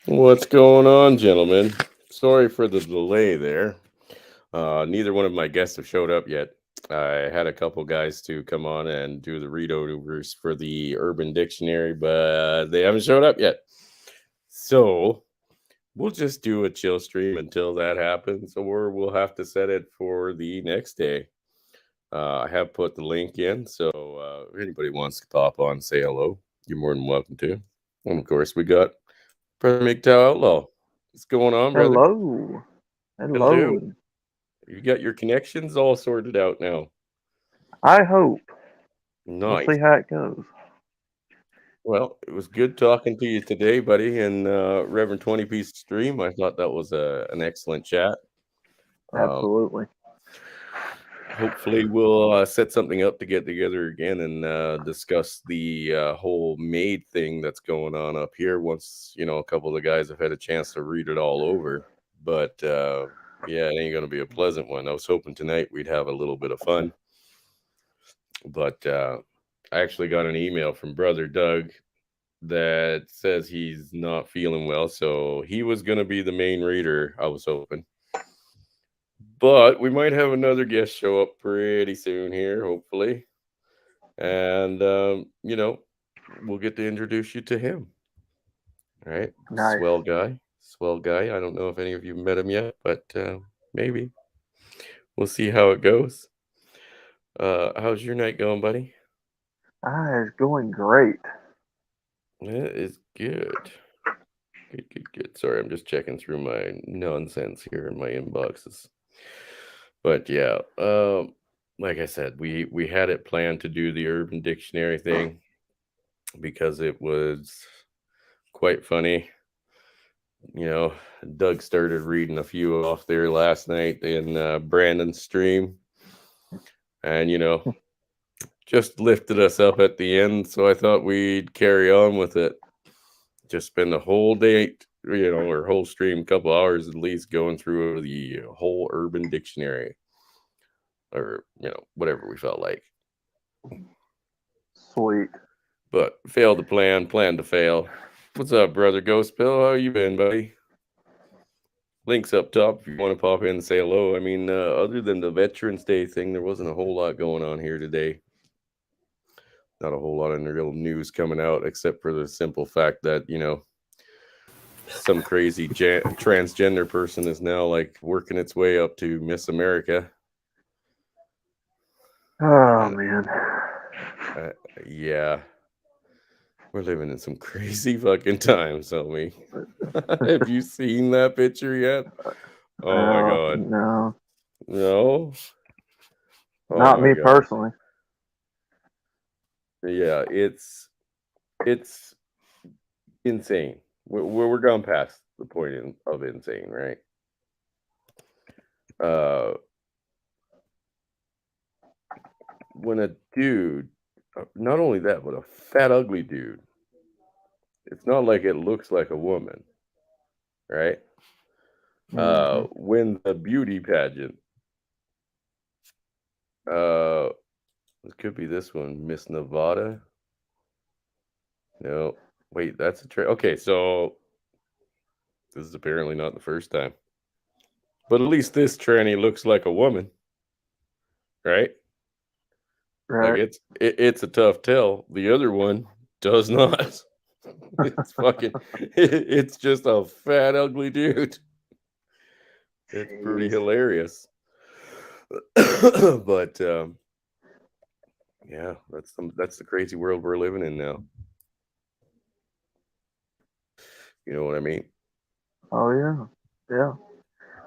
What's going on, gentlemen? Sorry for the delay there. Neither one of my guests have showed up yet. I had a couple guys to come on and do the readovers for the Urban Dictionary, but they haven't showed up yet. So we'll just do a chill stream until that happens, or we'll have to set it for the next day. I have put the link in, so if anybody wants to pop on, say hello, you're more than welcome to. And of course, we got Brother MGTOW Outlaw. What's going on, brother? Hello. Hello. Hello. You got your connections all sorted out now. I hope. We'll Nice. see how it goes. Well, it was good talking to you today, buddy, and Reverend 20 Piece Stream. I thought that was an excellent chat. Um, Absolutely. Hopefully, we'll set something up to get together again and discuss the whole maid thing that's going on up here once, a couple of the guys have had a chance to read it all over. But yeah, it ain't going to be a pleasant one. I was hoping tonight we'd have a little bit of fun. But I actually got an email from Brother Doug that says he's not feeling well. So he was going to be the main reader, I was hoping. But we might have another guest show up pretty soon here, hopefully. And, we'll get to introduce you to him. All right. Nice. Swell guy. Swell guy. I don't know if any of you met him yet, but maybe. We'll see how it goes. How's your night going, buddy? It's going great. That is good. Good, good, good. Sorry, I'm just checking through my nonsense here in my inboxes. But yeah, like I said, we had it planned to do the Urban Dictionary thing because it was quite funny. You know, Doug started reading a few off there last night in Brandon's stream, and just lifted us up at the end. So I thought we'd carry on with it. Just spend the whole day, or whole stream, couple hours at least, going through the whole Urban Dictionary, or whatever we felt like. Sweet. But failed to plan to fail. What's up, brother Ghost Bill? How you been, buddy? Links up top if you want to pop in and say hello. I mean, other than the Veterans Day thing, there wasn't a whole lot going on here today. Not a whole lot of real news coming out, except for the simple fact that some crazy transgender person is now like working its way up to Miss America. Oh, And man. uh, yeah, we're living in some crazy fucking times, homie. Have you seen that picture yet? Oh my god. No. No? Oh Not my me god. personally. Yeah, it's insane. We're gone past the point of insane, right? Uh, when a dude, not only that, but a fat, ugly dude, it's not like it looks like a woman, right? Hmm. When the beauty pageant, uh, it could be this one, Miss Nevada. No, wait, that's okay. So this is apparently not the first time, but at least this tranny looks like a woman, right? Like Right. it's a tough tell. The other one does not. It's fucking. It's just a fat, ugly dude. It's pretty Jeez. hilarious. But yeah, that's the crazy world we're living in now. You know what I mean? Oh, yeah. Yeah.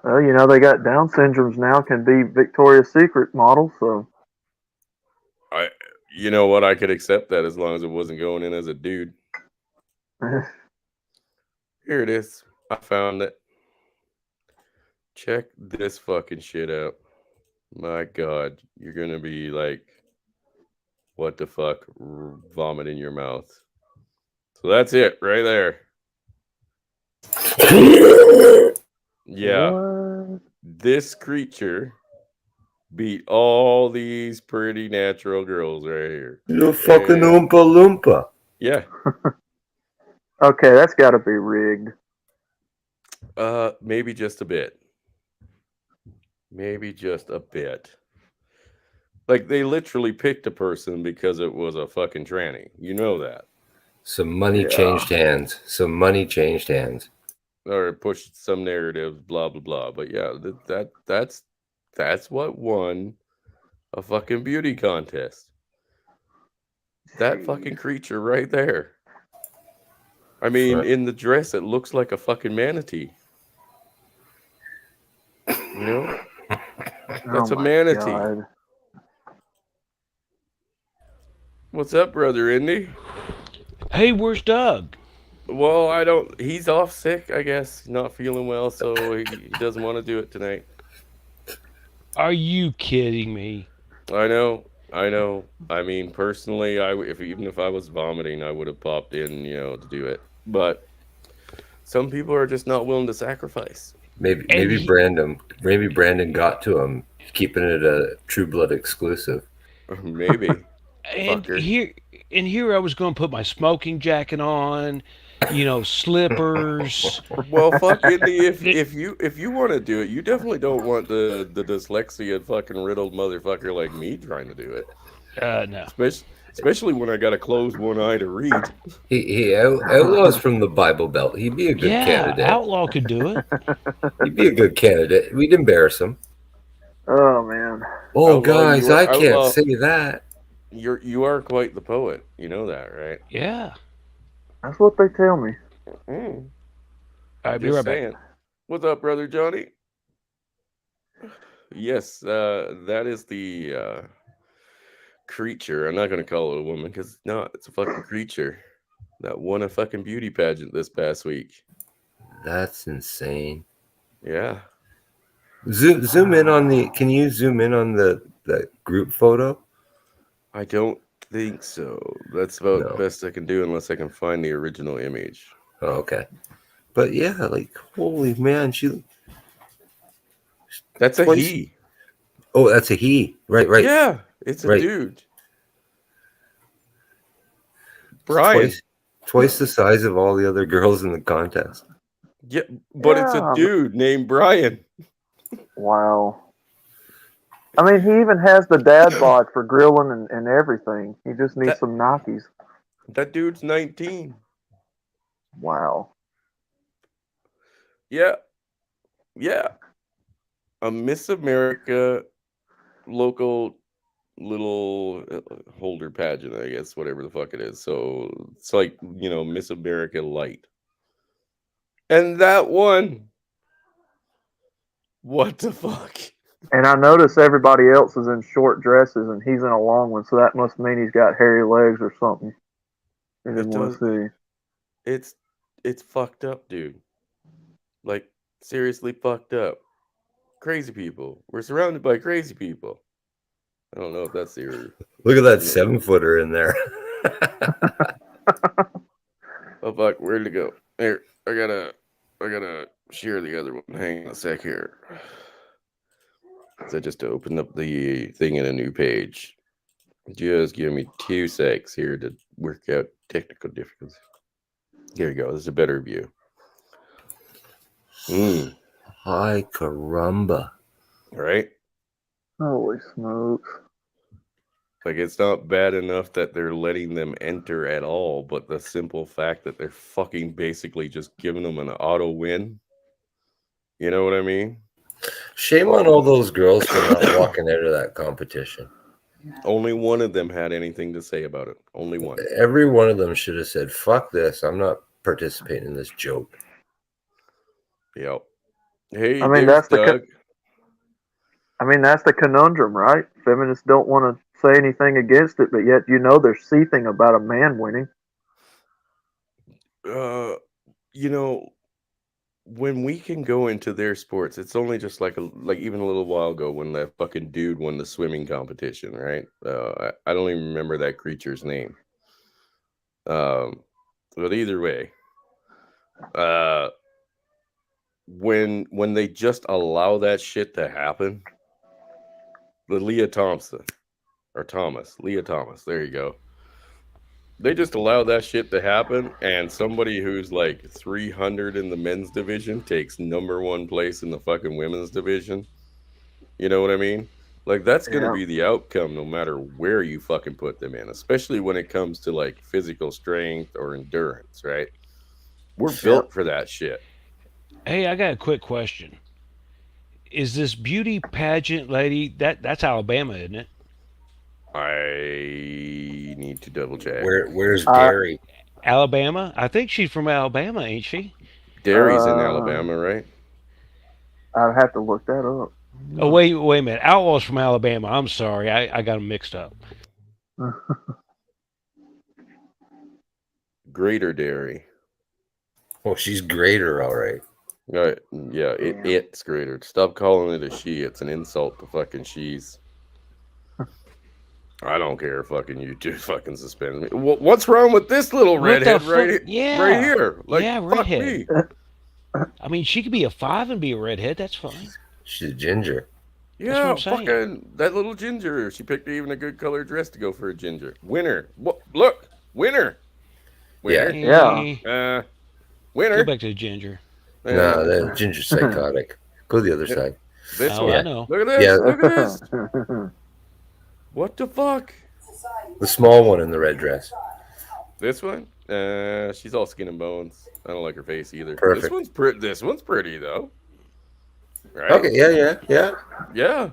Well, they got Down syndromes now can be Victoria's Secret models, so. I, you know what? I could accept that as long as it wasn't going in as a dude. Here it is. I found it. Check this fucking shit out. My God, you're gonna be like, what the fuck? Vomit in your mouth. So that's it right there. Yeah, What? this creature beat all these pretty natural girls right here. You fucking And Oompa Loompa. yeah, Okay, that's got to be rigged. Maybe just a bit. Maybe just a bit. Like they literally picked a person because it was a fucking tranny. You know that. Some money Yeah. changed hands. Some money changed hands. Or pushed some narratives, blah blah blah. But yeah, that's what won a fucking beauty contest. That fucking creature right there. I mean, in the dress, it looks like a fucking manatee. You know, that's Oh a my manatee. God. What's up, brother Indy? Hey, where's Doug? Well, I don't. He's off sick, I guess. Not feeling well, so he doesn't want to do it tonight. Are you kidding me? I know. I know. I mean, personally, even if I was vomiting, I would have popped in, to do it. But some people are just not willing to sacrifice. Maybe Brandon got to him, keeping it a True Blood exclusive. Maybe. And Fucker. here I was going to put my smoking jacket on, slippers. Well, fuck Indy. If you want to do it, you definitely don't want the dyslexia fucking riddled motherfucker like me trying to do it. No. Especially when I got to close one eye to read. He outlaws from the Bible Belt. He'd be a good Yeah, candidate. Outlaw could do it. He'd be a good candidate. We'd embarrass him. Oh man. Oh, Outlaw, guys, I can't Outlaw. say that. You are quite the poet. You know that, right? Yeah. That's what they tell me. Mm, All right, be just right saying. back. What's up, brother Johnny? Yes, that is the creature. I'm not gonna call it a woman because it's not. It's a fucking creature that won a fucking beauty pageant this past week. That's insane. Yeah. Zoom in on the. Can you zoom in on the group photo? I don't think so. That's about No. the best I can do unless I can find the original image. Oh, okay. But yeah, like holy man, That's a Twice- he. Oh, that's a he. Right. Yeah, it's a Right. dude. Brian. Twice the size of all the other girls in the contest. Yeah, but it's a Yeah. dude named Brian. Wow. I mean, he even has the dad bod for grilling and everything. He just needs That- some Nikes. That dude's 19. Wow. Yeah. A Miss America local little holder pageant, I guess, whatever the fuck it is. So it's like, Miss America Light. And that one. What the fuck? And I notice everybody else is in short dresses and he's in a long one, so that must mean he's got hairy legs or something. He didn't want to see. It's fucked up, dude. Like, seriously fucked up. Crazy people. We're surrounded by crazy people. I don't know if that's the. Look at that 7-footer in there. Oh fuck, where'd it go? Here, I gotta share the other one. Hang on a sec here. So just to open up the thing in a new page. Just give me 2 secs here to work out technical difficulties. Here you go. This is a better view. Hi, caramba. Right? Holy smokes. Like, it's not bad enough that they're letting them enter at all, but the simple fact that they're fucking basically just giving them an auto win. You know what I mean? Shame on all those girls for not walking out of that competition. Only one of them had anything to say about it. Only one. Every one of them should have said, fuck this. I'm not participating in this joke. Yep. Hey, I mean, there's that's the Doug. that's the conundrum, right? Feminists don't want to say anything against it, but yet they're seething about a man winning. When we can go into their sports, it's only just like even a little while ago when that fucking dude won the swimming competition, right? I don't even remember that creature's name. But either way, when they just allow that shit to happen, the Leah Thomas, there you go. They just allow that shit to happen, and somebody who's like 300 in the men's division takes number 1 place in the fucking women's division. You know what I mean? Like, that's going to Yeah. be the outcome no matter where you fucking put them in, especially when it comes to like physical strength or endurance, right? We're built for that shit. Hey, I got a quick question. Is this beauty pageant lady that's Alabama, isn't it? I need to double check. Where's Gary? Alabama? I think she's from Alabama, ain't she? Derry's in Alabama, right? I'd have to look that up. Oh, wait a minute. Outlaw's from Alabama. I'm sorry. I got them mixed up. Greater Derry. Oh, she's greater, all right. Right. Yeah, it's greater. Stop calling it a she. It's an insult to fucking she's. I don't care. Fucking you two fucking suspend me. What's wrong with this little What the redhead fuck? right Yeah. here? Like, Yeah, fuck redhead. me. I mean, she could be a 5 and be a redhead. That's fine. She's a ginger. Yeah, what I'm saying. fucking that little ginger. She picked even a good colored dress to go for a ginger. Winner. Look, winner. Winner. Yeah. Winner. Go back to the ginger. No, that ginger's psychotic. Go to the other side. This Oh, one. I know. Look at this. Yeah. Look at this. What the fuck? The small one in the red dress. This one? She's all skin and bones. I don't like her face either. Perfect. This one's pretty though. Right? Okay, yeah. Yeah.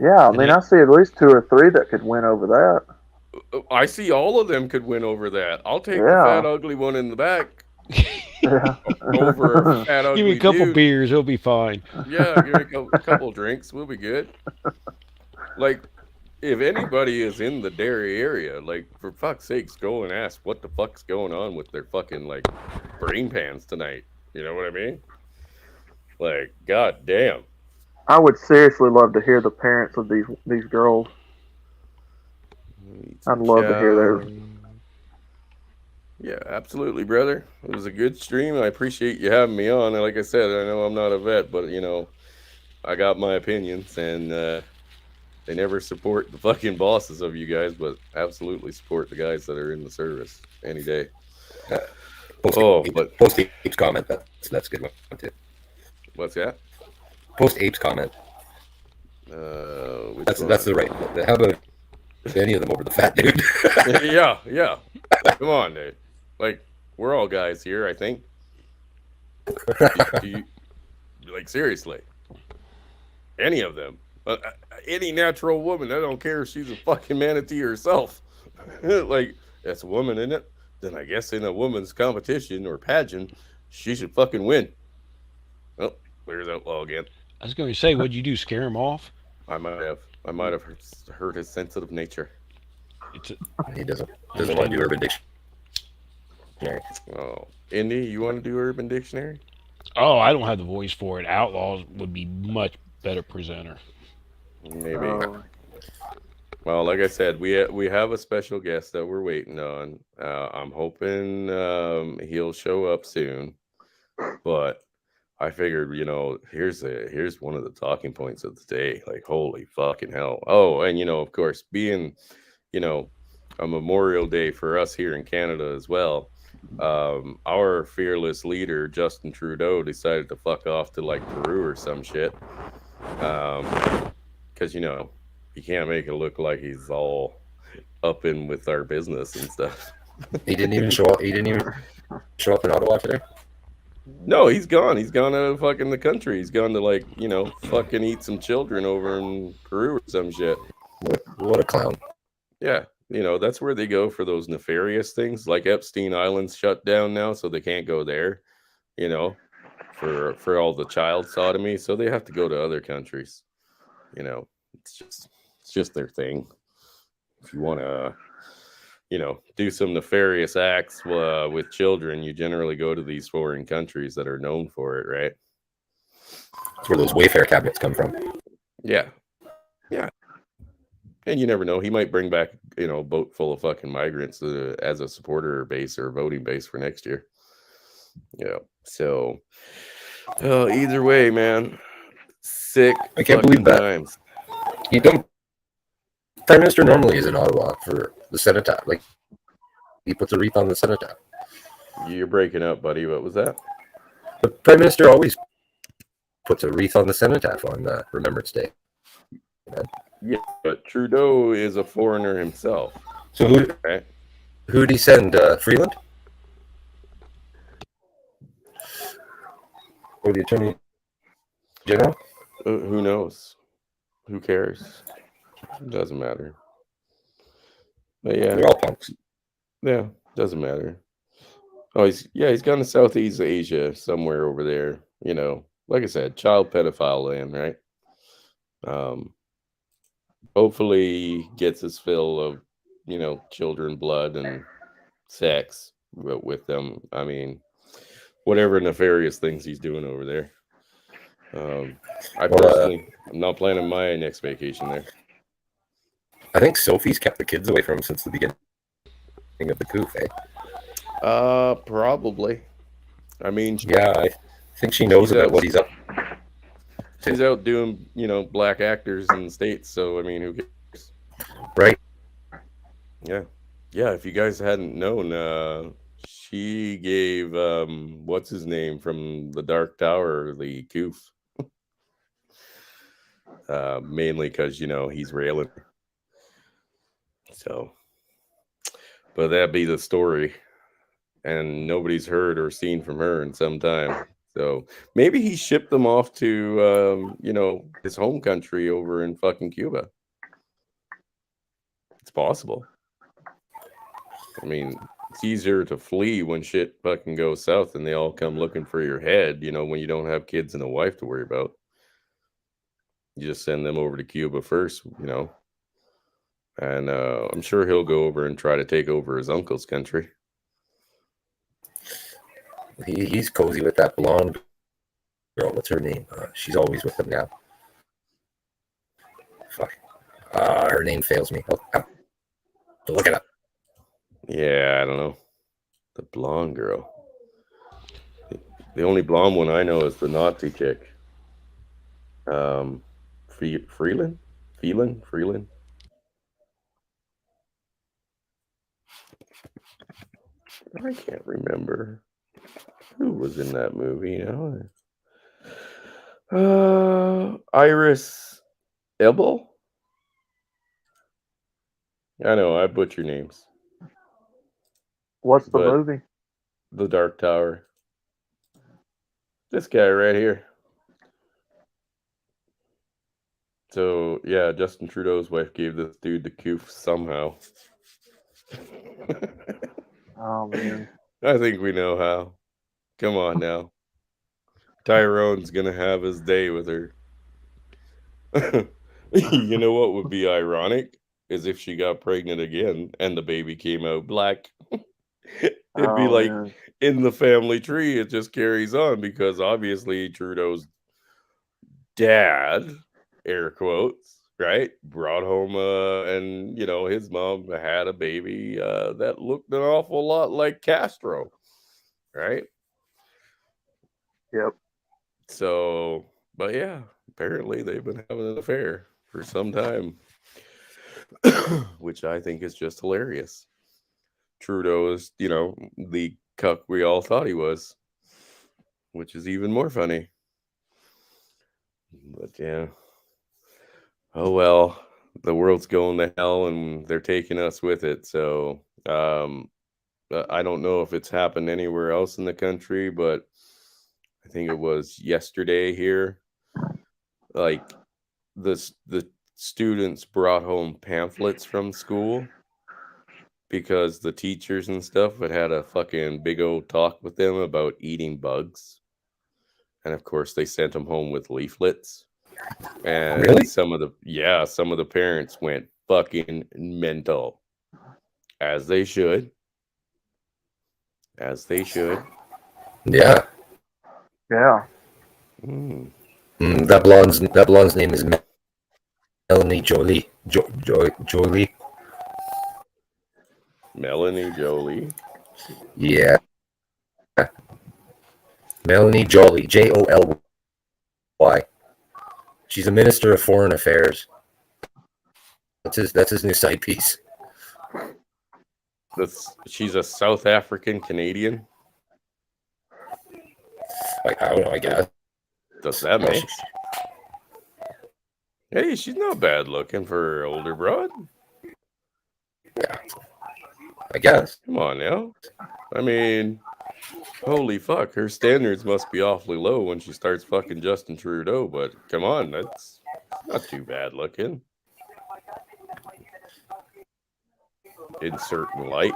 Yeah, I mean, I see at least 2 or 3 that could win over that. I see all of them could win over that. I'll take the Yeah. fat ugly one in the back Yeah. over a fat ugly Give me a couple dude. beers. It'll be fine. Yeah, give me a couple drinks. We'll be good. Like, if anybody is in the Derry area, like, for fuck's sakes, go and ask what the fuck's going on with their fucking, like, brain pans tonight. You know what I mean? Like, god damn. I would seriously love to hear the parents of these girls. I'd love to hear theirs. Yeah, absolutely, brother. It was a good stream. I appreciate you having me on. And like I said, I know I'm not a vet, but, you know, I got my opinions, and they never support the fucking bosses of you guys, but absolutely support the guys that are in the service any day. Post Apes comment. That's a good one too. What's that? Post Apes comment. That's the right. How about any of them over the fat dude? yeah. Come on, dude. Like, we're all guys here, I think. Like, seriously. Any of them. Any natural woman, I don't care if she's a fucking manatee herself. Like, that's a woman, isn't it? Then I guess in a woman's competition or pageant, she should fucking win. Oh, there's Outlaw again. I was going to say, what'd you do? Scare him off? I might have hurt his sensitive nature. He doesn't want to do Urban Dictionary. Oh, Indy, you want to do Urban Dictionary? Oh, I don't have the voice for it. Outlaws would be much better presenter. Maybe. Well, like I said, we have a special guest that we're waiting on. I'm hoping he'll show up soon. But I figured, you know, here's one of the talking points of the day. Like, holy fucking hell! Oh, and you know, of course, being, you know, a Memorial Day for us here in Canada as well. Our fearless leader Justin Trudeau decided to fuck off to like Peru or some shit. Because you know, he can't make it look like he's all up in with our business and stuff. He didn't even show up. He didn't even show up in Ottawa today. No, he's gone. He's gone out of fucking the country. He's gone to, like, you know, fucking eat some children over in Peru or some shit. What a clown. Yeah, you know, that's where they go for those nefarious things. Like Epstein Island's shut down now, so they can't go there, you know, for all the child sodomy. So they have to go to other countries. You know, it's just their thing. If you want to, you know, do some nefarious acts with children, you generally go to these foreign countries that are known for it, right? That's where those Wayfair cabinets come from. Yeah. And you never know. He might bring back, you know, a boat full of fucking migrants as a supporter base or voting base for next year. Yeah. So, either way, man. Sick. I can't believe that. Times. You don't. Prime Minister normally is in Ottawa for the Senate. Like, He puts a wreath on the cenotaph. You're breaking up, buddy. What was that? The Prime Minister always puts a wreath on the cenotaph on Remembrance Day. Yeah, but Trudeau is a foreigner himself. So who'd he send? Freeland? Or the Attorney General? Who knows? Who cares? Doesn't matter. But yeah, They're all punks. yeah, doesn't matter. Oh, he's gone to Southeast Asia somewhere over there. You know, like I said, child pedophile land, right? Hopefully gets his fill of, children, blood, and sex with them. I mean, whatever nefarious things he's doing over there. I personally, I'm not planning my next vacation there. I think Sophie's kept the kids away from him since the beginning of the coup, eh? Probably. I mean, Yeah, I think she knows about what he's up. She's out doing, black actors in the States. So, I mean, who cares? Right. Yeah. Yeah. If you guys hadn't known, she gave, what's his name from the Dark Tower, the goof. Mainly because, he's railing. So, but that'd be the story. And nobody's heard or seen from her in some time. So maybe he shipped them off to, his home country over in fucking Cuba. It's possible. I mean, it's easier to flee when shit fucking goes south and they all come looking for your head, when you don't have kids and a wife to worry about. You just send them over to Cuba first, And I'm sure he'll go over and try to take over his uncle's country. He's cozy with that blonde girl. What's her name? She's always with him now. Fuck. Her name fails me. I'll have to look it up. Yeah, I don't know. The blonde girl. The only blonde one I know is the Nazi chick. Freeland? Freeland? I can't remember who was in that movie. Iris Elba? I know, I butcher names. What's the movie? The Dark Tower. This guy right here. So, yeah, Justin Trudeau's wife gave this dude the coof somehow. Oh, man. I think we know how. Come on now. Tyrone's going to have his day with her. You know what would be ironic? Is if she got pregnant again and the baby came out black. It'd be like, man, in the family tree, it just carries on because obviously Trudeau's dad, air quotes, right, brought home and his mom had a baby that looked an awful lot like Castro, right? Yep. So, but yeah, apparently they've been having an affair for some time. Which I think is just hilarious. Trudeau is, the cuck we all thought he was, which is even more funny. But yeah. Oh well, the world's going to hell and they're taking us with it. So I don't know if it's happened anywhere else in the country, but I think it was yesterday here. Like the students brought home pamphlets from school because the teachers and stuff had a fucking big old talk with them about eating bugs. And of course they sent them home with leaflets. And really? some of the parents went fucking mental. As they should. Yeah. Yeah. That blonde's name is Melanie Jolie. Jolie. Melanie Jolie. Yeah. Melanie Jolie. Joly. She's a minister of foreign affairs. That's his new side piece. She's a South African Canadian. Like, I don't know, I guess. Does that make? Hey, she's not bad looking for her older broad. Yeah, I guess. Come on now. I mean, holy fuck, her standards must be awfully low when she starts fucking Justin Trudeau, but come on, that's not too bad looking. In certain light.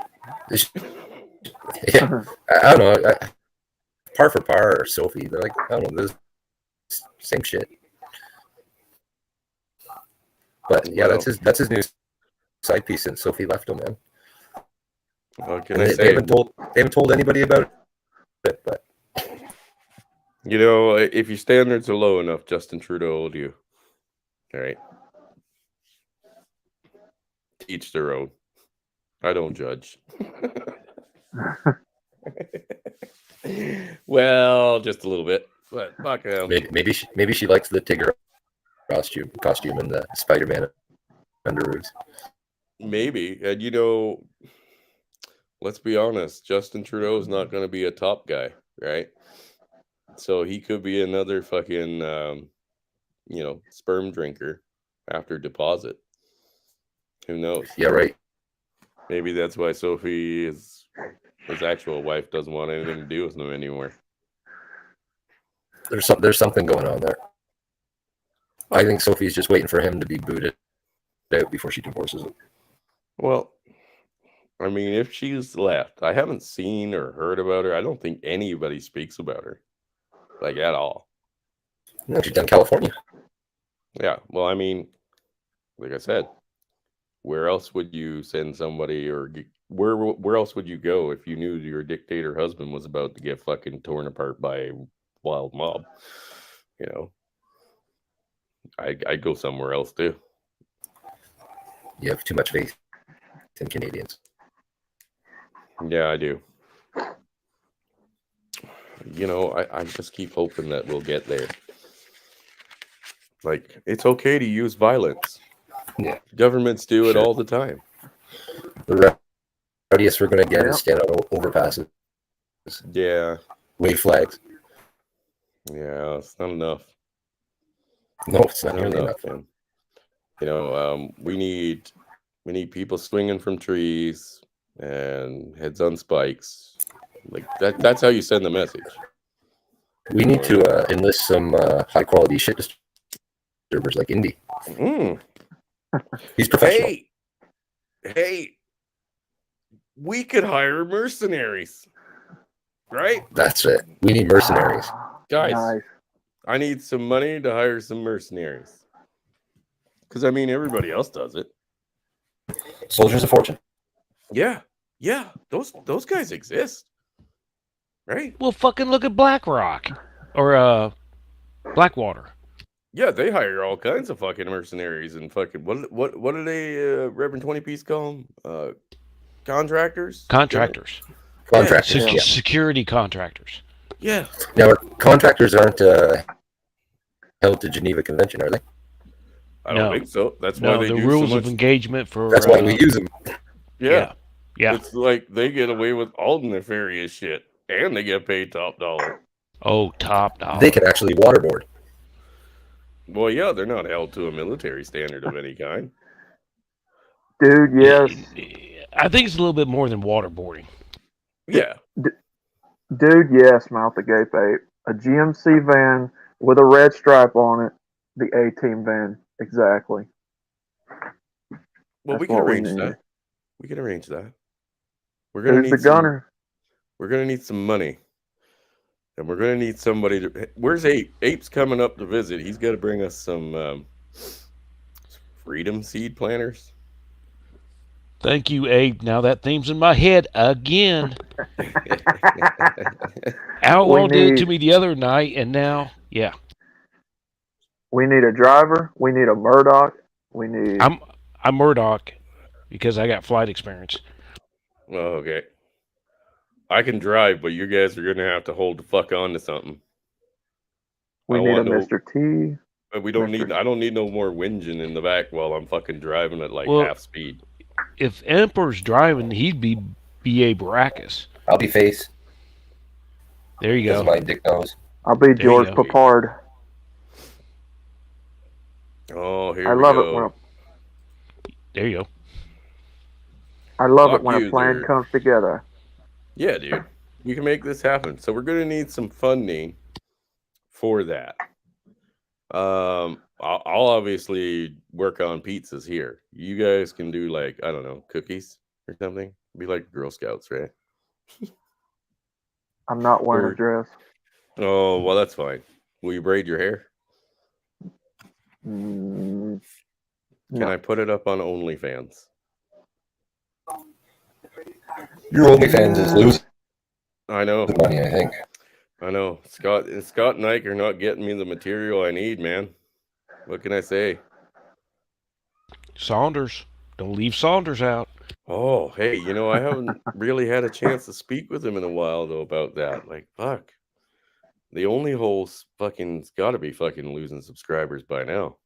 Yeah, I don't know. Par for par or Sophie, they're like, I don't know, this same shit. But yeah, Well, that's his new side piece since Sophie left him, man. What can And I they say? haven't told anybody about it, but You know, if your standards are low enough, Justin Trudeau will do. All right. Teach their own. I don't judge. Well, just a little bit, but fuck him. maybe she likes the Tigger costume and the Spider-Man underoos. Maybe, and you know, let's be honest, Justin Trudeau is not going to be a top guy, right? So he could be another fucking, sperm drinker after deposit. Who knows? Yeah, right. Maybe that's why Sophie, his actual wife, doesn't want anything to do with him anymore. There's something going on there. I think Sophie's just waiting for him to be booted out before she divorces him. Well, I mean, if she's left, I haven't seen or heard about her. I don't think anybody speaks about her, like, at all. No, she's done California. Yeah, well, I mean, like I said, where else would you send somebody, or where else would you go if you knew your dictator husband was about to get fucking torn apart by a wild mob? You know, I'd go somewhere else too. You have too much faith in Canadians. Yeah, I do. You know, I just keep hoping that we'll get there. Like, it's okay to use violence. Yeah. Governments do it all the time. The rowdiest we're going to get is stand on overpasses. Yeah. Wave flags. Yeah, it's not enough. No, it's not nearly enough. Man. You know, we need people swinging from trees and heads on spikes. Like that's how you send the message. We need to enlist some high quality shit disturbers like Indy. He's professional. Hey, we could hire mercenaries, right? That's it. We need mercenaries. Guys, Nice. I need some money to hire some mercenaries. Because, I mean, everybody else does it. Soldiers of Fortune. Yeah. Those guys exist. Right? Well, fucking look at BlackRock or Blackwater. Yeah, they hire all kinds of fucking mercenaries and fucking what do they Reverend 20 Piece call them? Contractors? Contractors. Contractors. Yeah. Security contractors. Yeah. Now, our contractors aren't held to Geneva Convention, are they? I don't think so. That's why they the do rules so of much. engagement for. That's why we use them. Yeah. It's like they get away with all the nefarious shit, and they get paid top dollar. Oh, top dollar. They can actually waterboard. Well, yeah, they're not held to a military standard of any kind. Dude, yes. I think it's a little bit more than waterboarding. Yeah. Dude, yes, Mount the Gape 8. A GMC van with a red stripe on it. The A-Team van. Exactly. Well, That's we can what we arrange need. that. We can arrange that. We're gonna Who's need the gunner? We're gonna need some money, and we're gonna need somebody to. Where's Ape? Ape's coming up to visit. He's got to bring us some freedom seed planters. Thank you, Abe. Now that theme's in my head again. Outlaw did it to me the other night, and now, yeah. We need a driver. We need a Murdoch. We need. I'm Murdoch because I got flight experience. Oh, okay. I can drive, but you guys are gonna have to hold the fuck on to something. We need a Mr. T. But we don't need. I don't need no more whinging in the back while I'm fucking driving at like half speed. if Emperor's driving, he'd be B.A. Baracus. I'll be face. There you Because go. my dick knows. I'll be you George go. Papard. Oh, here I we love go. it when There you go. I love Lock it when a plan user. comes together. Yeah, dude. We can make this happen. So we're gonna need some funding for that. I'll obviously work on pizzas here. You guys can do like, I don't know, cookies or something. Be like Girl Scouts, right? I'm not wearing Or- a dress. Oh, well, that's fine. Will you braid your hair? Mm, Can no. I put it up on OnlyFans? Your OnlyFans is losing I know. money, I think. I know. Scott and Ike are not getting me the material I need, man. What can I say? Saunders. Don't leave Saunders out. Oh, hey, I haven't really had a chance to speak with him in a while though about that. Like, fuck. The only hole's fucking got to be fucking losing subscribers by now.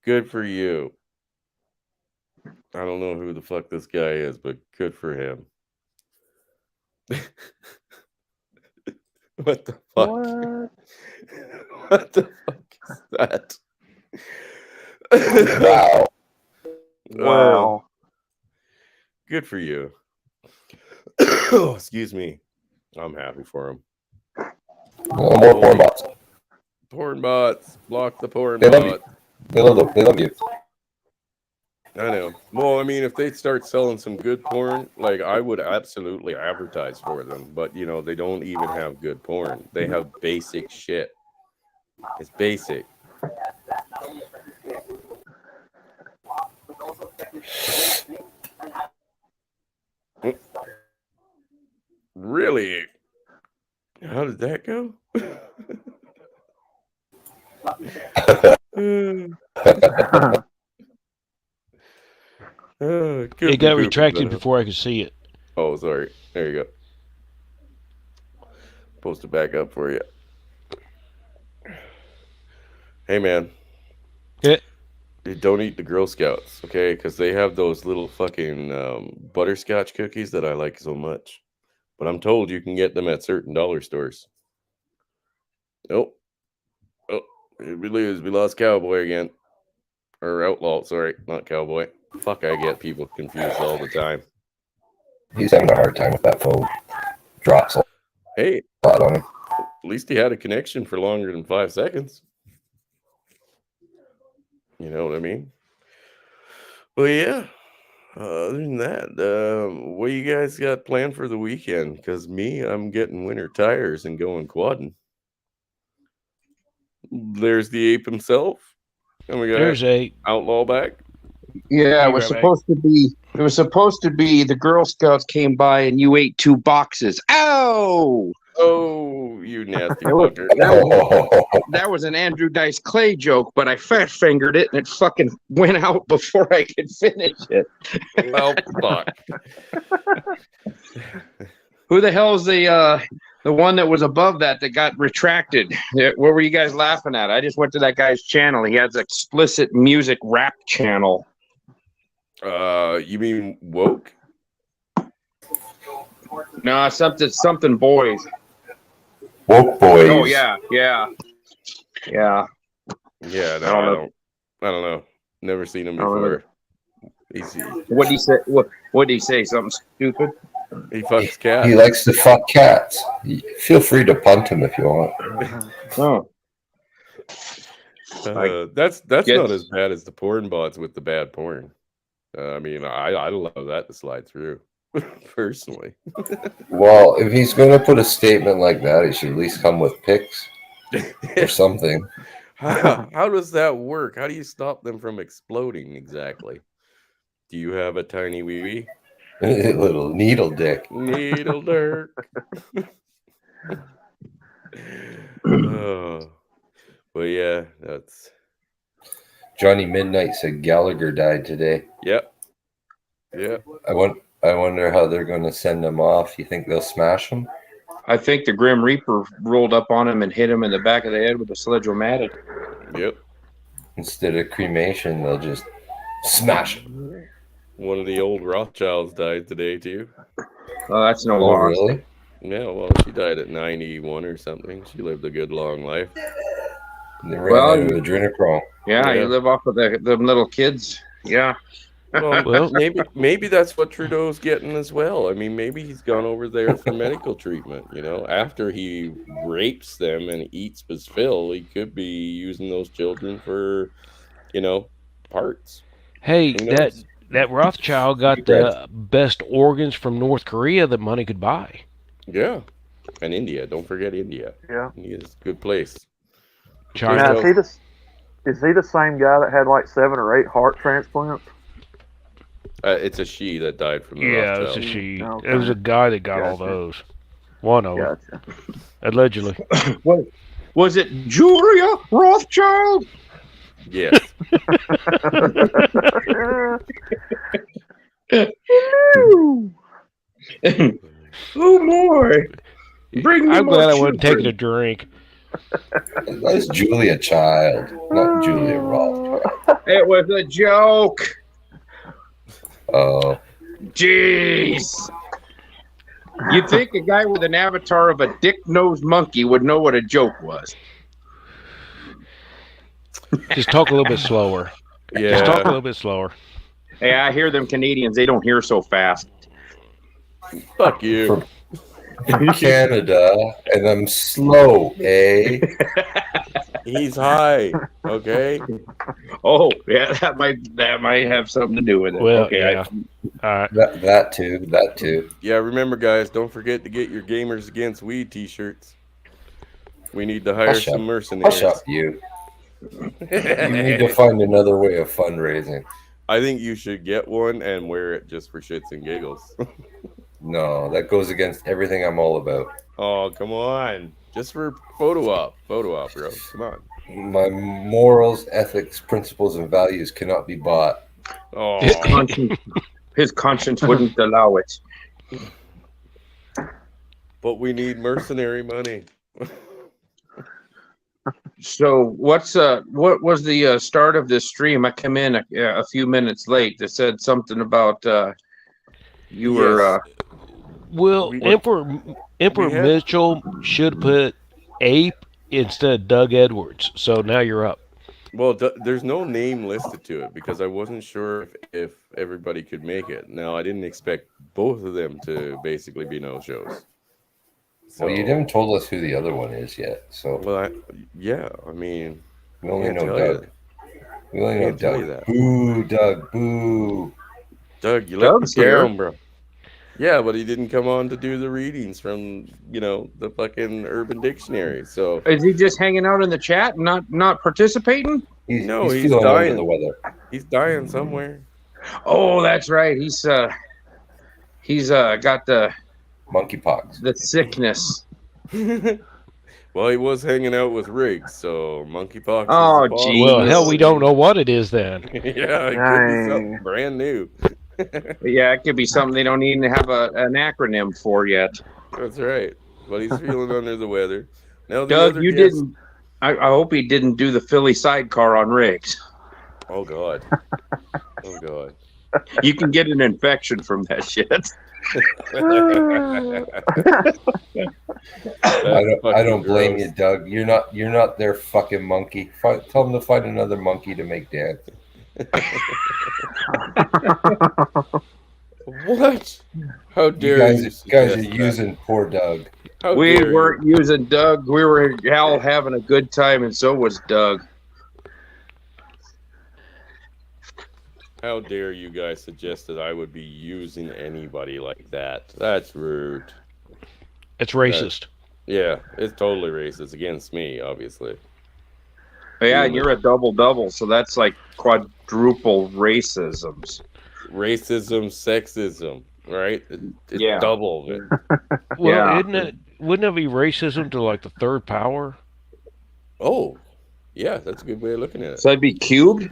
Good for you. I don't know who the fuck this guy is, but good for him. What the fuck? What? What the fuck is that? Wow. Wow. Good for you. Oh, excuse me. I'm happy for him. Well, more porn bots. Porn bots. Block the porn They love you. bot. They love you. I know. Well, I mean, if they start selling some good porn, like I would absolutely advertise for them. But they don't even have good porn. They have basic shit. It's basic. Really? How did that go? It got retracted before I could see it. Oh, sorry. There you go. Post it back up for you. Hey, man. Yeah. Don't eat the Girl Scouts, okay? Because they have those little fucking butterscotch cookies that I like so much. But I'm told you can get them at certain dollar stores. Oh, we lose. We lost Cowboy again. Or Outlaw, sorry. Not Cowboy. Fuck, I get people confused all the time. He's having a hard time with that phone. Drops a Hey, lot on him. at least he had a connection for longer than 5 seconds. You know what I mean? Well, yeah. Other than that, what you guys got planned for the weekend? Because I'm getting winter tires and going quadding. There's the ape himself. And we got There's a Outlaw back. Yeah, Be it was right back. supposed to be. It was supposed to be the Girl Scouts came by and you ate 2 boxes. Ow! Oh, you nasty That was- fucker. That was an Andrew Dice Clay joke, but I fat fingered it and it fucking went out before I could finish it. Well, fuck. Who the hell is the one that was above that got retracted? What were you guys laughing at? I just went to that guy's channel. He has explicit music rap channel. You mean woke? No, something boys. Woke boys. Oh yeah. Yeah, no, I I don't don't know. Never seen him I don't know. before. He's, What did he say? What did he say? Something stupid? he fucks cats. He likes to fuck cats. Feel free to punt him if you want. Oh, That's Get- not as bad as the porn bots with the bad porn. I mean, I love that to slide through, personally. Well, if he's going to put a statement like that, he should at least come with pics or something. How does that work? How do you stop them from exploding exactly? Do you have a tiny wee wee? Little needle dick. Needle dirt. Oh, well, yeah, that's Johnny Midnight said Gallagher died today. yep. I wonder how they're going to send him off. You think they'll smash him? I think the Grim Reaper rolled up on him and hit him in the back of the head with a sledge-o-matic. Yep. Instead of cremation, they'll just Smash it. One of the old Rothschilds died today too. Oh, that's no Oh, loss. really? Yeah, well, she died at 91 or something. She lived a good long life. They ran Well, out of adrenochrome. Yeah, Yeah. you live off of them little kids. Yeah. Well, Well- maybe that's what Trudeau's getting as well. I mean, maybe he's gone over there for medical treatment. You know, after he rapes them and eats his fill, he could be using those children for, parts. Hey, Who knows? that Rothschild got the best organs from North Korea that money could buy. Yeah, and India. Don't forget India. Yeah. India's a good place. China. Now, is he the same guy that had like 7 or 8 heart transplants? It's a she that died from the Yeah, it was Rothschild. a she. Okay. It was a guy that got all Gotcha. those. One of them, Gotcha. allegedly. Was it Julia Rothschild? Yes. Oh boy! Bring me I'm more glad I wasn't taking a children. drink. That's Julia Child, not Julia Roth. It was a joke. Oh, Jeez. You'd think a guy with an avatar of a dick-nosed monkey would know what a joke was. Just talk a little bit slower. Just talk a Yeah. little bit slower. Hey, I hear them Canadians, they don't hear so fast. Fuck you. in Canada, and I'm slow, eh? He's high. Okay. Oh, yeah, that might have something to do with it. Well, okay, yeah. All right. That too. Yeah, remember, guys, don't forget to get your Gamers Against Weed t-shirts. We need to hire Hush some up. mercenaries. Hush up, you. You need to find another way of fundraising. I think you should get one and wear it just for shits and giggles. No, that goes against everything I'm all about. Oh, come on. Just for photo op, bro. Come on. My morals, ethics, principles, and values cannot be bought. Oh, His conscience wouldn't allow it. but we need mercenary money. So what was the start of this stream? I came in a few minutes late. That said something about you were. Well, We- Emperor we had- Mitchell should put Ape instead of Doug Edwards. So now you're up. Well, there's no name listed to it because I wasn't sure if everybody could make it. Now, I didn't expect both of them to basically be no-shows. So, Well, you haven't told us who the other one is yet, so Well, I mean, we only can't know tell Doug. you. We only know Can't tell you Doug. that. Boo, Doug, boo. Doug, you let me Doug's here. down, bro. Yeah, but he didn't come on to do the readings from, the fucking Urban Dictionary. So, Is he just hanging out in the chat and not participating? He's he's feeling dying. under the weather. he's dying somewhere. Oh, that's right. He's got the Monkeypox. sickness. Well, he was hanging out with Riggs, so monkeypox. Oh, is the gee. Well, Jesus. hell, we don't know what it is then. yeah, it could be Dang. something brand new. Yeah, it could be something they don't even have an acronym for yet. That's right. But he's feeling under the weather. Now, the Doug, other you guest- didn't. I hope he didn't do the Philly sidecar on Riggs. Oh God. Oh God. You can get an infection from that shit. I don't blame you, Doug. You're not their fucking monkey. Tell them to find another monkey to make dance. What? How You dare guys, you? you guys are suggest that? using poor Doug. How We dare you. weren't using Doug. We were all having a good time, and so was Doug. How dare you guys suggest that I would be using anybody like that? That's rude. It's racist. Yeah, it's totally racist against me, obviously. Yeah, and you're a double, so that's like quadruple racisms. Racism, sexism, right? It's Yeah. double of it. Well, Yeah. wouldn't it be racism to like the third power? Oh, yeah, that's a good way of looking at it. So that'd be cubed.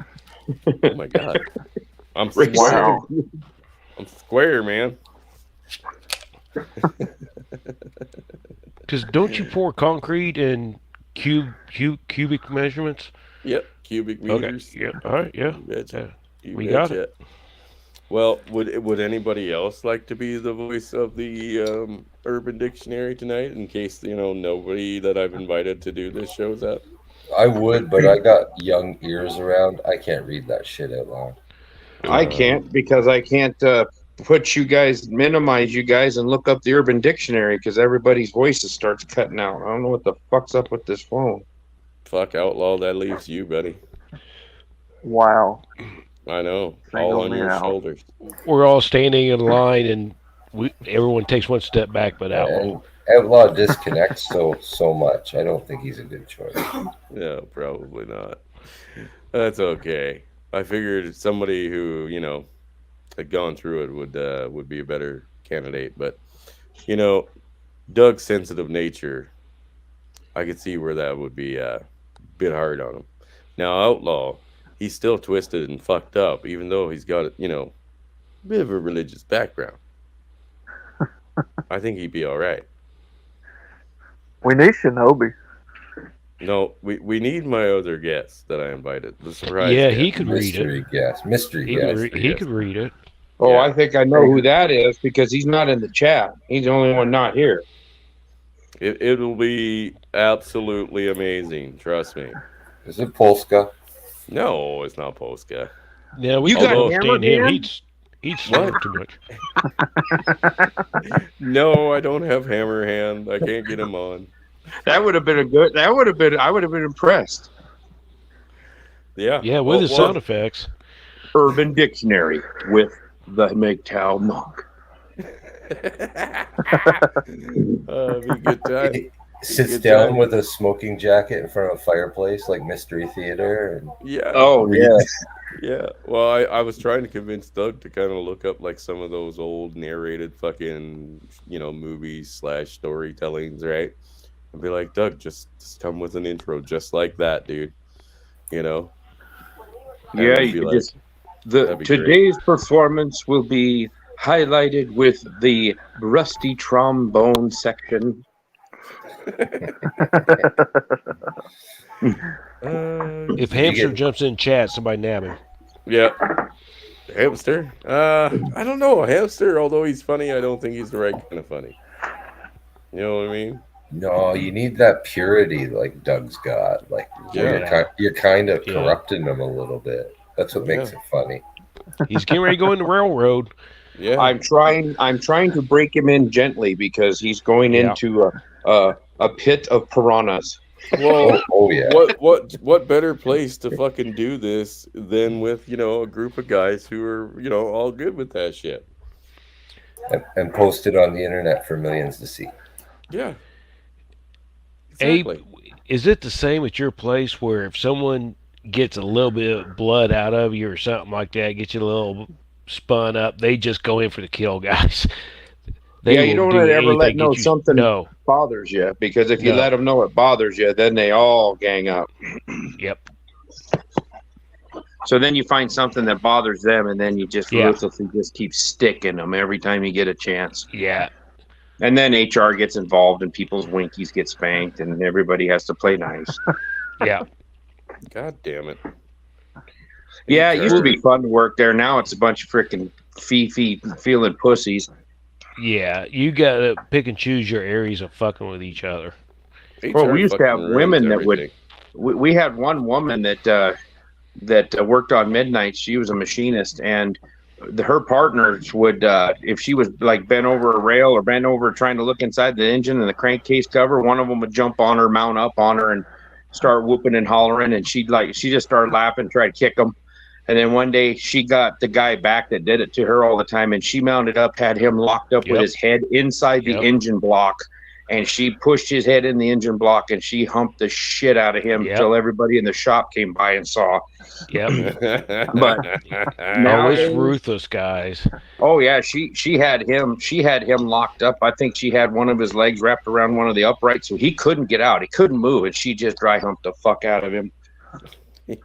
Oh my God. I'm Rick, square. wow. I'm square, man. Because don't you pour concrete in cubic measurements? Yep. Cubic Okay. meters. Yeah. All right. Yeah. Betcha. Yeah. We got it. Well, would anybody else like to be the voice of the Urban Dictionary tonight? In case nobody that I've invited to do this shows up. I would, but I got young ears around. I can't read that shit out loud. I can't because I can't minimize you guys and look up the Urban Dictionary because everybody's voices starts cutting out. I don't know what the fuck's up with this phone. Fuck, Outlaw, that leaves you, buddy. Wow. I know. Single all on me your out. shoulders. We're all standing in line, and everyone takes one step back, but Outlaw. Outlaw disconnects so much. I don't think he's a good choice. No, probably not. That's okay. I figured somebody who had gone through it would be a better candidate, but Doug's sensitive nature, I could see where that would be a bit hard on him. Now Outlaw, he's still twisted and fucked up, even though he's got a bit of a religious background. I think he'd be all right. We need Shinobi. No, we need my other guest that I invited. The surprise. Yeah, guest. he could read it. Mystery He guess. could read it. Oh, Yeah. I think I know who that is because he's not in the chat. He's the only one not here. It'll be absolutely amazing. Trust me. Is it Polska? No, it's not Polska. Yeah, we You could got both Hammer stand him. Man? He'd snort too much. No, I don't have Hammer Hand. I can't get him on. That would have been I would have been impressed. Yeah. Yeah, with his sound effects. Urban Dictionary with the MGTOW monk. Be a good time. He sits Good down time. with a smoking jacket in front of a fireplace like Mystery Theater. And Yeah. Oh yeah. Yeah. Well, I was trying to convince Doug to kind of look up like some of those old narrated fucking movies / storytellings, right? And be like, Doug, just come with an intro just like that, dude. And Yeah, he'd you be could like, just that'd be today's performance will be highlighted with the rusty trombone section. If Hamster jumps in chat, somebody nab him. Yeah. Hamster? I don't know. Hamster, although he's funny, I don't think he's the right kind of funny. You know what I mean? no, you need that purity like Doug's got. Like you're kind of corrupting him a little bit. That's what makes it funny. He's getting ready to go in the railroad. Yeah. I'm trying to break him in gently because he's going into a pit of piranhas. Well, Oh yeah. what better place to fucking do this than with, a group of guys who are, all good with that shit. And post it on the internet for millions to see. Yeah. Abe, Exactly. is it the same at your place where if someone gets a little bit of blood out of you or something like that, get you a little spun up, they just go in for the kill, guys? Yeah, you will don't do ever let anything, know get you- something No. bothers you because if you No. let them know it bothers you, then they all gang up. Yep. So then you find something that bothers them, and then you just Yeah. ruthlessly just keep sticking them every time you get a chance. Yeah. And then HR gets involved, and people's winkies get spanked, and everybody has to play nice. Yeah. God damn it. Yeah, it used to be fun to work there. Now it's a bunch of freaking feeling pussies. Yeah. You got to pick and choose your areas of fucking with each other. Well, we HR used to have fucking women ruins that would. everything. We had one woman that worked on midnight. She was a machinist, and her partners would, if she was like bent over a rail or bent over trying to look inside the engine and the crankcase cover, one of them would jump on her, mount up on her, and start whooping and hollering. And she just started laughing, tried to kick him. And then one day she got the guy back that did it to her all the time, and she mounted up, had him locked up with Yep. his head inside the Yep. engine block. And she pushed his head in the engine block, and she humped the shit out of him Yep. until everybody in the shop came by and saw. Yep. But No, it's Nowadays- ruthless, guys. Oh yeah, she had him locked up. I think she had one of his legs wrapped around one of the uprights, so he couldn't get out. He couldn't move, and she just dry humped the fuck out of him.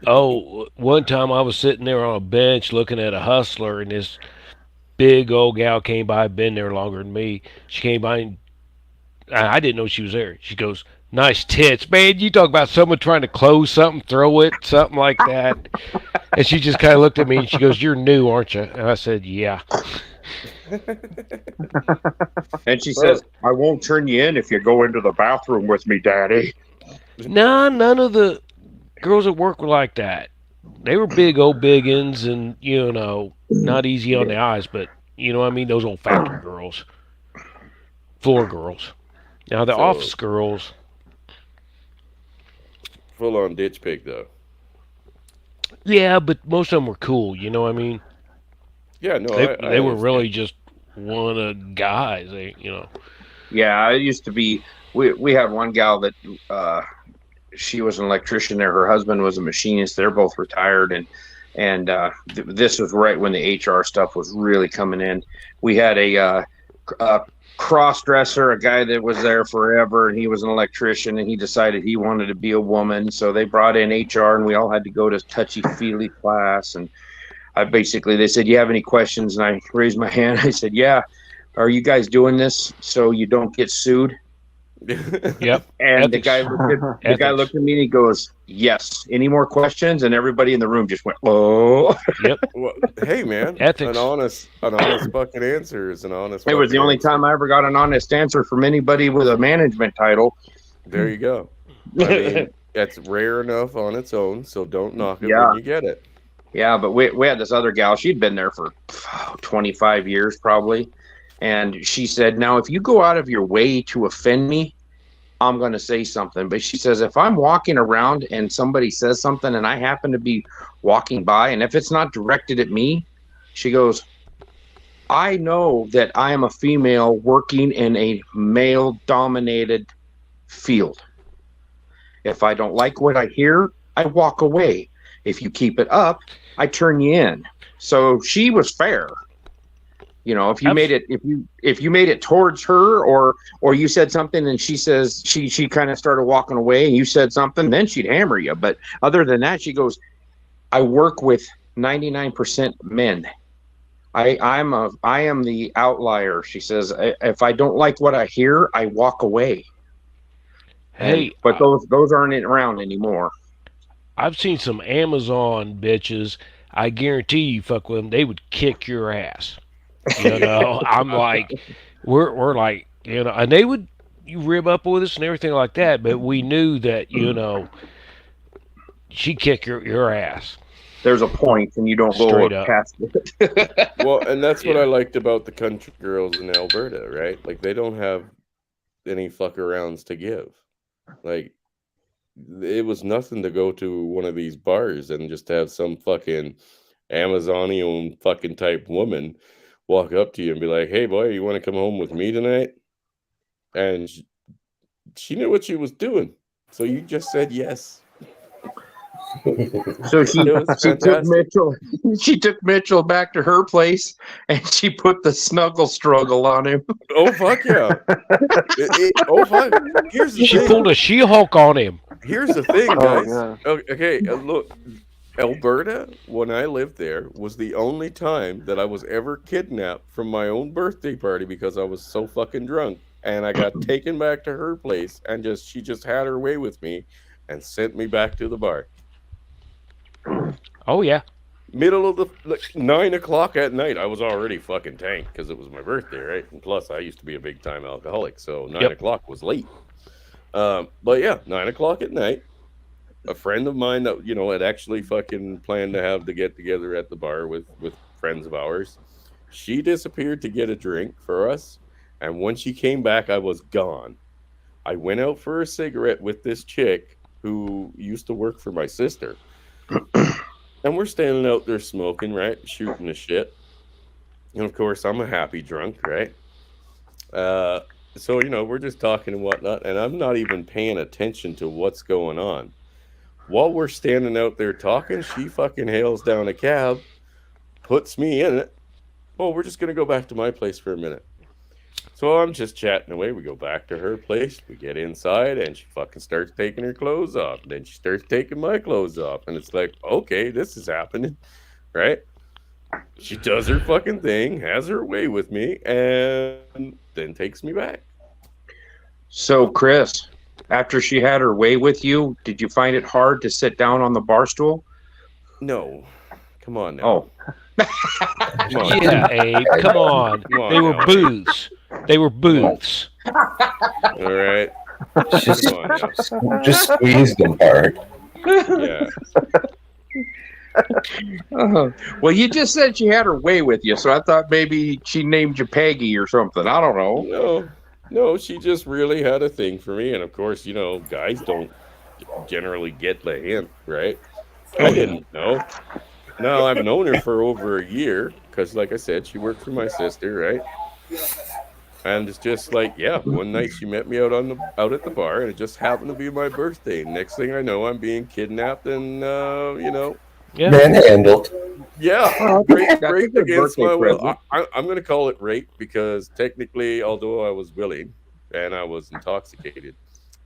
Oh, one time I was sitting there on a bench looking at a hustler, and this big old gal came by, been there longer than me. She came by, and I didn't know she was there. She goes, nice tits. Man, you talk about someone trying to close something, throw it, something like that. And she just kind of looked at me and she goes, "You're new, aren't you?" And I said, "Yeah." And she says, "I won't turn you in if you go into the bathroom with me, Daddy." Nah, none of the girls at work were like that. They were big old biggins and, not easy on the eyes, but, you know what I mean? Those old factory girls. Floor girls. Now, the office girls. Full on ditch pig, though. Yeah, but most of them were cool, you know what I mean? Yeah, no, They were really just one of guys, Yeah, I used to be. We had one gal that she was an electrician there. Her husband was a machinist. They're both retired, and this was right when the HR stuff was really coming in. We had a cross-dresser, a guy that was there forever, and he was an electrician, and he decided he wanted to be a woman. So they brought in HR, and we all had to go to touchy-feely class. And they said, "You have any questions?" And I raised my hand. I said, "Yeah. Are you guys doing this so you don't get sued?" Yep. And the guy looked at me and he goes, "Yes. Any more questions?" And everybody in the room just went, "Oh." Yep. Well, hey, man. Ethics. An honest fucking answer is an honest. It was the only time I ever got an honest answer from anybody with a management title. There you go. I mean, that's rare enough on its own, so don't knock it when you get it. Yeah, but we had this other gal. She'd been there for 25 years probably. And she said, "Now, if you go out of your way to offend me, I'm going to say something." But she says, if I'm walking around and somebody says something and I happen to be walking by, and if it's not directed at me, she goes, "I know that I am a female working in a male-dominated field. If I don't like what I hear, I walk away. If you keep it up, I turn you in." So she was fair. If you made it towards her, or you said something and she says she kind of started walking away and you said something, then she'd hammer you. But other than that, she goes, "I work with 99% men. I am the outlier." She says, "If I don't like what I hear, I walk away." But those aren't around anymore. I've seen some Amazon bitches. I guarantee you, fuck with them, they would kick your ass. I'm like, we're like, and they would rib up with us and everything like that, but we knew that, she'd kick your ass. There's a point, and you don't Straight go up. past it. Well, and that's what I liked about the country girls in Alberta, right? Like, they don't have any fuck arounds to give. Like, it was nothing to go to one of these bars and just have some fucking Amazonian fucking type woman walk up to you and be like, "Hey, boy, you want to come home with me tonight?" And she knew what she was doing. So you just said yes. So she took Mitchell back to her place and she put the snuggle struggle on him. Oh, fuck yeah. Fuck. Here's the She thing. pulled a She-Hulk on him. Here's the thing, guys. yeah. Okay, look. Alberta, when I lived there, was the only time that I was ever kidnapped from my own birthday party because I was so fucking drunk. And I got taken back to her place and she just had her way with me and sent me back to the bar. Oh, yeah. Middle of 9 o'clock at night, I was already fucking tanked because it was my birthday, right? And plus, I used to be a big time alcoholic, so 9 o'clock was late. But yeah, 9 o'clock at night. A friend of mine that had actually fucking planned to have the get together at the bar with friends of ours. She disappeared to get a drink for us, and when she came back, I was gone. I went out for a cigarette with this chick who used to work for my sister, and we're standing out there smoking, right, shooting the shit. And of course, I'm a happy drunk, right? So we're just talking and whatnot, and I'm not even paying attention to what's going on. While we're standing out there talking, she fucking hails down a cab, puts me in it. "Oh, we're just going to go back to my place for a minute." So I'm just chatting away. We go back to her place. We get inside, and she fucking starts taking her clothes off. Then she starts taking my clothes off. And it's like, okay, this is happening, right? She does her fucking thing, has her way with me, and then takes me back. So, Chris, After she had her way with you, did you find it hard to sit down on the bar stool? No. Come on now. Oh. Come on. Yeah, Abe, come on. Come on They were now. booths. They were booths. All right. Just, Come on now. just squeeze them hard. Yeah. Well, you just said she had her way with you, so I thought maybe she named you Peggy or something. I don't know. No, she just really had a thing for me. And of course, guys don't generally get the hint, right? I didn't know. Now I've known her for over a year because, like I said, she worked for my sister, right? And it's just like, yeah, one night she met me out at the bar, and it just happened to be my birthday. Next thing I know, I'm being kidnapped, and Yeah. Manhandled. yeah, That's a rape good against birthday my will. present. I'm going to call it rape because technically, although I was willing and I was intoxicated,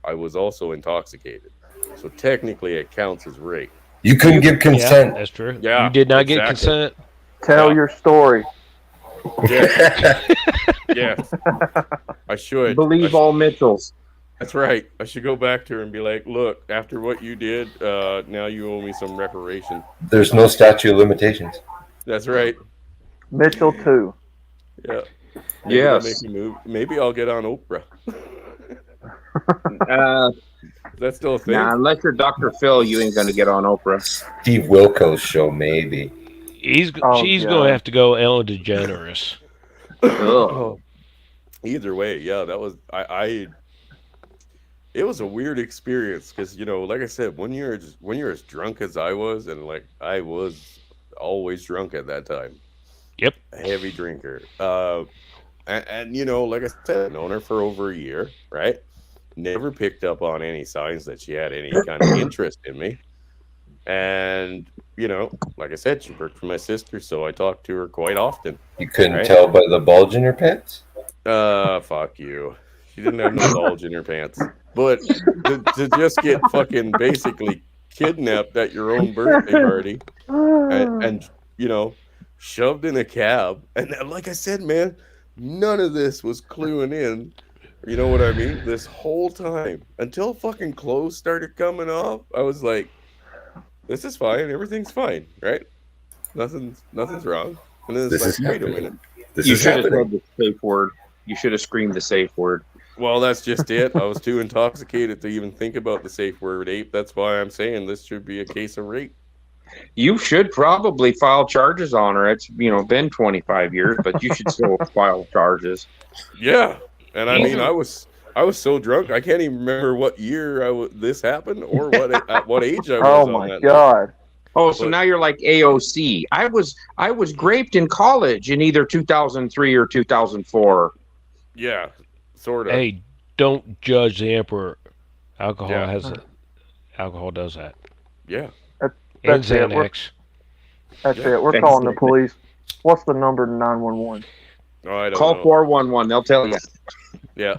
I was also intoxicated. So technically, it counts as rape. You couldn't give Yeah, consent. that's true. Yeah, You did not get exactly. consent. Tell Yeah. your story. Yeah, yeah. I should. Believe all Mitchells. That's right. I should go back to her and be like, look, after what you did, now you owe me some reparation. There's no statute of limitations. That's right. Mitchell too. Yeah. Maybe they'll Yes. make me move. Maybe I'll get on Oprah. That's still a thing. Nah, unless you're Dr. Phil, you ain't gonna get on Oprah. Steve Wilkos show, maybe. She's Oh, going God. to have to go Ellen DeGeneres. Ugh. Oh, Either way, yeah, that was it was a weird experience because like I said, when you're as drunk as I was, and like I was always drunk at that time. Yep. A heavy drinker. And like I said, I've known her for over a year, right? Never picked up on any signs that she had any kind of interest in me. And like I said, she worked for my sister, so I talked to her quite often. You couldn't Right. tell by the bulge in your pants? Fuck you. She didn't have no bulge in her pants. But to just get fucking basically kidnapped at your own birthday party and shoved in a cab. And like I said, man, none of this was cluing in. You know what I mean? This whole time until fucking clothes started coming off, I was like, this is fine. Everything's fine, right? Nothing's wrong. And then it's This is like, wait a happening. minute. This You is should have happening. said the safe word. You should have screamed the safe word. Well, that's just it. I was too intoxicated to even think about the safe word ape. That's why I'm saying this should be a case of rape. You should probably file charges on her. It's been 25 years, but you should still file charges. Yeah, and I mean, I was so drunk I can't even remember what year this happened or at what age I was. oh on my that God. Oh, so But- now you're like AOC. I was graped in college in either 2003 or 2004. Night. Yeah, sort of. Hey, don't judge the emperor. Alcohol Yeah. Alcohol does that. Yeah, And That's it. Xanax. That's Yeah. it. We're Thanks, calling the Nick. police. What's the number to 911? oh, I don't Call know. 411. They'll tell you. Yeah,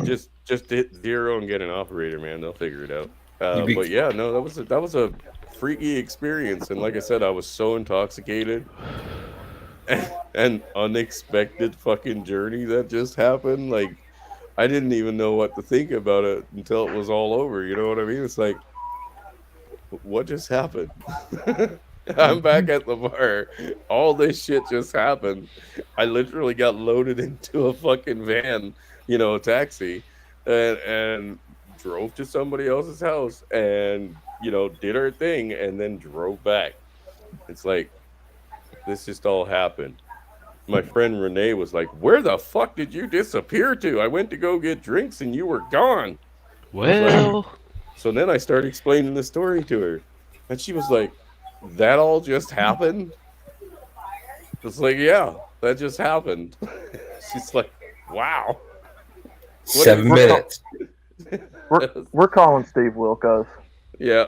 just hit 0 and get an operator, man. They'll figure it out. But yeah, no, that was a freaky experience, and like I said, I was so intoxicated. And unexpected fucking journey that just happened. Like, I didn't even know what to think about it until it was all over. You know what I mean? It's like, what just happened? I'm back at the bar. All this shit just happened. I literally got loaded into a fucking van, taxi, and drove to somebody else's house and, did our thing and then drove back. It's like, this just all happened. My friend Renee was like, where the fuck did you disappear to? I went to go get drinks and you were gone. Well, So then I started explaining the story to her. And she was like, that all just happened? It's like, yeah, that just happened. She's like, wow. 7 is- minutes. We're calling Steve Wilkos. Yeah.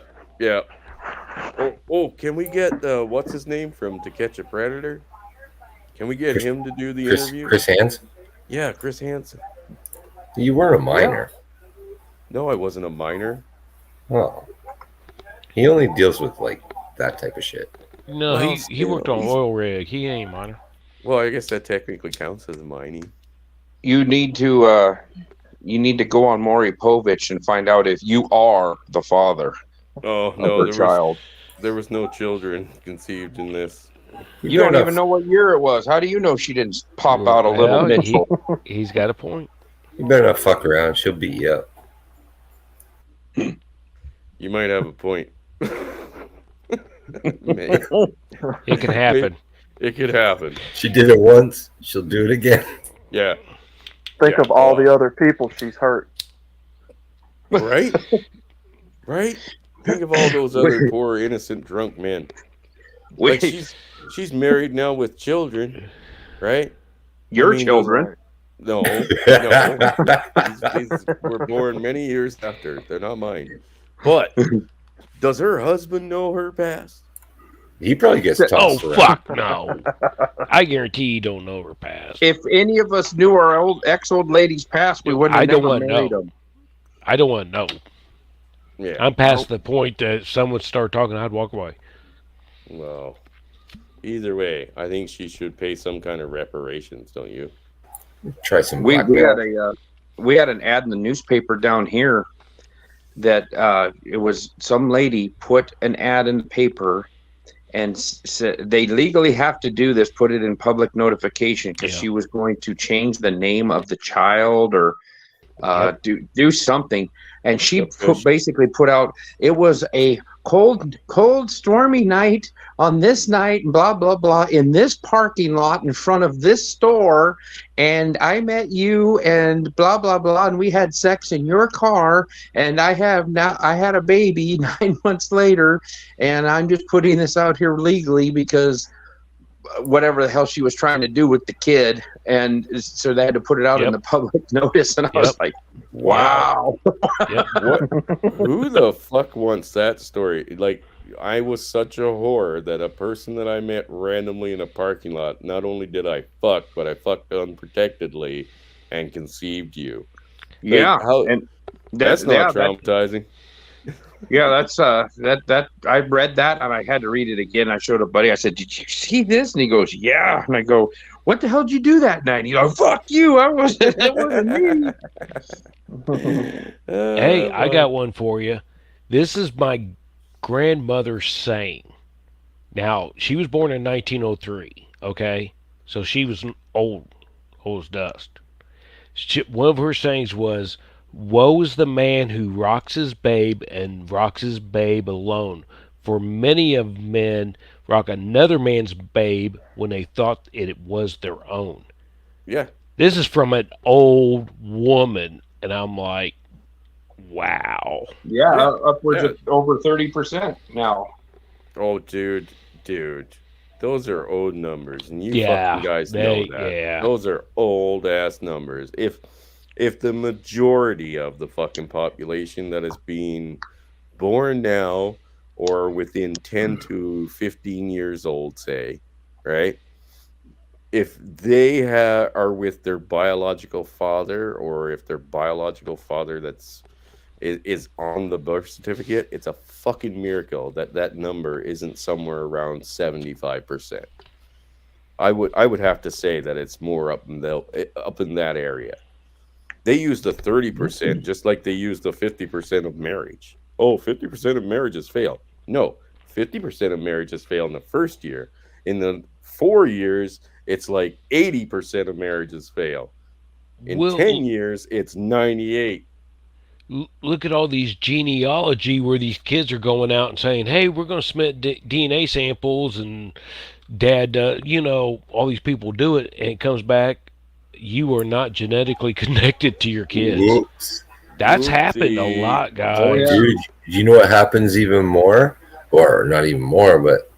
Oh, can we get, what's his name from To Catch a Predator? Can we get him to do the interview? Chris Hansen? Yeah, Chris Hansen. You were a minor. No, I wasn't a minor. Oh. He only deals with, like, that type of shit. no, Well, he worked on he's- oil rig. He ain't minor. Well, I guess that technically counts as a mining. You need to you need to go on Maury Povich and find out if you are the father Oh of no, her child. there was no children conceived in this. You don't even know what year it was. How do you know she didn't pop out a Well, little Mitchell? He's got a point. You better not fuck around. She'll beat you up. You might have a point. It can happen. It could happen. She did it once. She'll do it again. Yeah. Think of all the other people she's hurt. Right? Right? Think of all those other poor innocent drunk men. Like she's married now with children, right? Your children. No. These were born many years after. They're not mine. But does her husband know her past? He probably gets tossed around. Fuck no. I guarantee you don't know her past. If any of us knew our old lady's past, we wouldn't have never married them. I don't want to know. Yeah. I'm past the point that someone would start talking, I'd walk away. Well, either way, I think she should pay some kind of reparations, don't you? Try some. We had an ad in the newspaper down here that it was some lady put an ad in the paper and they legally have to do this, put it in public notification because she was going to change the name of the child or do something. And she basically put out, it was a cold, stormy night on this night, blah, blah, blah, in this parking lot in front of this store. And I met you and blah, blah, blah. And we had sex in your car. And I had a baby 9 months later. And I'm just putting this out here legally because whatever the hell she was trying to do with the kid. And so they had to put it out in the public notice. And I was like, wow. Who the fuck wants that story? Like, I was such a whore that a person that I met randomly in a parking lot, not only did I fuck, but I fucked unprotectedly and conceived you. Yeah. And that's not traumatizing. That's that I read that and I had to read it again. I showed a buddy. I said, "Did you see this?" And he goes, "Yeah." And I go, "What the hell did you do that night?" And he goes, "Fuck you! It wasn't me." Hey, I got one for you. This is my grandmother's saying. Now, she was born in 1903. Okay, so she was old as dust. One of her sayings was, "Woe is the man who rocks his babe and rocks his babe alone. For many of men rock another man's babe when they thought it was their own." Yeah. This is from an old woman, and I'm like, wow. Yeah. Upwards of over 30% now. Oh, dude. Those are old numbers, and you fucking guys know that. Yeah. Those are old ass numbers. If the majority of the fucking population that is being born now or within 10 to 15 years old, say, right? If they are with their biological father, or if their biological father is on the birth certificate, it's a fucking miracle that number isn't somewhere around 75%. I would have to say that it's more up in that area. They use the 30% just like they use the 50% of marriage. Oh, 50% of marriages fail. No, 50% of marriages fail in the first year. In the 4 years, it's like 80% of marriages fail. In 10 years, it's 98. Look at all these genealogy where these kids are going out and saying, "Hey, we're going to submit DNA samples," and Dad, all these people do it, and it comes back, you are not genetically connected to your kids. Whoops. That's happened a lot, guys. Oh, yeah. Dude, you know what happens even more? Or not even more, but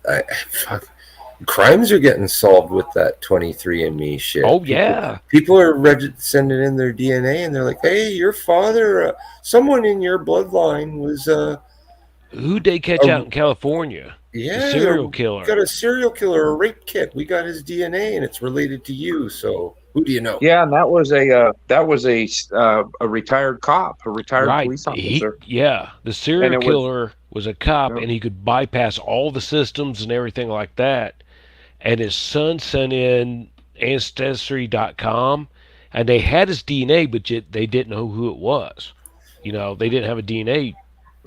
crimes are getting solved with that 23andMe shit. Oh, yeah. People are sending in their DNA, and they're like, "Hey, your father, someone in your bloodline was..." Who'd they catch out in California? Yeah, a serial killer. Got a serial killer, a rape kit. We got his DNA, and it's related to you. So who do you know? Yeah, and that was a retired cop, a retired police officer. The serial killer was a cop, and he could bypass all the systems and everything like that. And his son sent in Ancestry.com, and they had his DNA, but yet they didn't know who it was. You know, they didn't have a DNA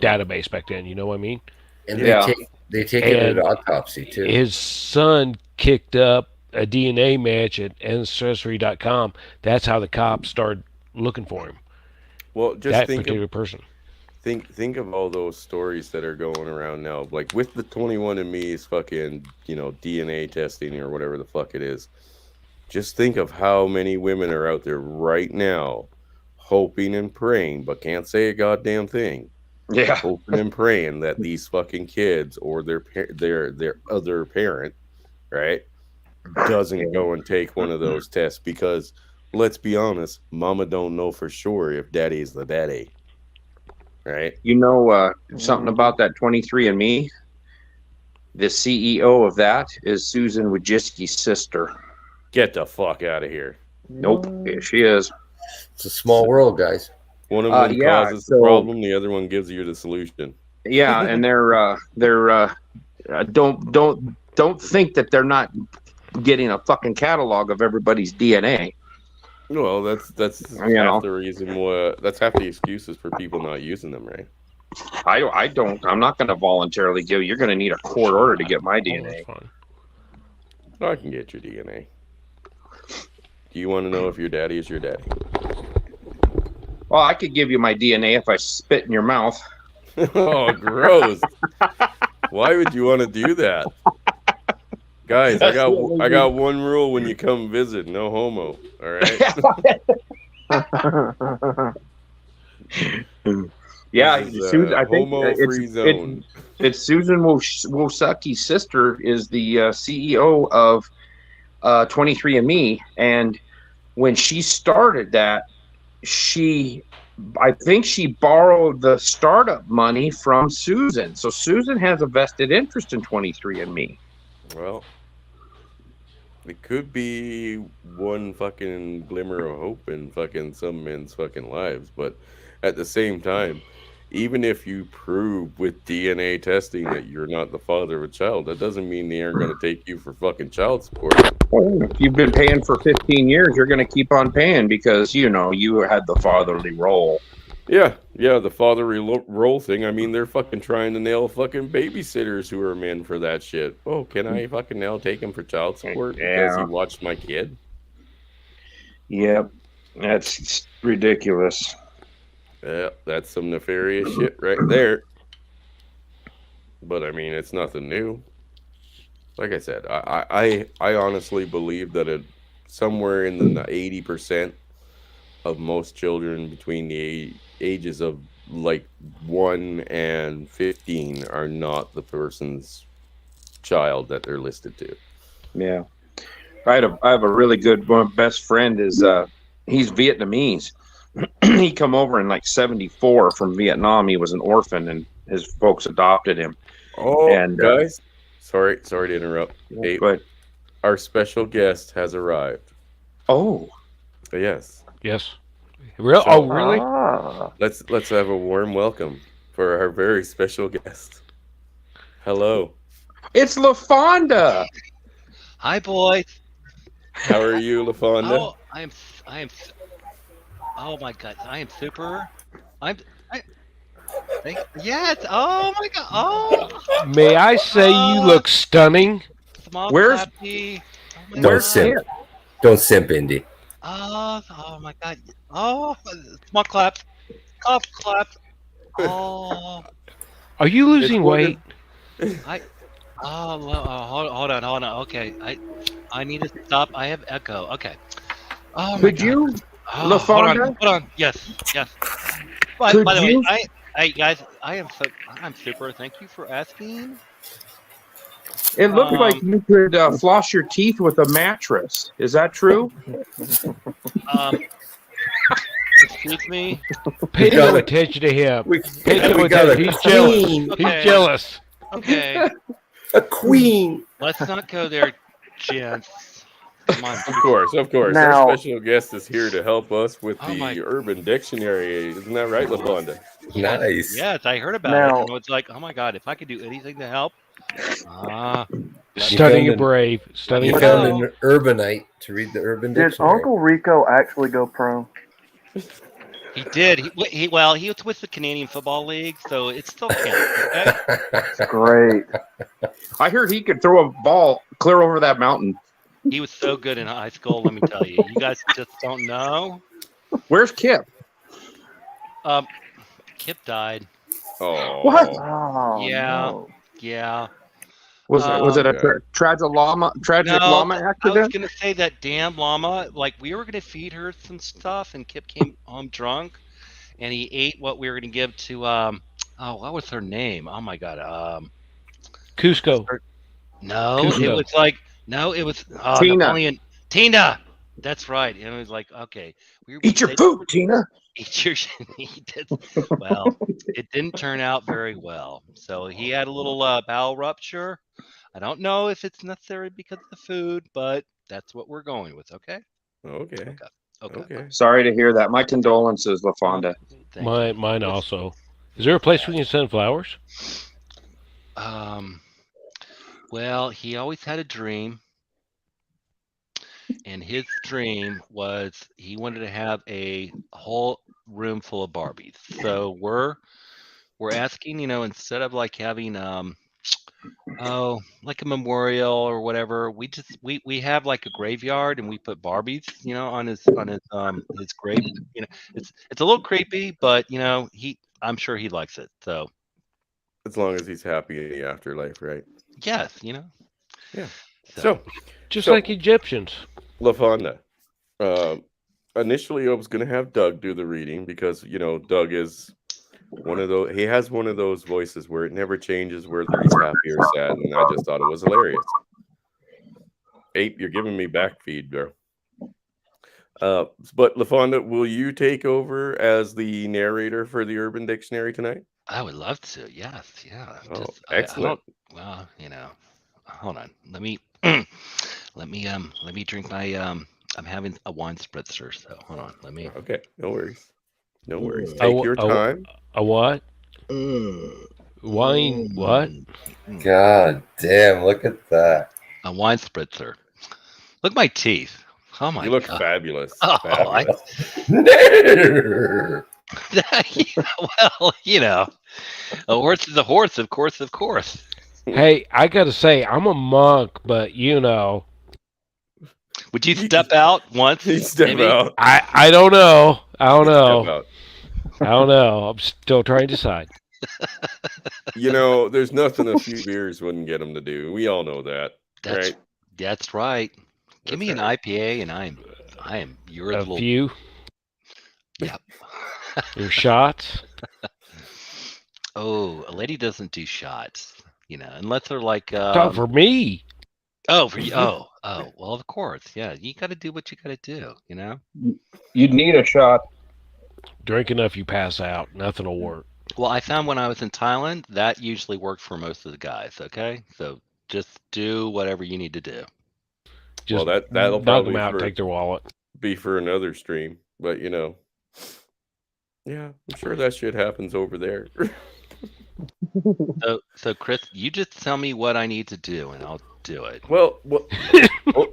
database back then. You know what I mean? And Yeah. they take it And at autopsy too. his son kicked up a DNA match at Ancestry.com. That's how the cops started looking for him. Well, just That think particular of, person. think of all those stories that are going around now, like with the 21andMe's fucking, DNA testing or whatever the fuck it is. Just think of how many women are out there right now hoping and praying, but can't say a goddamn thing. Yeah. Hoping and praying that these fucking kids or their other parent, right, doesn't go and take one of those tests, because let's be honest, mama don't know for sure if daddy's the daddy, right? You know something about that 23andMe? The CEO of that is Susan Wojcicki's sister. Get the fuck out of here. Nope, yeah, she is. It's a small world, guys. One of them yeah, causes the problem, the other one gives you the solution. Yeah, and they're don't think that they're not getting a fucking catalog of everybody's DNA. Well, that's You half know. the reason why. That's half the excuses for people not using them, right? I don't. I'm not going to voluntarily give. You're going to need a court order to get my Oh, that's DNA. fine. I can get your DNA. Do you want to know if your daddy is your daddy? Well, I could give you my DNA if I spit in your mouth. Oh, gross! Why would you want to do that, guys? I got one rule when you come visit: no homo. All right. Yeah, This is, Susan, I think homo-free zone. it's Susan Wojcicki's sister is the CEO of 23andMe, and when she started that, I think she borrowed the startup money from Susan. So Susan has a vested interest in 23andMe. Well, it could be one fucking glimmer of hope in fucking some men's fucking lives, but at the same time, even if you prove with DNA testing that you're not the father of a child, that doesn't mean they aren't going to take you for fucking child support. If you've been paying for 15 years, you're going to keep on paying because, you had the fatherly role. Yeah, the fatherly role thing. I mean, they're fucking trying to nail fucking babysitters who are men for that shit. Oh, can I fucking now take him for child support because he Yeah. watched my kid? Yep. That's ridiculous. Yeah, that's some nefarious shit right there. But I mean, it's nothing new. Like I said, I honestly believe that somewhere in the 80% of most children between the ages of like 1 and 15 are not the person's child that they're listed to. Yeah. I have a really good best friend is he's Vietnamese. He come over in like 74 from Vietnam. He was an orphan and his folks adopted him. Oh, And, guys, sorry to interrupt. Hey, But our special guest has arrived. oh, Yes. Yes. Oh, really? Ah. Let's have a warm welcome for our very special guest. Hello. it's LaFonda. Hi, boys. How are you, LaFonda? Oh, I am. Oh my God, I am super. Yes. Oh my God. Oh. May I say you look stunning? Small Where's- clappy. Oh my Don't God. simp. Don't simp, Indy. Oh my God. Oh, small clap. Clap. Oh. Are you losing weight? Oh, well, hold on. Okay, I need to stop. I have echo. Okay. Oh my Could God. you? Oh, LaFonda? hold on. Yes. By Could the you- way, hey guys, I'm super. Thank you for asking. It looked Um, like you could floss your teeth with a mattress. Is that true? Excuse me. Pay got no it. attention to him. We, Pay no we got attention. a He's jealous. queen. Okay. He's jealous. Okay, A queen. let's not go there, gents. Come on. Of course. Now- Our special guest is here to help us with Oh my- the Urban Dictionary. Isn't that right, LaFonda? Nice. Yes, I heard about Now- it. And it's like, oh my God, if I could do anything to help. Studying a found brave. Studying You a found brave. an urbanite to read the Urban Did Dictionary. Uncle Rico actually go pro? He did. He was with the Canadian Football League, so it still counts. Okay? Great. I heard he could throw a ball clear over that mountain. He was so good in high school. Let me tell you. You guys just don't know. Where's Kip? Kip died. Oh, What? Oh, Yeah. no. Yeah. Was it Um, a tragic llama I was accident? gonna say that damn llama. Like we were gonna feed her some stuff, and Kip came home drunk, and he ate what we were gonna give to what was her name? Oh my god. Cusco. No, Cusco. it was Tina. Napoleon. Tina. That's right. And it was like, okay, Eat your food, Tina. Eat your well, it didn't turn out very well. So he had a little bowel rupture. I don't know if it's necessary because of the food, but that's what we're going with. Okay. okay. Okay. Sorry to hear that. My condolences, LaFonda. Thank you. Mine also. Is there a place we can send flowers? Well, he always had a dream, and his dream was he wanted to have a whole room full of Barbies. So we're asking, instead of like having like a memorial or whatever, we have like a graveyard and we put Barbies, on his grave. It's a little creepy, but I'm sure he likes it. So As long as he's happy in the afterlife, right? yes, Yeah. So Just like Egyptians. LaFonda. Initially, I was going to have Doug do the reading because Doug is one of those. He has one of those voices where it never changes whether he's happy or sad, and I just thought it was hilarious. Ape, you're giving me back feed, bro. But LaFonda, will you take over as the narrator for the Urban Dictionary tonight? I would love to. Yes, yeah. Oh, I excellent. well, hold on. Let me let me drink my I'm having a wine spritzer, so hold on. Let me Okay, no worries. No worries. A Take wh- your a wh- time. A what? Wine? What? God damn! Look at that. a wine spritzer. Look at my teeth. Oh my You look god. fabulous. Oh, Fabulous. Well, a horse is a horse, of course. Hey, I gotta say, I'm a monk, but Would you step out once? You step maybe? out. I don't know. I don't Step know. out. I don't know. I'm still trying to decide. There's nothing a few beers wouldn't get him to do. We all know that, That's right? That's right. Give me an IPA, and I am your A little. few. Yep. Your shots. Oh, a lady doesn't do shots, unless they're like. Not for me. Oh, for you. Oh, well, of course. Yeah, you got to do what you got to do. You'd need a shot. Drink enough, you pass out. Nothing will work. Well, I found when I was in Thailand that usually worked for most of the guys. Okay, so just do whatever you need to do. Just that'll knock probably them out. Take their wallet. be for another stream, but yeah, I'm sure that shit happens over there. So Chris, you just tell me what I need to do, and I'll do it. Well,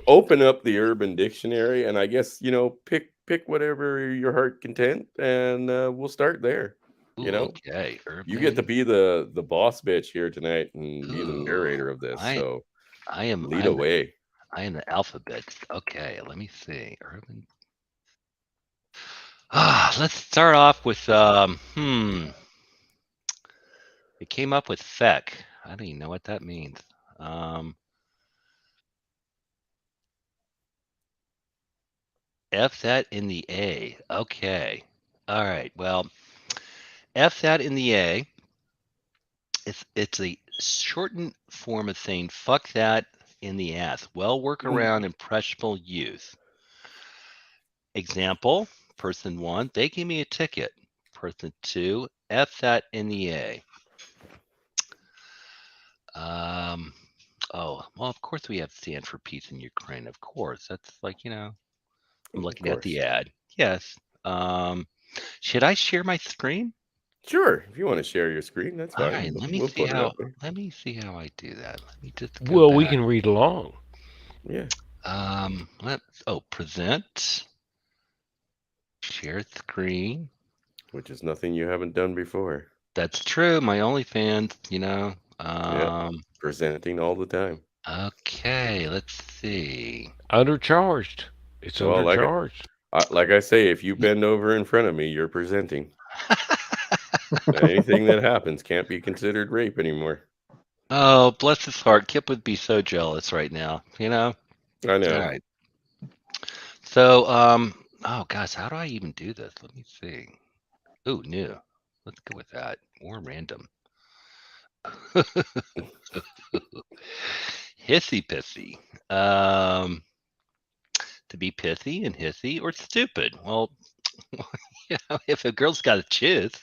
open up the Urban Dictionary, and I guess pick whatever your heart content, and we'll start there. Ooh, okay. You get to be the boss bitch here tonight and be the narrator of this. So I am lead away. I am the alphabet. Okay, let me see. Urban. Let's start off with It came up with feck. I don't even know what that means. F that in the A. Okay. All right. Well, F that in the A. It's a shortened form of saying fuck that in the ass. Well, work around impressionable youth. Example, person 1, they gave me a ticket. Person 2, F that in the A. Oh, well, of course we have stand for peace in Ukraine. Of course. That's like, I'm looking at the ad. Yes. Should I share my screen? Sure, if you want to share your screen, that's All fine. right, let me We'll see put it how. up there. Let me see how I do that. Let me just go Well, we back. can read along. Yeah. Present, share screen. Which is nothing you haven't done before. That's true. My OnlyFans, Presenting all the time. Okay, let's see. Undercharged. It's Well, undercharged. Like I say, if you bend over in front of me, you're presenting. Anything that happens can't be considered rape anymore. Oh, bless his heart. Kip would be so jealous right now, I know. All right. So, oh gosh, how do I even do this? Let me see. Ooh, new. Let's go with that. Or random. Hissy pissy. To be pithy and hissy or stupid. Well, if a girl's got to choose,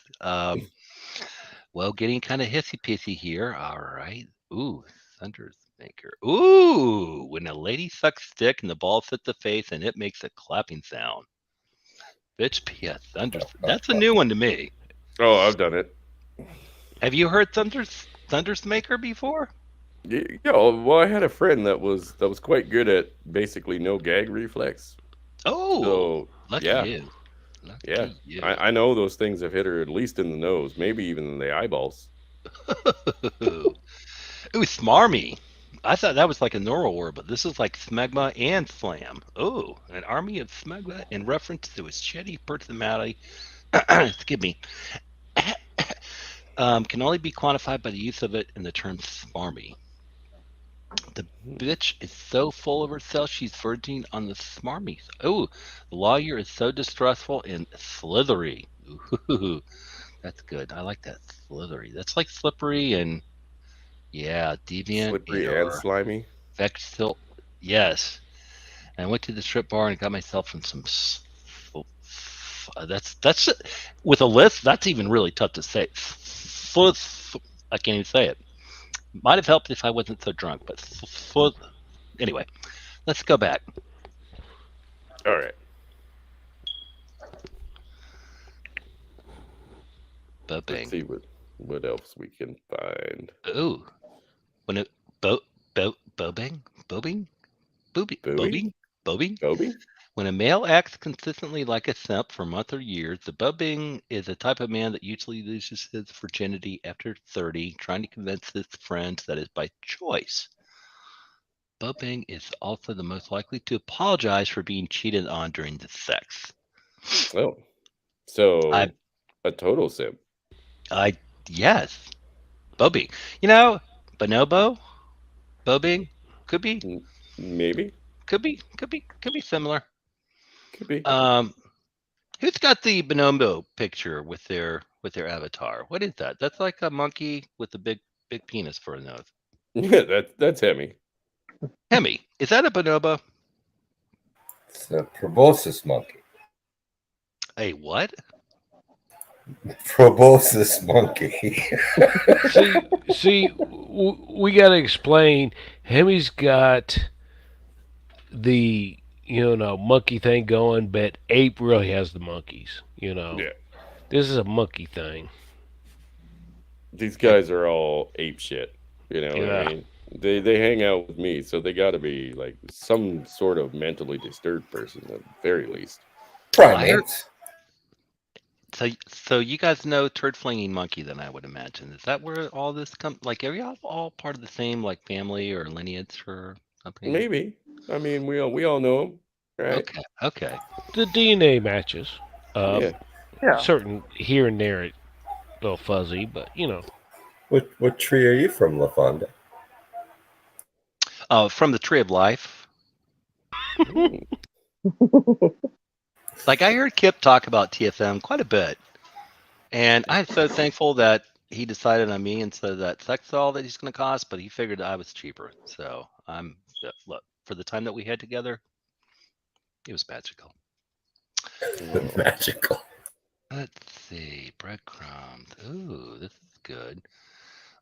well, getting kind of hissy pissy here. All right. Ooh, Thunder's Maker. Ooh, when a lady sucks dick and the ball hits the face and it makes a clapping sound. Bitch, P.S. Thunder's. That's a new one to me. Oh, I've done it. Have you heard Thunder's Maker before? Yeah, well, I had a friend that was quite good at basically no gag reflex. Oh, So, lucky yeah. you. Lucky Yeah. you. I know those things have hit her at least in the nose, maybe even in the eyeballs. Ooh, smarmy. I thought that was like a normal word, but this is like smegma and slam. Oh, an army of smegma in reference to his shitty personality. Excuse me. Can only be quantified by the use of it in the term smarmy. The bitch is so full of herself, she's verging on the smarmy. Oh, the lawyer is so distrustful and slithery. Ooh, that's good. I like that, slithery. That's like slippery and deviant. Slippery and slimy. Vexil. Yes. And I went to the strip bar and got myself in some. That's with a list. That's even really tough to say. I can't even say it. Might have helped if I wasn't so drunk, but anyway, let's go back. All right. Bobing. Let's see what else we can find. Ooh, when it bobbing. When a male acts consistently like a simp for months or years, the bubbing is a type of man that usually loses his virginity after 30, trying to convince his friends that is by choice. Bubbing is also the most likely to apologize for being cheated on during the sex. Oh, so a total simp. Yes. Bubbing. Bonobo? Bubbing? Could be. Maybe. Could be similar. Could be. Who's got the bonobo picture with their avatar? What is that? That's like a monkey with a big penis for a nose. Yeah, that's Hemi. Hemi, is that a bonobo? It's a proboscis monkey. A what? Proboscis monkey. see, we got to explain. Hemi's got the monkey thing going, but Ape really has the monkeys. Yeah. This is a monkey thing. These guys are all ape shit. Yeah. I mean, they hang out with me, so they got to be like some sort of mentally disturbed person at the very least. Primates. So you guys know turd flinging monkey, then I would imagine. Is that where all this comes? Like, are you all part of the same like family or lineage or something? Maybe. I mean, we all know them, right? Okay. The DNA matches. Yeah. Certain here and there, a little fuzzy, but What tree are you from, LaFonda? From the Tree of Life. Like, I heard Kip talk about TFM quite a bit, and I'm so thankful that he decided on me instead of that sex doll that he's going to cost, but he figured I was cheaper. So look, for the time that we had together, it was magical. Magical. Let's see, breadcrumbs. Ooh, this is good.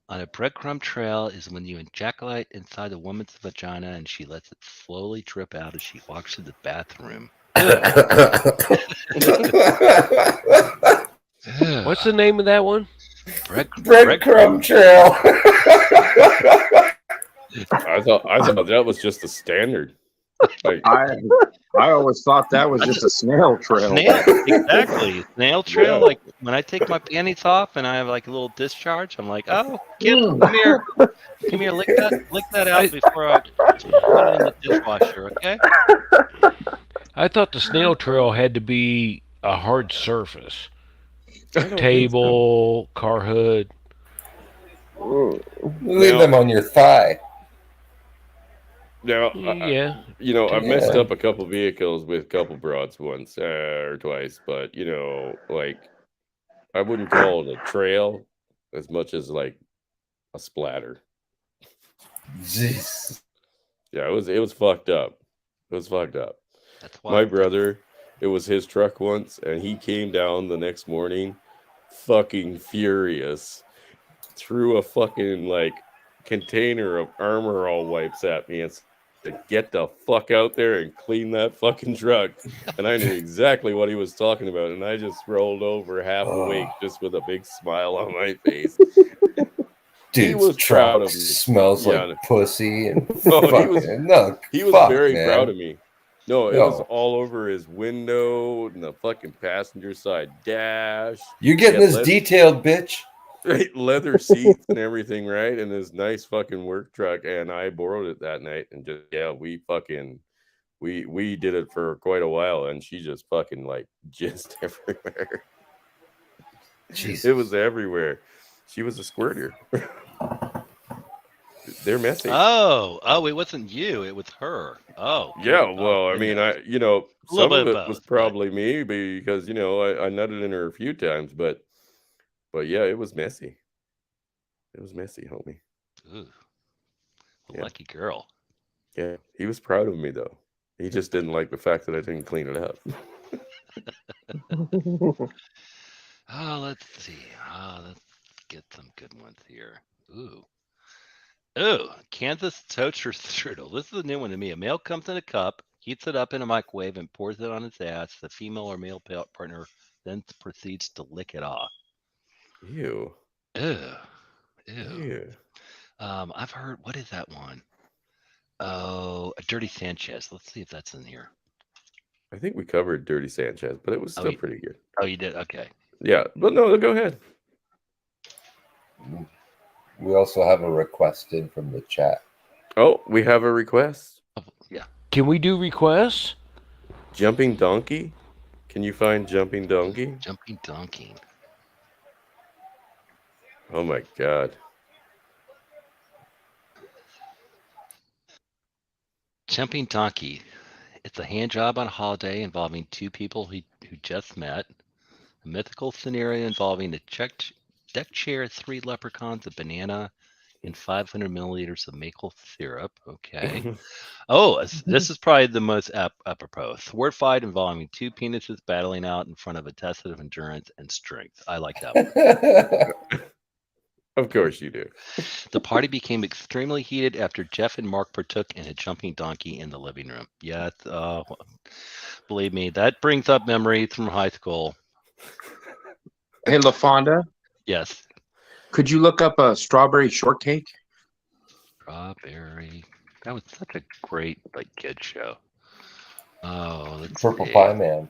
On a breadcrumb trail is when you ejaculate inside a woman's vagina and she lets it slowly drip out as she walks to the bathroom. What's the name of that one? Breadcrumb Trail. I thought that was just the standard. Like, I always thought that was just a snail trail. Exactly. Snail trail. Yeah. Like when I take my panties off and I have like a little discharge, I'm like, oh, kid, come here. Come here, lick that out before I put it in the dishwasher, okay? I thought the snail trail had to be a hard surface. I don't think Table, car hood. Leave them on your thigh. Now, Yeah. I've messed Yeah. up a couple vehicles with a couple broads once or twice, but like I wouldn't call it a trail as much as like a splatter. Jeez. Yeah, it was fucked up. It was fucked up. That's why My brother, it was his truck once, and he came down the next morning, fucking furious, threw a fucking like container of Armor All wipes at me and said, "Get the fuck out there and clean that fucking truck." And I knew exactly what he was talking about, and I just rolled over half awake, just with a big smile on my face. Dude's was proud truck of me. smells Yeah. like pussy and Oh, he fucking, was- no, He was fuck, very man. proud of me. No, it No. was all over his window and the fucking passenger side dash. You're getting Yeah, this let's- detailed, bitch. Leather seats and everything, right? And this nice fucking work truck. And I borrowed it that night, and just we did it for quite a while, and she just fucking like just everywhere. Jesus. It was everywhere. She was a squirter. They're messy. Oh, it wasn't you. It was her. Oh. Yeah, oh, well, I mean, goodness. some bit of of it was both, but- probably me because I nutted in her a few times, but yeah, it was messy. It was messy, homie. Ooh. Yeah. Lucky girl. Yeah, he was proud of me though. He just didn't like the fact that I didn't clean it up. Oh, let's see. Let's get some good ones here. Ooh, Kansas toaster strudel. This is a new one to me. A male comes in a cup, heats it up in a microwave, and pours it on his ass. The female or male partner then proceeds to lick it off. Ew. Ew. Ew. I've heard. What is that one? Oh, a Dirty Sanchez. Let's see if that's in here. I think we covered Dirty Sanchez, but it was still yeah. pretty good. Oh, you did? Okay. Yeah, but no, go ahead. We also have a request in from the chat. Oh, we have a request. Oh, yeah. Can we do requests? Jumping Donkey? Can you find Jumping Donkey? Jumping Donkey. Oh my god. Jumping Donkey. It's a hand job on a holiday involving two people who just met. A mythical scenario involving a deck chair, 3 leprechauns, a banana, and 500 milliliters of maple syrup. Okay. Oh, this is probably the most apropos. Sword fight involving 2 penises battling out in front of a test of endurance and strength. I like that one. Of course you do. The party became extremely heated after Jeff and Mark partook in a jumping donkey in the living room. Yes, believe me, that brings up memories from high school. Hey, LaFonda, Yes. could you look up a strawberry shortcake? Strawberry. That was such a great kid show. Oh, let's Purple see. Pie Man.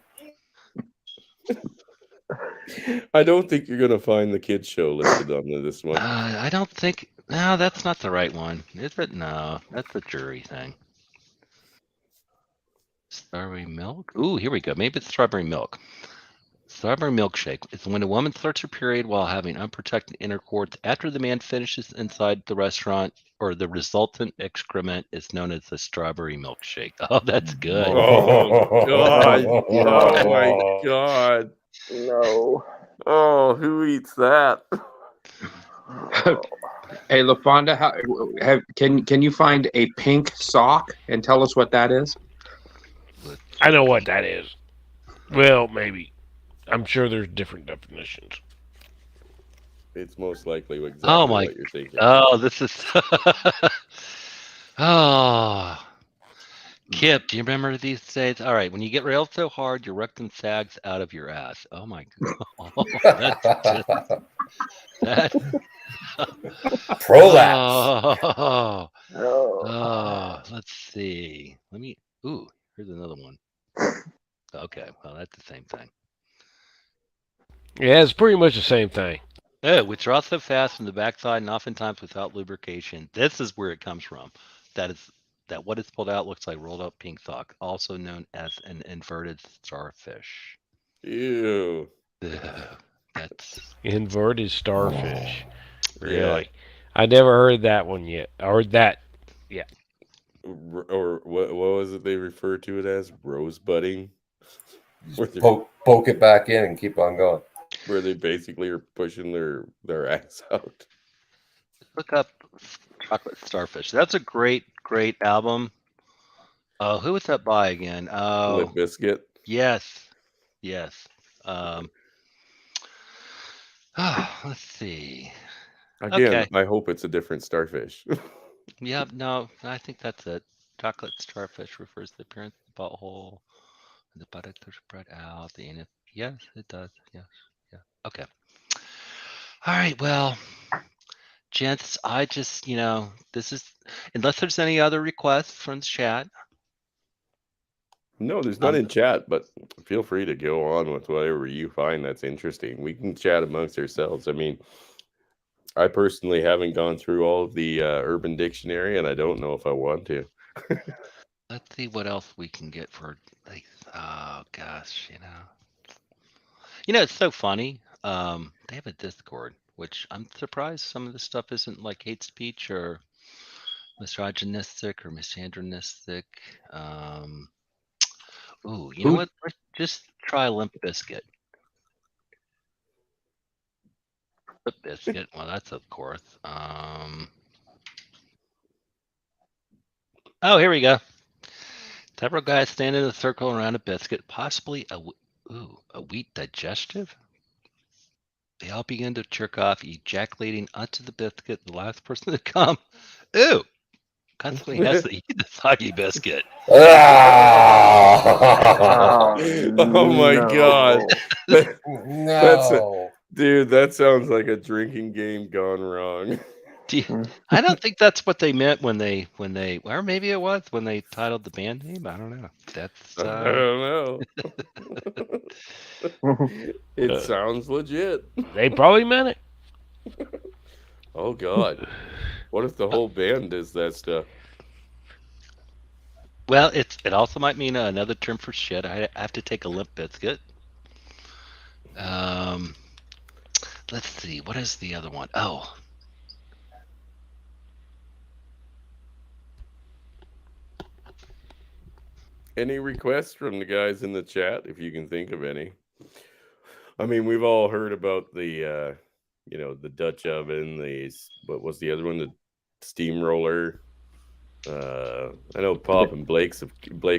I don't think you're gonna find the kids show listed on this one. I don't think. No, that's not the right one. Is it? No, that's the jury thing. Strawberry milk. Ooh, here we go. Maybe it's strawberry milk. Strawberry milkshake is when a woman starts her period while having unprotected intercourse after the man finishes inside the restaurant, or the resultant excrement is known as the strawberry milkshake. Oh, that's good. Oh god. Oh my god. No. Oh, who eats that? Hey, LaFonda, can you find a pink sock and tell us what that is? I know what that is. Well, maybe. I'm sure there's different definitions. It's most likely exactly Oh my- what you're thinking. Oh, this is. Oh. Kip, do you remember these days? All right, when you get railed so hard, your rectum sags out of your ass. Oh my god, that's just that. Prolapse. Oh, Oh. let's see. Let me. Ooh, here's another one. Okay, well that's the same thing. Yeah, it's pretty much the same thing. Oh, withdraw so fast from the backside and oftentimes without lubrication. This is where it comes from. That what is pulled out looks like rolled up pink sock, also known as an inverted starfish. Ew. Ugh, that's Inverted starfish. Yeah. Really? I never heard that one yet. Or that. Or what was it they refer to it as? Rosebudding? Poke it back in and keep on going. Where they basically are pushing their ass out. look up Chocolate Starfish. That's a great album. Oh, who was that by again? Limp Oh, Bizkit. yes. Let's see. Again, Okay. I hope it's a different starfish. Yeah, no, I think that's it. Chocolate starfish refers to the appearance of the butthole. The buttocks are spread out. The anus. Yes, it does. Yes. Yeah. Okay. All right. Well, gents, I just, this is, unless there's any other requests from the chat. No, there's none in chat, but feel free to go on with whatever you find that's interesting. We can chat amongst ourselves. I mean, I personally haven't gone through all of the Urban Dictionary, and I don't know if I want to. Let's see what else we can get for, like, oh gosh, it's so funny. They have a Discord, which I'm surprised some of the stuff isn't like hate speech or misogynistic or misandronistic. Ooh, you know what? Let's just try Limp Bizkit. Limp Bizkit. Well, that's of course. Oh, here we go. Several guys stand in a circle around a biscuit, possibly a wheat digestive. They all begin to jerk off, ejaculating onto the biscuit. The last person to come, ooh, constantly has to eat the soggy biscuit. Ah! Oh my god. No. Dude, that sounds like a drinking game gone wrong. I don't think that's what they meant when they, or maybe it was when they titled the band name. I don't know. That's I don't know. It sounds legit. They probably meant it. Oh god. What if the whole band does that stuff? Well, it also might mean another term for shit. I have to take a Limp Bizkit. Let's see. What is the other one? Oh. Any requests from the guys in the chat, if you can think of any? I mean, we've all heard about the, the Dutch oven. What was the other one? The steamroller. I know Pop and Blake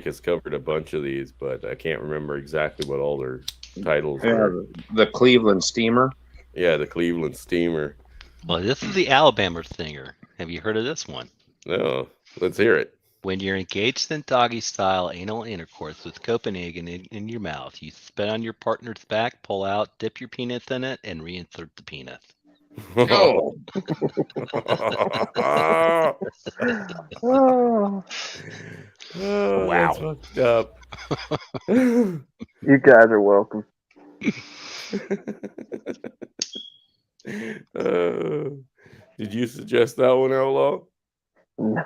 has covered a bunch of these, but I can't remember exactly what all their titles were. The Cleveland Steamer. Yeah, the Cleveland Steamer. Well, this is the Alabama Stinger. Have you heard of this one? No, let's hear it. When you're engaged in doggy-style anal intercourse with Copenhagen in your mouth, you spit on your partner's back, pull out, dip your penis in it, and reinsert the penis. Oh. Wow. That's fucked up. You guys are welcome. Did you suggest that one, Outlaw? No.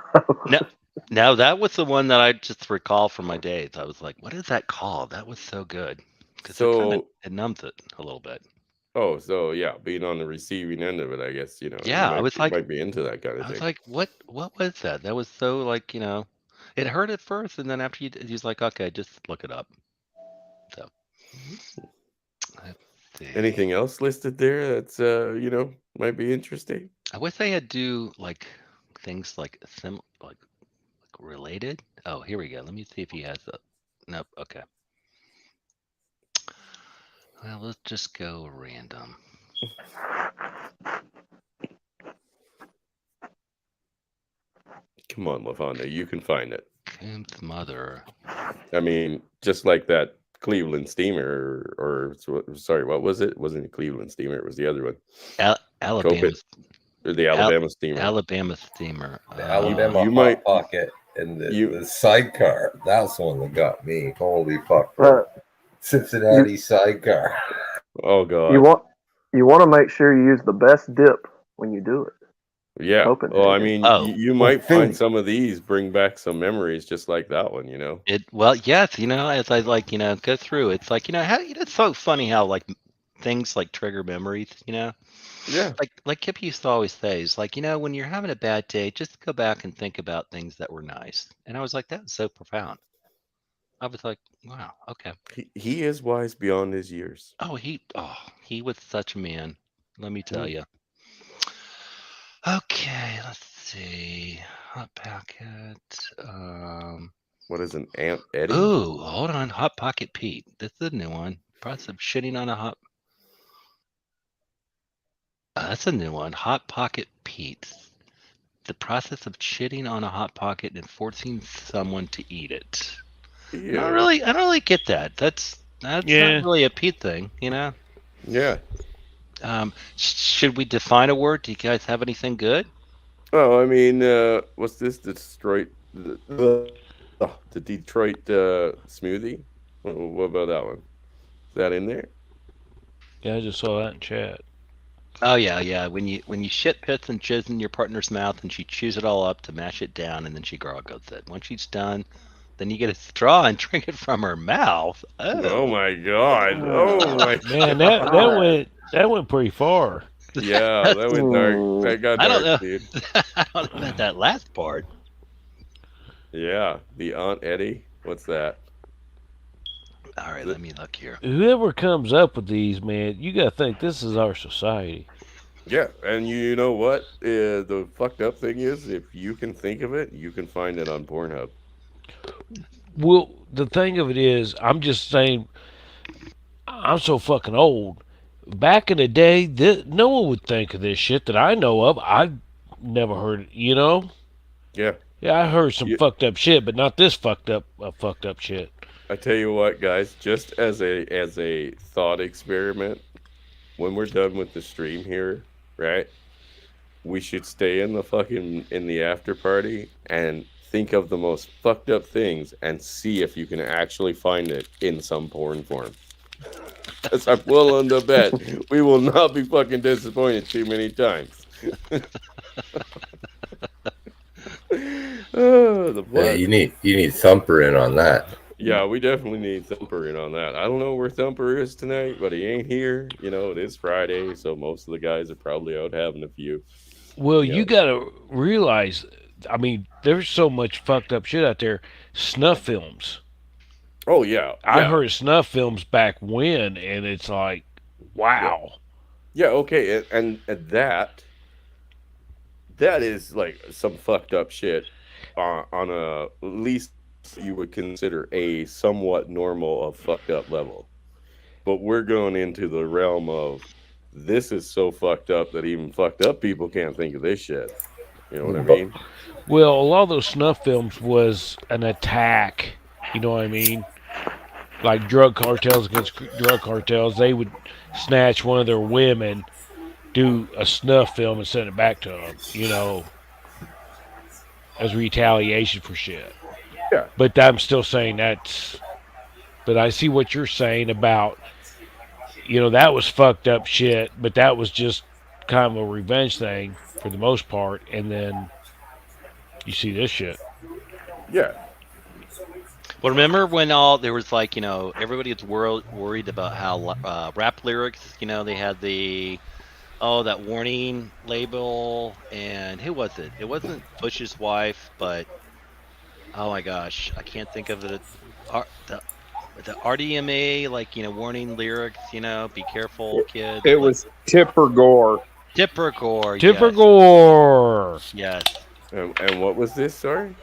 Now that was the one that I just recall from my days. I was like, what is that called? That was so good. Because it numbs it a little bit. Oh, so yeah, being on the receiving end of it, I guess, Yeah, I was like, might be into that kind of thing. I was like, what was that? That was so like, it hurt at first, and then after he's like, okay, just look it up. So, let's see. Anything else listed there that's might be interesting? I wish they had do like things like related. Oh, here we go. Let me see if he has a. Nope. Okay. Well, let's just go random. Come on, LaFonda, you can find it. Pimp's mother. I mean, just like that Cleveland Steamer, sorry, what was it? It wasn't a Cleveland Steamer. It was the other one. Alabama. Or the Alabama Steamer. Alabama Steamer. The Alabama you Hot might- Pocket and the sidecar. That's the one that got me. Holy fuck. Cincinnati sidecar. Oh god. You want to make sure you use the best dip when you do it. Yeah. Open Well, I it. mean, Oh. you might Philly. find some of these bring back some memories, just like that one. You know. Well, yes, as I go through, it's like it's so funny how like things like trigger memories. Yeah. Like Kip used to always say, is like when you're having a bad day, just go back and think about things that were nice. And I was like, that's so profound. I was like, wow, okay. He is wise beyond his years. He was such a man. Let me tell you. Okay, let's see. Hot Pocket. What is an Aunt Eddie? Ooh, hold on. Hot Pocket Pete. This is a new one. Process of shitting on a hot. That's a new one. Hot Pocket Pete. The process of shitting on a hot pocket and forcing someone to eat it. Yeah. I don't really get that. That's not really a Pete thing, Yeah. Should we define a word? Do you guys have anything good? Oh, I mean, what's this? The Detroit smoothie. What about that one? Is that in there? Yeah, I just saw that in chat. Oh yeah. When you shit pits and jizz in your partner's mouth and she chews it all up to mash it down and then she gargles it. Once she's done, then you get a straw and drink it from her mouth. Oh my god! Oh my Man, that went pretty far. Yeah, that went dark. That got I don't dark, know. dude. I don't know about that last part. Yeah, the Aunt Eddie. What's that? All right, let me look here. Whoever comes up with these, man, you gotta think this is our society. Yeah, and you know what? The fucked up thing is, if you can think of it, you can find it on Pornhub. Well, the thing of it is, I'm just saying, I'm so fucking old. Back in the day, no one would think of this shit that I know of. I've never heard it, Yeah. Yeah, I heard some You- fucked up shit, but not this fucked up shit. I tell you what, guys, just as a thought experiment, when we're done with the stream here, right? We should stay in the after party and think of the most fucked up things and see if you can actually find it in some porn form. Because I'm willing to bet we will not be fucking disappointed too many times. The Yeah, blood. you need Thumper in on that. Yeah, we definitely need Thumper in on that. I don't know where Thumper is tonight, but he ain't here. It is Friday, so most of the guys are probably out having a few. Well, Yeah. you gotta realize, I mean, there's so much fucked up shit out there. Snuff films. Oh yeah, I heard snuff films back when, and it's like, wow. Yeah, okay, and that is like some fucked up shit on a at least you would consider a somewhat normal of fucked up level. But we're going into the realm of this is so fucked up that even fucked up people can't think of this shit. You know what I mean? Well, a lot of those snuff films was an attack. You know what I mean? Like drug cartels against drug cartels, they would snatch one of their women, do a snuff film, and send it back to them. As retaliation for shit. Yeah. But I'm still saying but I see what you're saying about, that was fucked up shit, but that was just kind of a revenge thing for the most part. And then you see this shit. Yeah. Well, remember when there was like, everybody was worried about how rap lyrics, they had that warning label, and who was it? It wasn't Bush's wife, but oh my gosh, I can't think of it. The RDMA, warning lyrics, be careful, kids. It was Tipper Gore. Tipper Gore. Tipper yes. Gore. Yes. And what was this? Sorry.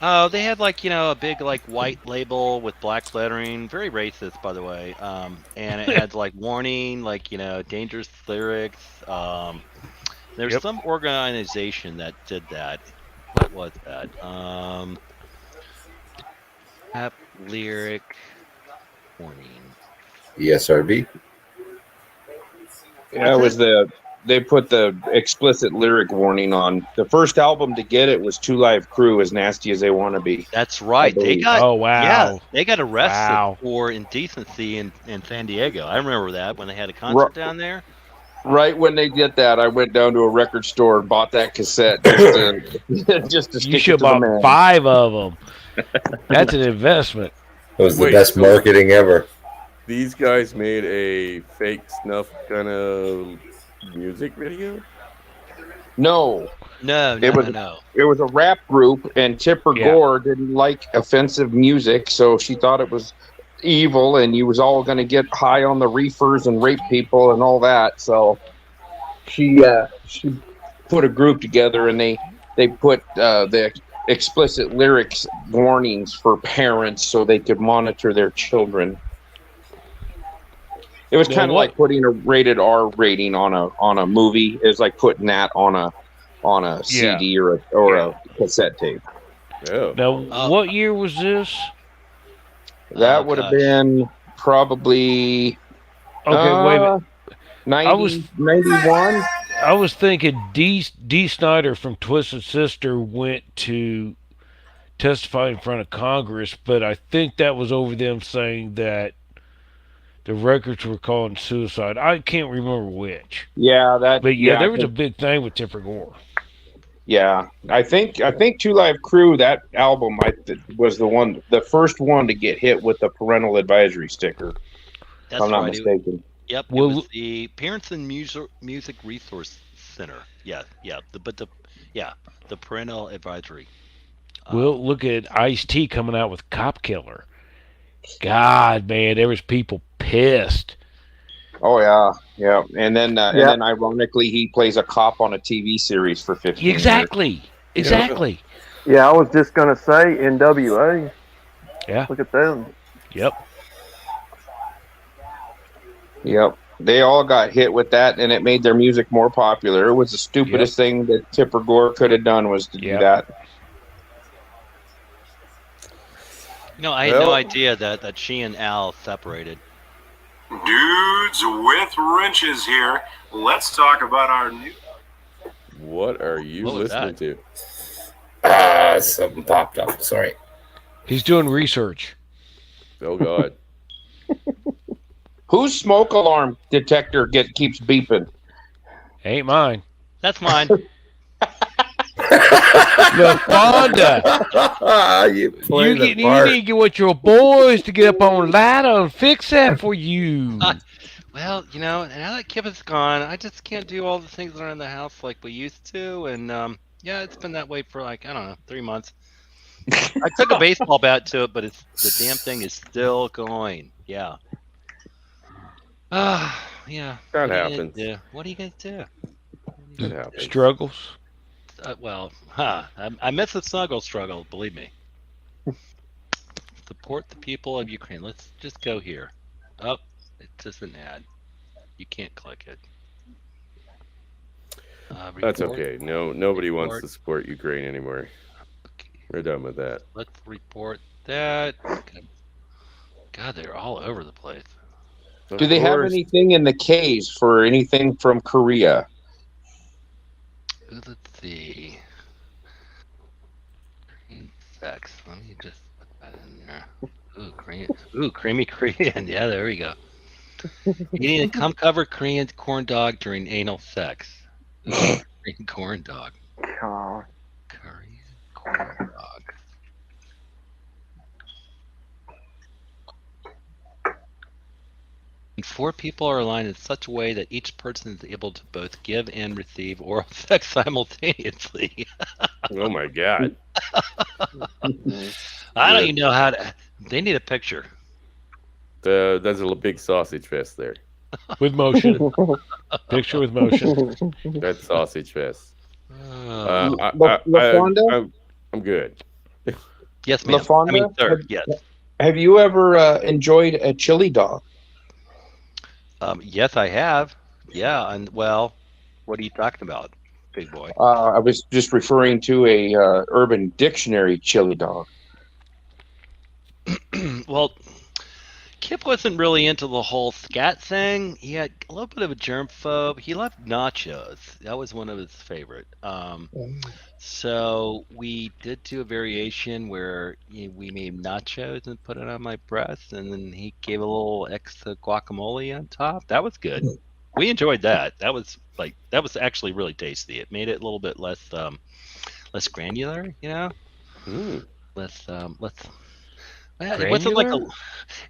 Oh, they had a big white label with black lettering, very racist, by the way. And it had warning, dangerous lyrics. There's Yep. some organization that did that. What was that? Rap lyric warning. ESRB. Yeah, it was they put the explicit lyric warning on. The first album to get it was Two Live Crew, As Nasty as They Want to Be. That's right. They believe. got Oh, wow. Yeah, they got arrested Wow. for indecency in San Diego. I remember that when they had a concert down there. Right when they did that, I went down to a record store and bought that cassette just to stick You it should to the have bought man. 5 of them. That's an investment. It was the Wait, best so- marketing ever. These guys made a fake snuff kind of music video. No, No, It was- no. it was a rap group, and Tipper Yeah. Gore didn't like offensive music, so she thought it was evil, and you was all going to get high on the reefers and rape people and all that. So she put a group together, and they put the explicit lyrics warnings for parents so they could monitor their children. It was Now kind of what- like putting a rated R rating on a movie. It's like putting that on a CD or a cassette tape. Oh, Now, Oh. what year was this? That Oh, would have gosh. been probably Okay, wait a minute. 90, 91. I was thinking D. Snyder from Twisted Sister went to testify in front of Congress, but I think that was over them saying that the records were calling suicide. I can't remember which. Yeah, that. But yeah, there I was a think- big thing with Tipper Gore. Yeah, I think Two Live Crew, that album was the first one to get hit with the parental advisory sticker. That's if I'm not right. mistaken. Yep, Well, it was the Parents and Music Resource Center. Yeah, the parental advisory. Well, look at Ice-T coming out with Cop Killer. God, man, there was people pissed. Oh yeah, and then ironically, he plays a cop on a TV series for 15 years. Exactly. Yeah, I was just gonna say NWA. Yeah. Look at them. Yep. Yep. They all got hit with that, and it made their music more popular. It was the stupidest thing that Tipper Gore could have done was to do Yep. that. I had no Well- idea that she and Al separated. Dudes with wrenches here. Let's talk about our new. what are you What was listening that? to? Something popped up. Sorry. He's doing research. Oh God. Whose smoke alarm detector keeps beeping? Ain't mine. That's mine. LaFonda, you play you the need part. to get with your boys to get up on ladder and fix that for you. Well, now that Kip is gone, I just can't do all the things around the house like we used to, and it's been that way for 3 months. I took a baseball bat to it, but the damn thing is still going. Yeah. Yeah. That What are you gonna happens. do? What are you gonna do? It happens. Struggles. I miss the snuggle struggle, believe me. Support the people of Ukraine. Let's just go here. Oh, it's just an ad. You can't click it. That's Report. okay. No, nobody wants Report. to support Ukraine anymore. We're done with that. Let's report that. God, they're all over the place. Of Do they have course. anything in the K's for anything from Korea? Let's see. Green sex. Let me just put that in there. Creamy Korean. Yeah, there we go. Eating a cum-covered Korean corn dog during anal sex. Ooh, Korean corn dog. God. Korean corn dog. And 4 people are aligned in such a way that each person is able to both give and receive oral sex simultaneously. Oh my God. I don't even know how to. They need a picture. That's a big sausage fest there. With motion. Picture with motion. That sausage fest. Oh. LaFonda? I'm good. Yes, ma'am. LaFonda? I mean, sir. Yes. Have you ever enjoyed a chili dog? Yes, I have. Yeah, and well, what are you talking about, big boy? I was just referring to a Urban Dictionary chili dog. Well, Kip wasn't really into the whole scat thing. He had a little bit of a germphobe. He loved nachos. That was one of his favorite. So we did do a variation where we made nachos and put it on my breast, and then he gave a little extra guacamole on top. That was good. We enjoyed that. That was actually really tasty. It made it a little bit less granular, less well, it wasn't like Granular?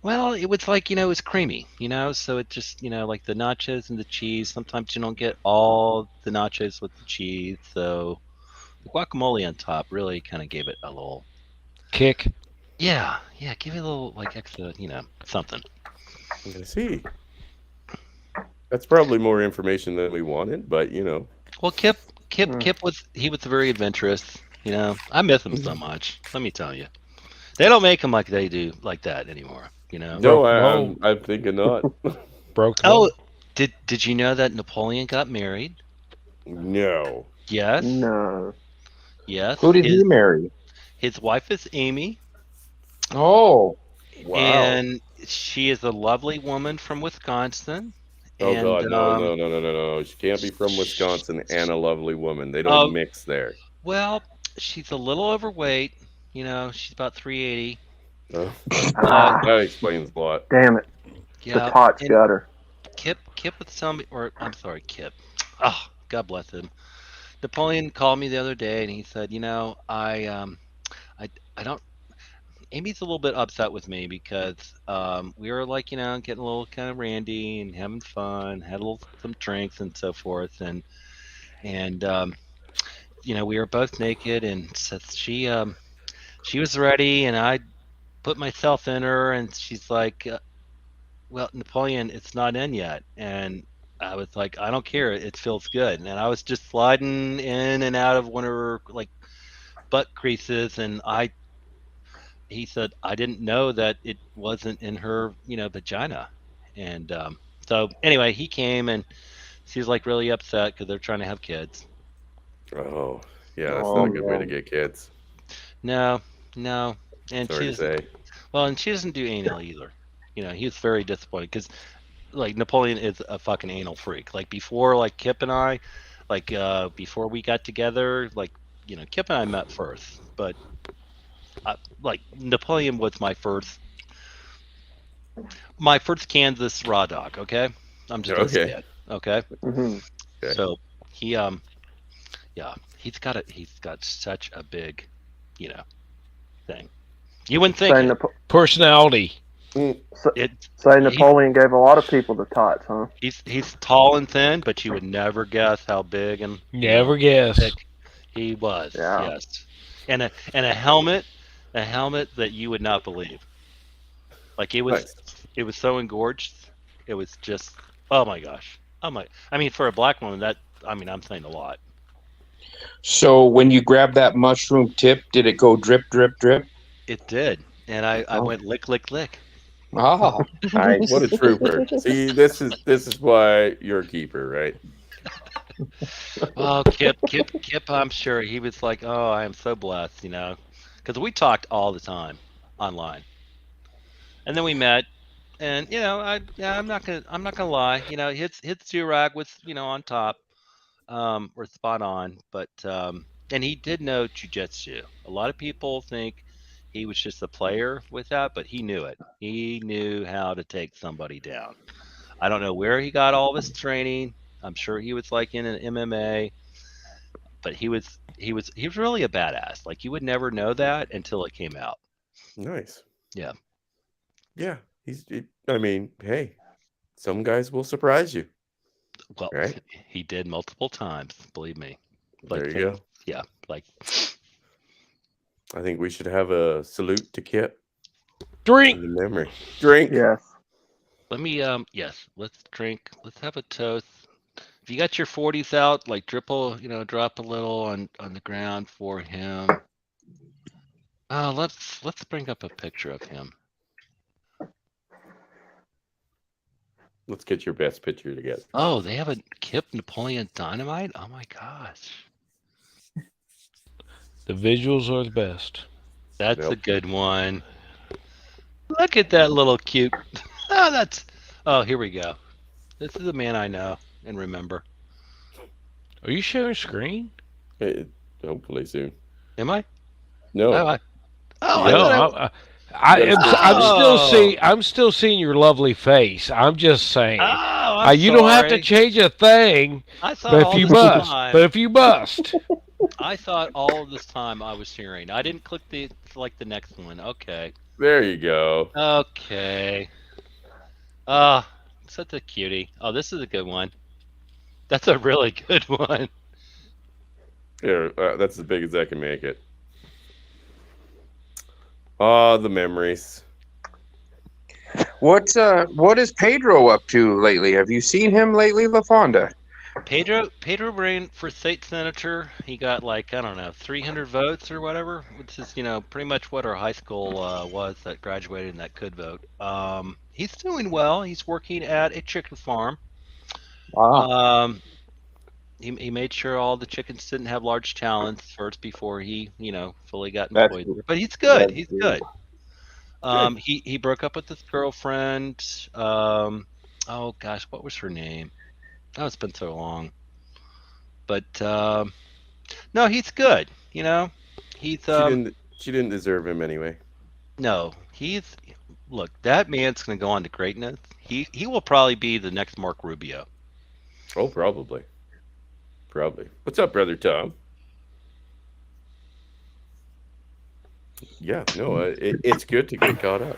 well, it was like, it was creamy, so it just, like the nachos and the cheese. Sometimes you don't get all the nachos with the cheese, so the guacamole on top really kind of gave it a little, Kick. yeah, give it a little like extra, something. I see. That's probably more information than we wanted, but Well, Kip was very adventurous, I miss him so much. Let me tell you, they don't make him like they do like that anymore, No, Broke the mold. I'm thinking not. Broke the Oh, mold. did you know that Napoleon got married? No. Yes. No. Yes. Who did he marry? His wife is Amy. Oh, Wow. And she is a lovely woman from Wisconsin. Oh and, God, no! She can't be from Wisconsin and a lovely woman. They don't mix there. Well, she's a little overweight. She's about 380. Oh. That explains a lot. Damn it. Yeah. The pot's and got her. Kip was telling me, or I'm sorry, Kip. Oh, God bless him. Napoleon called me the other day and he said, I don't. Amy's a little bit upset with me because we were like, getting a little kind of randy and having fun, had some drinks and so forth, and we were both naked, and so she was ready, and I put myself in her, and she's like, well, Napoleon, it's not in yet, and I was like, I don't care, it feels good, and I was just sliding in and out of one of her like butt creases, and he said, I didn't know that it wasn't in her, vagina. And so anyway, he came and she was like really upset because they're trying to have kids. Oh, yeah, that's not a good way to get kids. No. And Sorry to say. Well, and she doesn't do anal either. He was very disappointed because like Napoleon is a fucking anal freak. Like before, like Kip and I, like before we got together, like, Kip and I met first, but like Napoleon was my first Kansas raw dog. Okay, I'm just gonna say it. Okay. Mm-hmm. Okay. So he he's got such a big, thing. You wouldn't think Personality. Say Napoleon gave a lot of people the tots, huh? He's tall and thin, but you would never guess how big and Never guess. thick he was. Yeah. Yes, and a helmet that you would not believe. Like it was, Nice. it was so engorged. It was just, oh my gosh. I mean, for a black woman, I'm saying a lot. so when you grabbed that mushroom tip, did it go drip, drip, drip? It did, and I went lick, lick, lick. Oh, nice. What a trooper! See, this is why you're a keeper, right? Oh, Kip, I'm sure he was like, oh, I am so blessed, because we talked all the time online, and then we met, and I'm not gonna lie, his do-rag was on top, or spot on, but and he did know jujitsu. A lot of people think he was just a player with that, but he knew it. He knew how to take somebody down. I don't know where he got all of his training. I'm sure he was like in an MMA, but he was really a badass. Like you would never know that until it came out. Nice. Yeah. Yeah. I mean, hey, some guys will surprise you. Well, right? He did multiple times, believe me. There you go. Yeah, like. I think we should have a salute to Kip. Drink. In the memory. Drink. Yes. Let me. Yes. Let's drink. Let's have a toast. If you got your 40s out, like drop a little on the ground for him. Let's bring up a picture of him. Let's get your best picture together. Oh, they have a Kip Napoleon Dynamite? Oh my gosh. The visuals are the best. That's a good one. Look at that little cute. Oh, that's. Oh, here we go. This is a man I know and remember. Are you sharing screen? Hey, hopefully soon. Am I? No. Oh, I No, thought I'm still seeing your lovely face. I'm just saying. I'm You don't have to sorry. change a thing, I thought but if all you this must. time. But if you must. I thought all of this time I was hearing. I didn't click select the next one. Okay. There you go. Okay. Such a cutie. Oh, this is a good one. That's a really good one. Here, that's as big as I can make it. Oh, the memories. What is Pedro up to lately? Have you seen him lately, LaFonda? Pedro ran for state senator. He got like, I don't know, 300 votes or whatever, which is, pretty much what our high school was that graduated and that could vote. He's doing well. He's working at a chicken farm. Wow. He made sure all the chickens didn't have large talons first before he, fully got employed there. But he's good. He's good. He broke up with his girlfriend. Oh gosh, what was her name? Oh, it's been so long. But no, he's good. He's She didn't deserve him anyway. no, look, that man's gonna go on to greatness. He will probably be the next Mark Rubio. Oh, probably. What's up, brother Tom? Yeah, no, it's good to get caught up,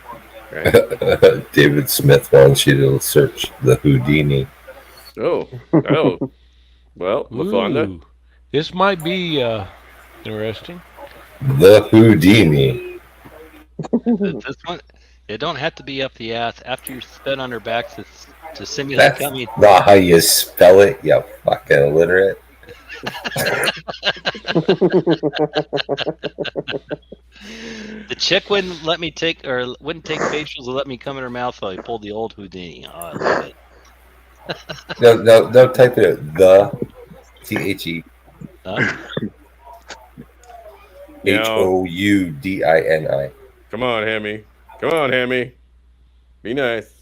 right? David Smith wants you to search the Houdini. Oh, well, LaFonda. Ooh, this might be interesting. The Houdini. This one, it don't have to be up the ass after you spit on their backs to simulate That's coming. not how you spell it, you fucking illiterate. The chick wouldn't take facials or let me come in her mouth, so I pulled the old Houdini. Oh, I love it. No, type it out. The THE HOUDINI. Come on, Hammy. Be nice.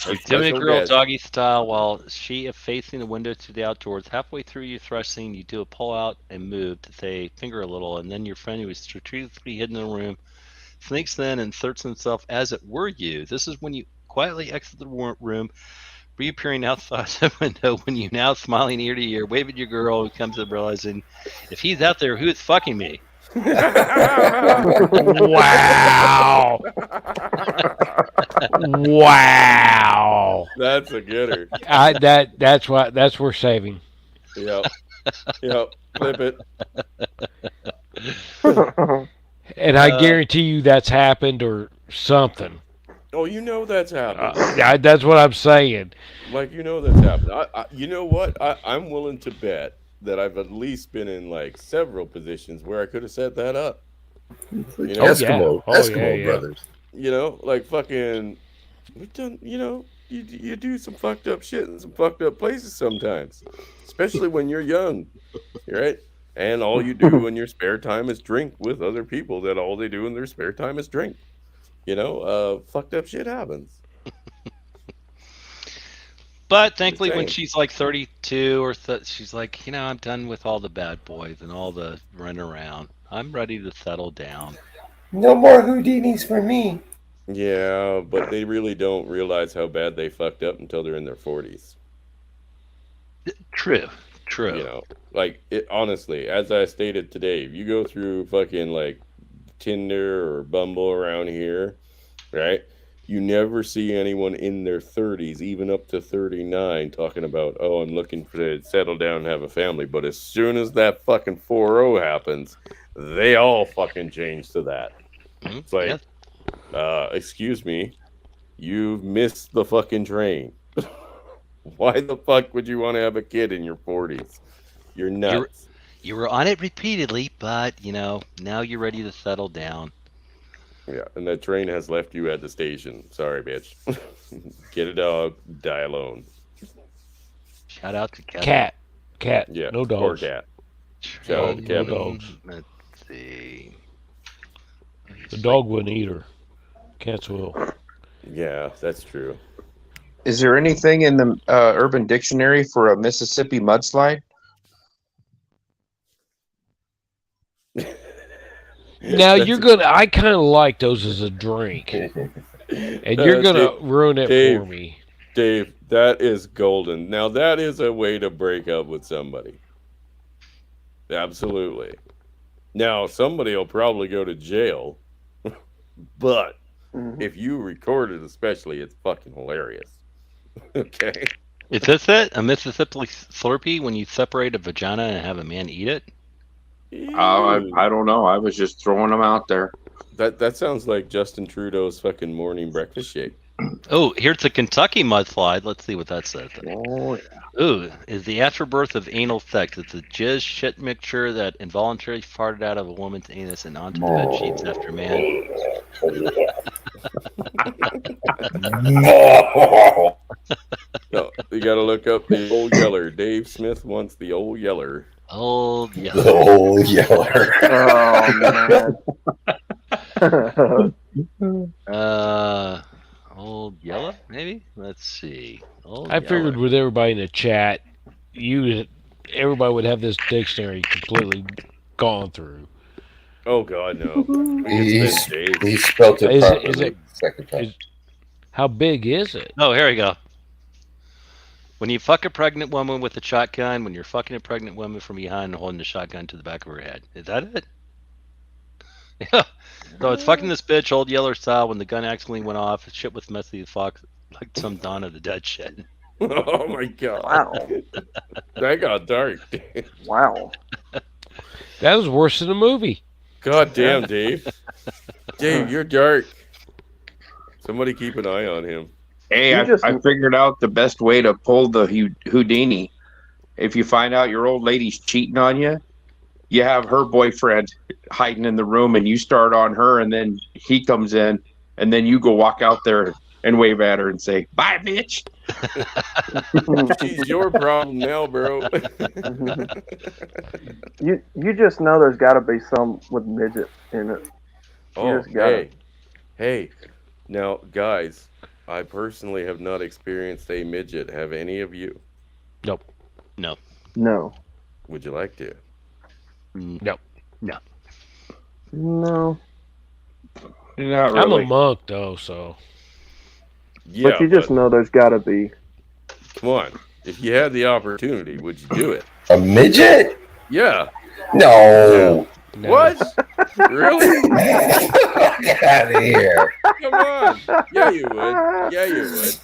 Doing a Special girl guest. doggy style while she is facing the window to the outdoors. Halfway through you thrusting, you do a pull out and move to say finger a little, and then your friend who is strategically hidden in the room sneaks in and inserts himself as it were you. This is when you quietly exit the room, reappearing outside the window when you now smiling ear to ear, wave at your girl who comes up realizing if he's out there, who is fucking me? Wow. Wow. That's a gooder. That's worth saving. Yep. Flip it. And I guarantee you that's happened or something. Oh, that's happened. That's what I'm saying. Like, that's happened. You know what? I'm willing to bet that I've at least been in like several positions where I could have set that up. Eskimo brothers. Like fucking, we've done. You do some fucked up shit in some fucked up places sometimes, especially when you're young, right? And all you do in your spare time is drink with other people that all they do in their spare time is drink. Fucked up shit happens. But thankfully, when she's like 32 or she's like, I'm done with all the bad boys and all the run around. I'm ready to settle down. No more Houdinis for me. Yeah, but they really don't realize how bad they fucked up until they're in their 40s. True. Honestly, as I stated today, if you go through fucking like Tinder or Bumble around here, right? You never see anyone in their 30s, even up to 39, talking about, oh, I'm looking to settle down and have a family. But as soon as that fucking 4-0 happens, they all fucking change to that. Mm-hmm. It's like, excuse me, you've missed the fucking train. Why the fuck would you want to have a kid in your 40s? You're nuts. You were on it repeatedly, but, now you're ready to settle down. Yeah, and that train has left you at the station. Sorry, bitch. Get a dog, die alone. Shout out to Kevin. Cat. Yeah, no dogs. Poor cat. Shout out to Kevin. No dogs. Let's see. The dog wouldn't eat her. Cats will. Yeah, that's true. Is there anything in the Urban Dictionary for a Mississippi mudslide? Now That's you're gonna. I kind of like those as a drink, and you're gonna ruin it Dave. for me. Dave, that is golden. Now that is a way to break up with somebody. Absolutely. Now somebody will probably go to jail, but if you record it, especially, it's fucking hilarious. Okay. Is this it? A Mississippi Slurpee when you separate a vagina and have a man eat it? I don't know. I was just throwing them out there. That sounds like Justin Trudeau's fucking morning breakfast shake. Oh, here's a Kentucky mudslide. Let's see what that says. Oh, yeah. Ooh, is the afterbirth of anal sex. It's a jizz shit mixture that involuntarily farted out of a woman's anus and onto the bed sheets after man. No, you gotta look up the old yeller. Dave Smith wants the old yeller. Old yeah. The old yeller. Oh man. Old yellow, maybe? Let's see. Old I figured yeller. with everybody in the chat, everybody would have this dictionary completely gone through. Oh God, no. He Dave. spelled it Is it- properly is it- the second time. is- How big is it? Oh, here we go. When you fuck a pregnant woman with a shotgun, when you're fucking a pregnant woman from behind and holding the shotgun to the back of her head. Is that it? Yeah. So it's fucking this bitch, old yeller style, when the gun accidentally went off. Shit was messy as fuck, like some Dawn of the Dead shit. Oh my God. Wow. That got dark. Wow. That was worse than the movie. God damn, Dave. Dave, you're dark. Somebody keep an eye on him. Hey, I figured out the best way to pull the Houdini. If you find out your old lady's cheating on you, you have her boyfriend hiding in the room and you start on her, and then he comes in, and then you go walk out there and wave at her and say, "Bye, bitch." She's your problem now, bro. You just know there's got to be some with midget in it. Oh, just gotta- hey. Now, guys, I personally have not experienced a midget. Have any of you? Nope. No. No. Would you like to? Nope. No. Not I'm really. a monk though, so Yeah, But you just know there's got to be. come on. If you had the opportunity, would you do it? A midget? Yeah. No. no. What? Really? Get out of here. Come on. Yeah, you would. Yeah, you would.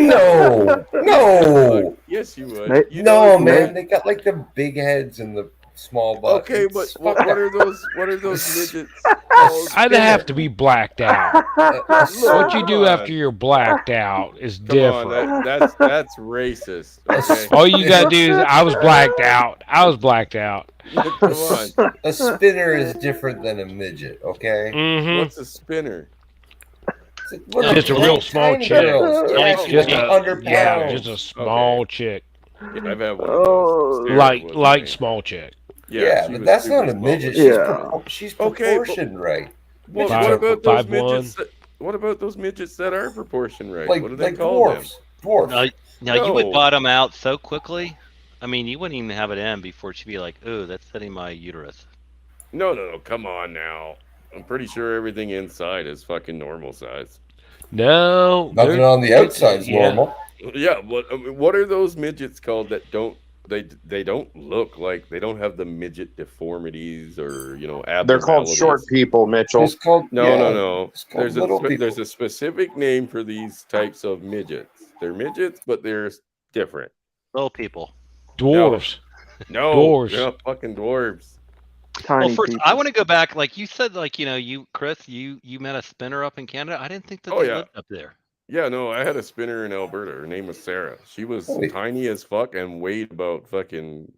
No. No. Yes, you would. Nate- You know No, you man. would. They got like the big heads and the small butts. Okay, but It's what are those? What are those midgets? I'd have to be blacked out. What you do after you're blacked out is Come different. on, that's racist. Okay, All you gotta do is I was blacked out. I was blacked out. come on. A spinner is different than a midget, okay? Mm-hmm. What's a spinner? Just a real small tiny chick. girls. They're Just like a- 100 Yeah, pounds. just a small chick, Yeah, I've had one of Oh. those. like small chick. Yeah, she but was that's super not a small. midget. Yeah. She's Okay, but- proportioned right. Well, Five- what about those 5'1". midgets? What about those midgets that are proportioned right? Like, What do they like call dwarfs. Dwarf. Now you would No. bottom out so quickly. I mean, you wouldn't even have it in before she'd be like, "Ooh, that's hitting my uterus." them? No. Come on now. I'm pretty sure everything inside is fucking normal size. No, Nothing they're- on the outside's yeah. normal. Yeah, what are those midgets called that don't they don't look like, they don't have the midget deformities or They're called short abnormalities? people, Mitchell. It's called No. It's called There's little people. there's a specific name for these types of midgets. They're midgets, but they're different. Little people. dwarves. No, Dwarves. they're not fucking dwarves. Tiny Well, first, people. I want to go back. Like you said, you, Chris, you met a spinner up in Canada. I didn't think that Oh, they yeah. lived up there. Yeah, no, I had a spinner in Alberta. Her name was Sarah. She was Holy- tiny as fuck and weighed about fucking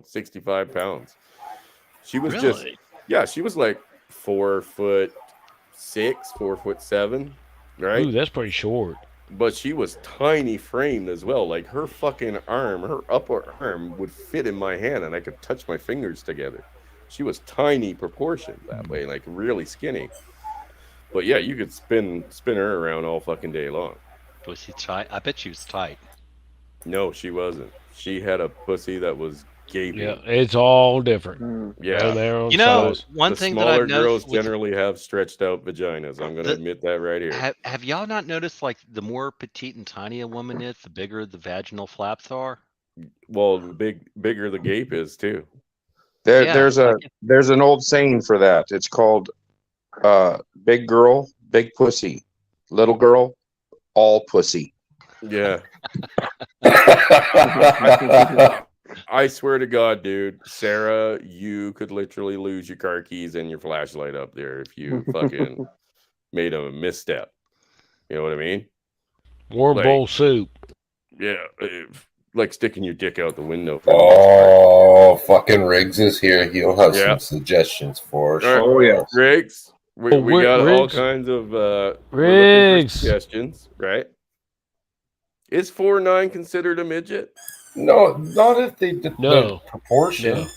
65 pounds. She was Really? she was like 4'6", 4'7", right? Ooh, that's pretty short. But she was tiny framed as well. Like her fucking arm, her upper arm would fit in my hand and I could touch my fingers together. She was tiny proportioned that way, like really skinny. But yeah, you could spin her around all fucking day long. Was she tight? I bet she was tight. No, she wasn't. She had a pussy that was gaping. Yeah, it's all different. Mm. Yeah. Their own You know, size. one The thing that smaller I've girls noticed with, generally have stretched out vaginas. I'm going to admit that right here. have y'all not noticed like the more petite and tiny a woman is, the bigger the vaginal flaps are? Well, the bigger the gape is too. Yeah, There's an old saying for that. It's called big girl, big pussy. Little girl, all pussy. Yeah. I swear to God, dude, Sarah, you could literally lose your car keys and your flashlight up there if you fucking made a misstep. You know what I mean? Warm Like- bowl soup. Yeah. Like sticking your dick out the window. Oh, fucking Riggs is here. He'll have Yeah. some suggestions for us. All right. Oh, yeah. Riggs, we Oh, got all Riggs. kinds of we're looking for Riggs. suggestions, right? Is 4'9" considered a midget? No, not if they the No. proportion. No.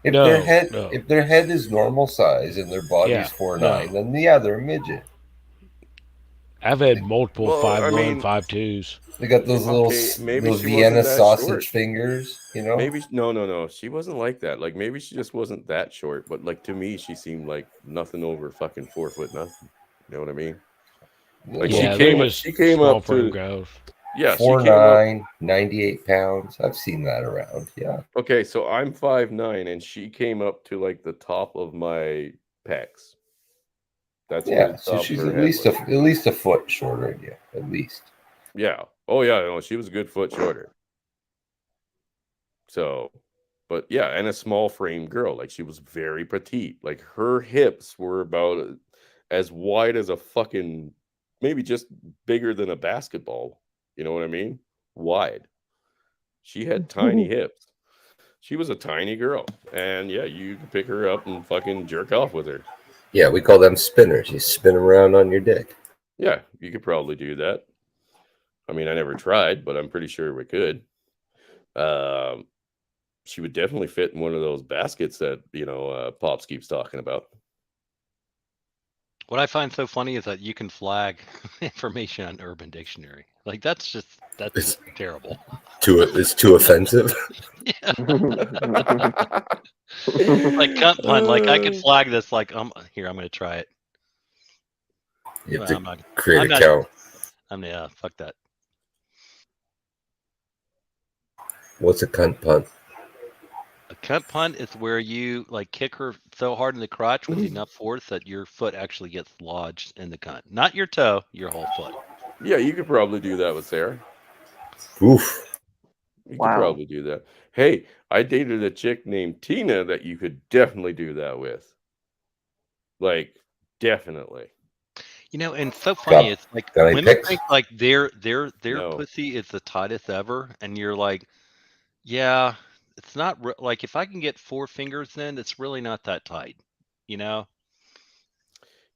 If No, their if their head is normal size and their body's Yeah, 4'9", then yeah, they're a midget. I've had multiple Well, I 5'1", mean- 5'2s. They got those little Okay, maybe those she Vienna wasn't that sausage short. fingers, you know. Maybe no. She wasn't like that. Like maybe she just wasn't that short. But like to me, she seemed like nothing over fucking 4 foot nothing. You know what I mean? Like Yeah, she they're came up. just She came small up frame to. guys. Yeah, she came up. 4'9", 98 pounds. I've seen that around. Yeah. Okay, so I'm 5'9", and she came up to like the top of my pecs. That's where Yeah, the so top of she's her at head least was. at least a foot shorter than you, at least. Yeah. Oh yeah. No, she was a good foot shorter. So, but yeah, and a small frame girl. Like she was very petite. Like her hips were about as wide as a fucking, maybe just bigger than a basketball. You know what I mean? Wide. She had tiny hips. She was a tiny girl, and yeah, you could pick her up and fucking jerk off with her. Yeah, we call them spinners. You spin around on your dick. Yeah, you could probably do that. I mean, I never tried, but I'm pretty sure we could. She would definitely fit in one of those baskets that Pops keeps talking about. what I find so funny is that you can flag information on Urban Dictionary. Like that's just terrible. It's too offensive. Like cunt pun. Like I could flag this. Like here, I'm gonna try it. You have Well, to I'm not. create I'm a not- count. Fuck that. What's a cunt punt? A cunt punt is where you like kick her so hard in the crotch with enough force that your foot actually gets lodged in the cunt. Not your toe, your whole foot. Yeah, you could probably do that with Sarah. Oof. You Wow. could probably do that. Hey, I dated a chick named Tina that you could definitely do that with. Like, definitely. You know, and it's so funny. It's like got any women pics? think like their No. pussy is the tightest ever, and you're like, yeah, it's not like if I can get 4 fingers in, it's really not that tight. You know?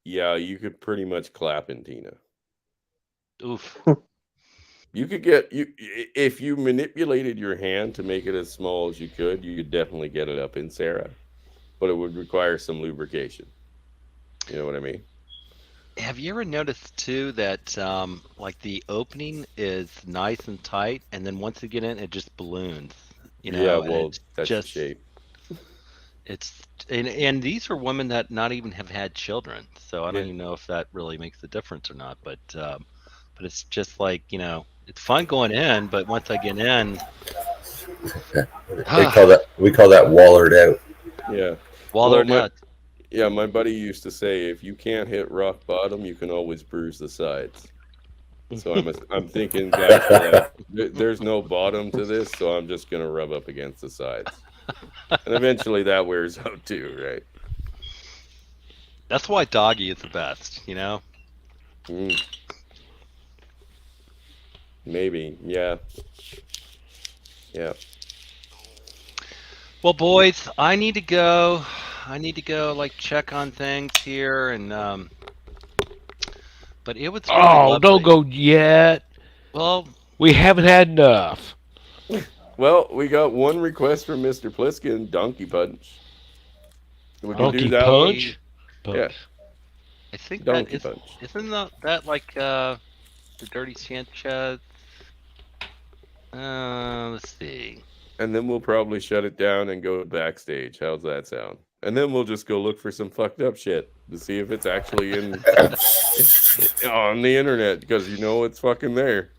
Yeah, you could pretty much clap in Tina. Oof. You could get if you manipulated your hand to make it as small as you could definitely get it up in Sarah. But it would require some lubrication. You know what I mean? Have you ever noticed too that like the opening is nice and tight, and then once you get in, it just balloons. You know? Yeah, and well, it's that's just the shape. it's and these are women that not even have had children, so I don't Yeah. even know if that really makes a difference or not. But it's just like it's fun going in, but once I get in, We call that wallered out. Yeah. while Well, they're my- nuts. Yeah, my buddy used to say, if you can't hit rock bottom, you can always bruise the sides. So I'm thinking that there's no bottom to this, so I'm just gonna rub up against the sides, and eventually that wears out too, right? That's why doggy is the best, Mm. Maybe, yeah. Well, boys, I need to go. Like check on things here, and but it was. Really Oh, don't lovely. go yet. Well, We haven't had enough. Well, we got one request from Mr. Pliskin, Donkey Punch. We can Donkey do that Punch? one. Punch. I think Donkey that is, Punch. isn't that like the Dirty Sanchez? Let's see. And then we'll probably shut it down and go backstage. How's that sound? And then we'll just go look for some fucked up shit to see if it's actually in on the internet, because you know it's fucking there.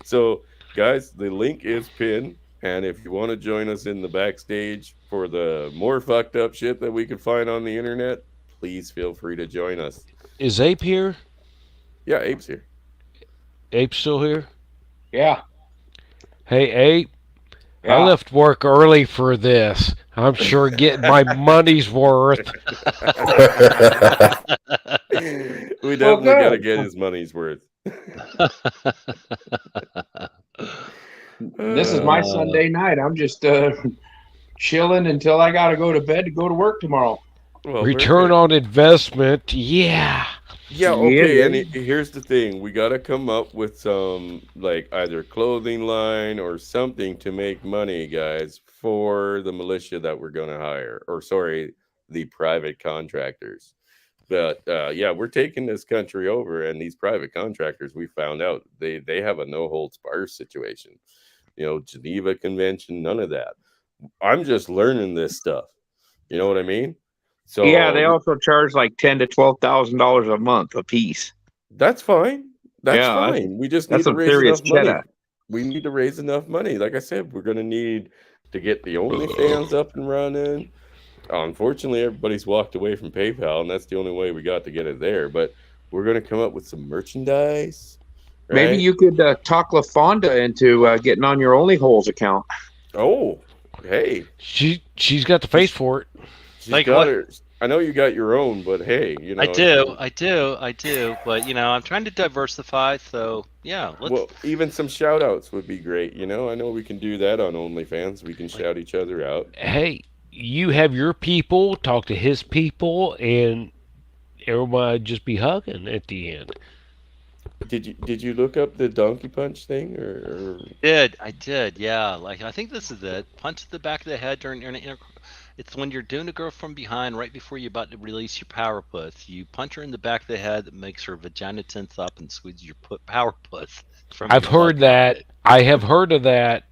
So, guys, the link is pinned, and if you want to join us in the backstage for the more fucked up shit that we could find on the internet, please feel free to join us. Is Ape here? Yeah, Ape's here. Ape still here? Yeah. Hey, Ape. Yeah. I left work early for this. I'm sure getting my money's worth. We definitely got to get his money's worth. This is my Sunday night. I'm just chilling until I got to go to bed to go to work tomorrow. Well, Return on investment, yeah. Yeah, okay, Yeah, and here's the thing. We got to come up with some, like, either clothing line or something to make money, guys, for the militia that we're going to hire. Or, sorry, the private contractors. But, yeah, we're taking this country over, and these private contractors, we found out, they have a no-holds-barred situation. You know, Geneva Convention, none of that. I'm just learning this stuff. You know what I mean? So Yeah, they also charge like $10,000 to $12,000 a month a piece. That's fine. That's Yeah, fine. We just need that's to some raise serious enough money. cheddar. We need to raise enough money. Like I said, we're going to need to get the OnlyFans up and running. Unfortunately, everybody's walked away from PayPal, and that's the only way we got to get it there. But we're going to come up with some merchandise. Right? Maybe you could talk LaFonda into getting on your OnlyHoles account. Oh, hey. She's got the face for it. She's Like got what? her. I know you got your own, but hey, you know. I do. But I'm trying to diversify. So yeah, let's. Well, even some shout outs would be great. You know, I know we can do that on OnlyFans. We can shout each other out. Hey, you have your people talk to his people, and everybody just be hugging at the end. Did you look up the Donkey Punch thing or... I did. Yeah. Like I think this is it. Punch to the back of the head during it's when you're doing a girl from behind right before you're about to release your power puss. You punch her in the back of the head that makes her vagina tense up and squeeze your power puss. I've heard that. I have heard of that.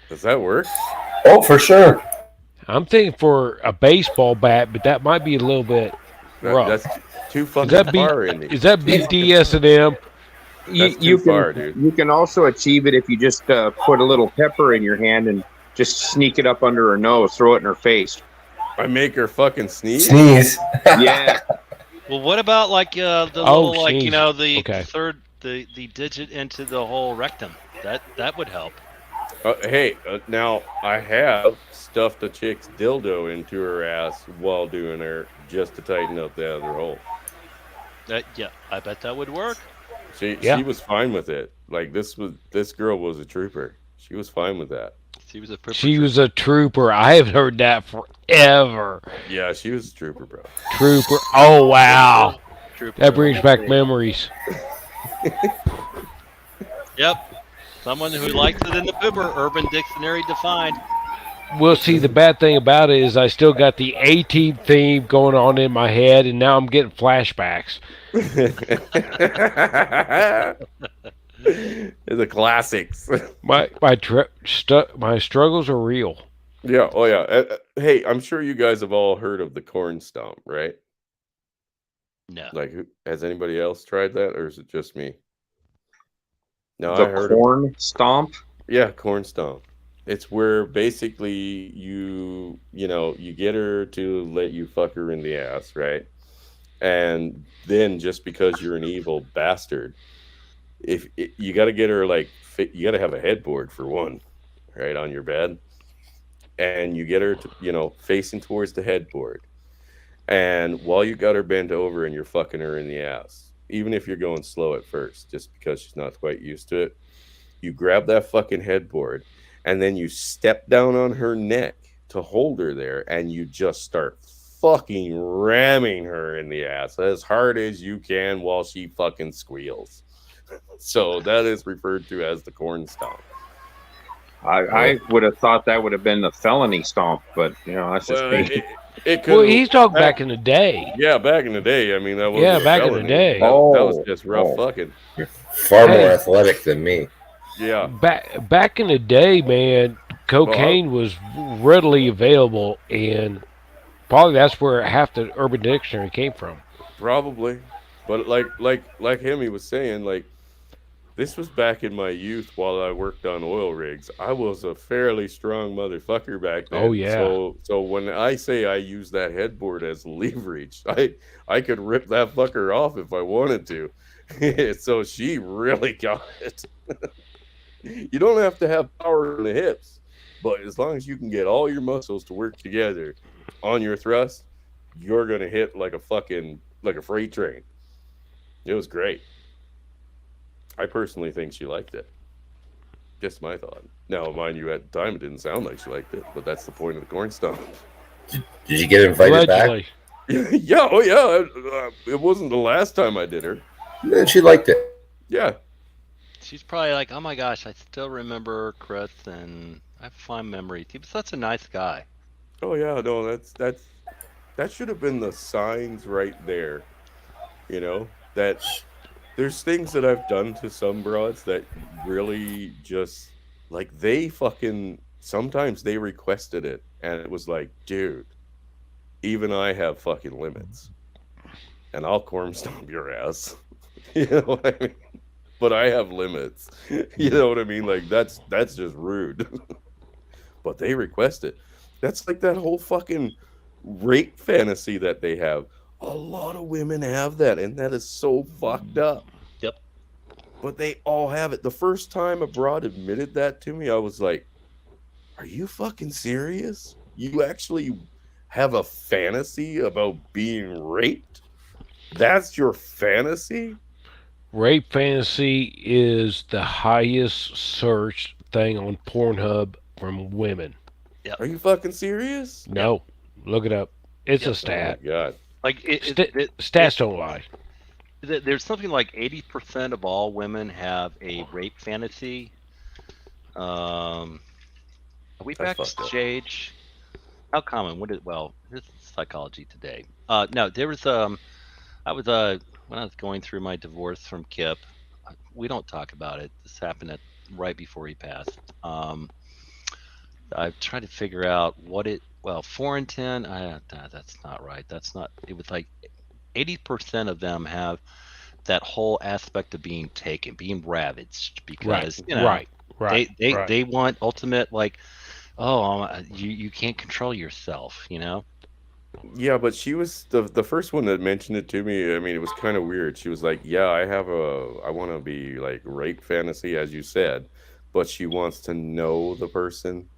Does that work? Oh, for sure. I'm thinking for a baseball bat, but that might be a little bit rough. That's too fucking Is that far, Indy. Is that BDSM? That's too far, dude. You can also achieve it if you just put a little pepper in your hand and just sneak it up under her nose, throw it in her face. I make her fucking sneeze? Sneeze. Yeah. Well, what about like the Oh, little like sneeze. the Okay. third the digit into the whole rectum? That would help. Hey, now I have stuffed a chick's dildo into her ass while doing her just to tighten up the other hole. Yeah, I bet that would work. She was fine with it. Like this girl was a trooper. She was fine with that. She was a trooper. I have heard that forever. Yeah, she was a trooper, bro. Trooper. Oh wow. Trooper. That brings back memories. Yep. Someone who likes it in the pooper, Urban Dictionary defined. Well, see, the bad thing about it is I still got the A-Team theme going on in my head, and now I'm getting flashbacks. The classics. My struggles are real. Yeah. Oh, yeah. Hey, I'm sure you guys have all heard of the corn stomp, right? No. Like, has anybody else tried that, or is it just me? No, The I heard corn stomp. Yeah, corn stomp. It's where basically you get her to let you fuck her in the ass, right? And then just because you're an evil bastard, you got to get her you got to have a headboard for one, right, on your bed, and you get her to facing towards the headboard, and while you got her bent over and you're fucking her in the ass, even if you're going slow at first, just because she's not quite used to it, you grab that fucking headboard. And then you step down on her neck to hold her there, and you just start fucking ramming her in the ass as hard as you can while she fucking squeals. So that is referred to as the corn stomp. I would have thought that would have been the felony stomp, but that's just me. It Well, could. he's talking back in the day. Yeah, back in the day. I mean, that was Yeah, back in the day. That was Oh, just rough oh. fucking. You're far more Hey. athletic than me. Yeah. Back in the day, man, cocaine was readily available, and probably that's where half the Urban Dictionary came from. Probably, but like him, he was saying, like, this was back in my youth while I worked on oil rigs. I was a fairly strong motherfucker back then. Oh, yeah. So when I say I use that headboard as leverage, I could rip that fucker off if I wanted to. So she really got it. You don't have to have power in the hips, but as long as you can get all your muscles to work together on your thrust, you're gonna hit like a freight train. It was great. I personally think she liked it. Just my thought. Now, mind you, at the time it didn't sound like she liked it, but that's the point of the corn stomp. Did you get invited back? Allegedly. Yeah, oh yeah. It wasn't the last time I did her. And she liked it. Yeah. She's probably like, oh my gosh, I still remember Chris, and I have fond memories. He was such a nice guy. Oh yeah. No, that should have been the signs right there. You know, that there's things that I've done to some broads that really just like sometimes they requested it, and it was like, dude, even I have fucking limits, and I'll corn stomp your ass. You know what I mean? But I have limits. You know what I mean? Like that's just rude. But they request it. That's like that whole fucking rape fantasy that they have. A lot of women have that, and that is so fucked up. Yep. But they all have it. The first time a broad admitted that to me, I was like, are you fucking serious? You actually have a fantasy about being raped? That's your fantasy? Rape fantasy is the highest searched thing on Pornhub from women. Are you fucking serious? No, look it up. It's Yep. a stat. Oh my God. Like Stats don't lie. There's something like 80% of all women have a rape fantasy. Are we That's back fucked to up. age? How common? This is psychology today. No, there was I was when I was going through my divorce from Kip. We don't talk about it. This happened right before he passed. I tried to figure out what it. Well, 4 in 10. That's not right. That's not. It was like 80% of them have that whole aspect of being taken, being ravaged, because Right. they want ultimate, like, you can't control yourself, you know. Yeah, but she was the first one that mentioned it to me. I mean, it was kind of weird. She was like, "Yeah, I want to be like rape fantasy, as you said," but she wants to know the person,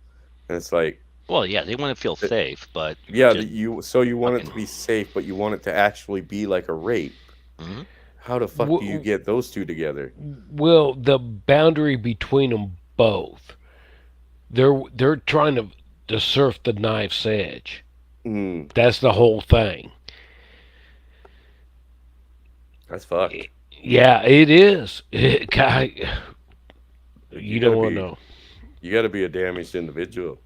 and it's like, Well, yeah, they want to feel safe, but yeah, just- you want it to be safe, but you want it to actually be like a rape. Mhm. How the fuck do you get those two together? Well, the boundary between them both, they're trying to surf the knife's edge. Mm, That's the whole thing. that's fucked. Yeah, it is. God, you You don't gotta want be- to know. You got to be a damaged individual.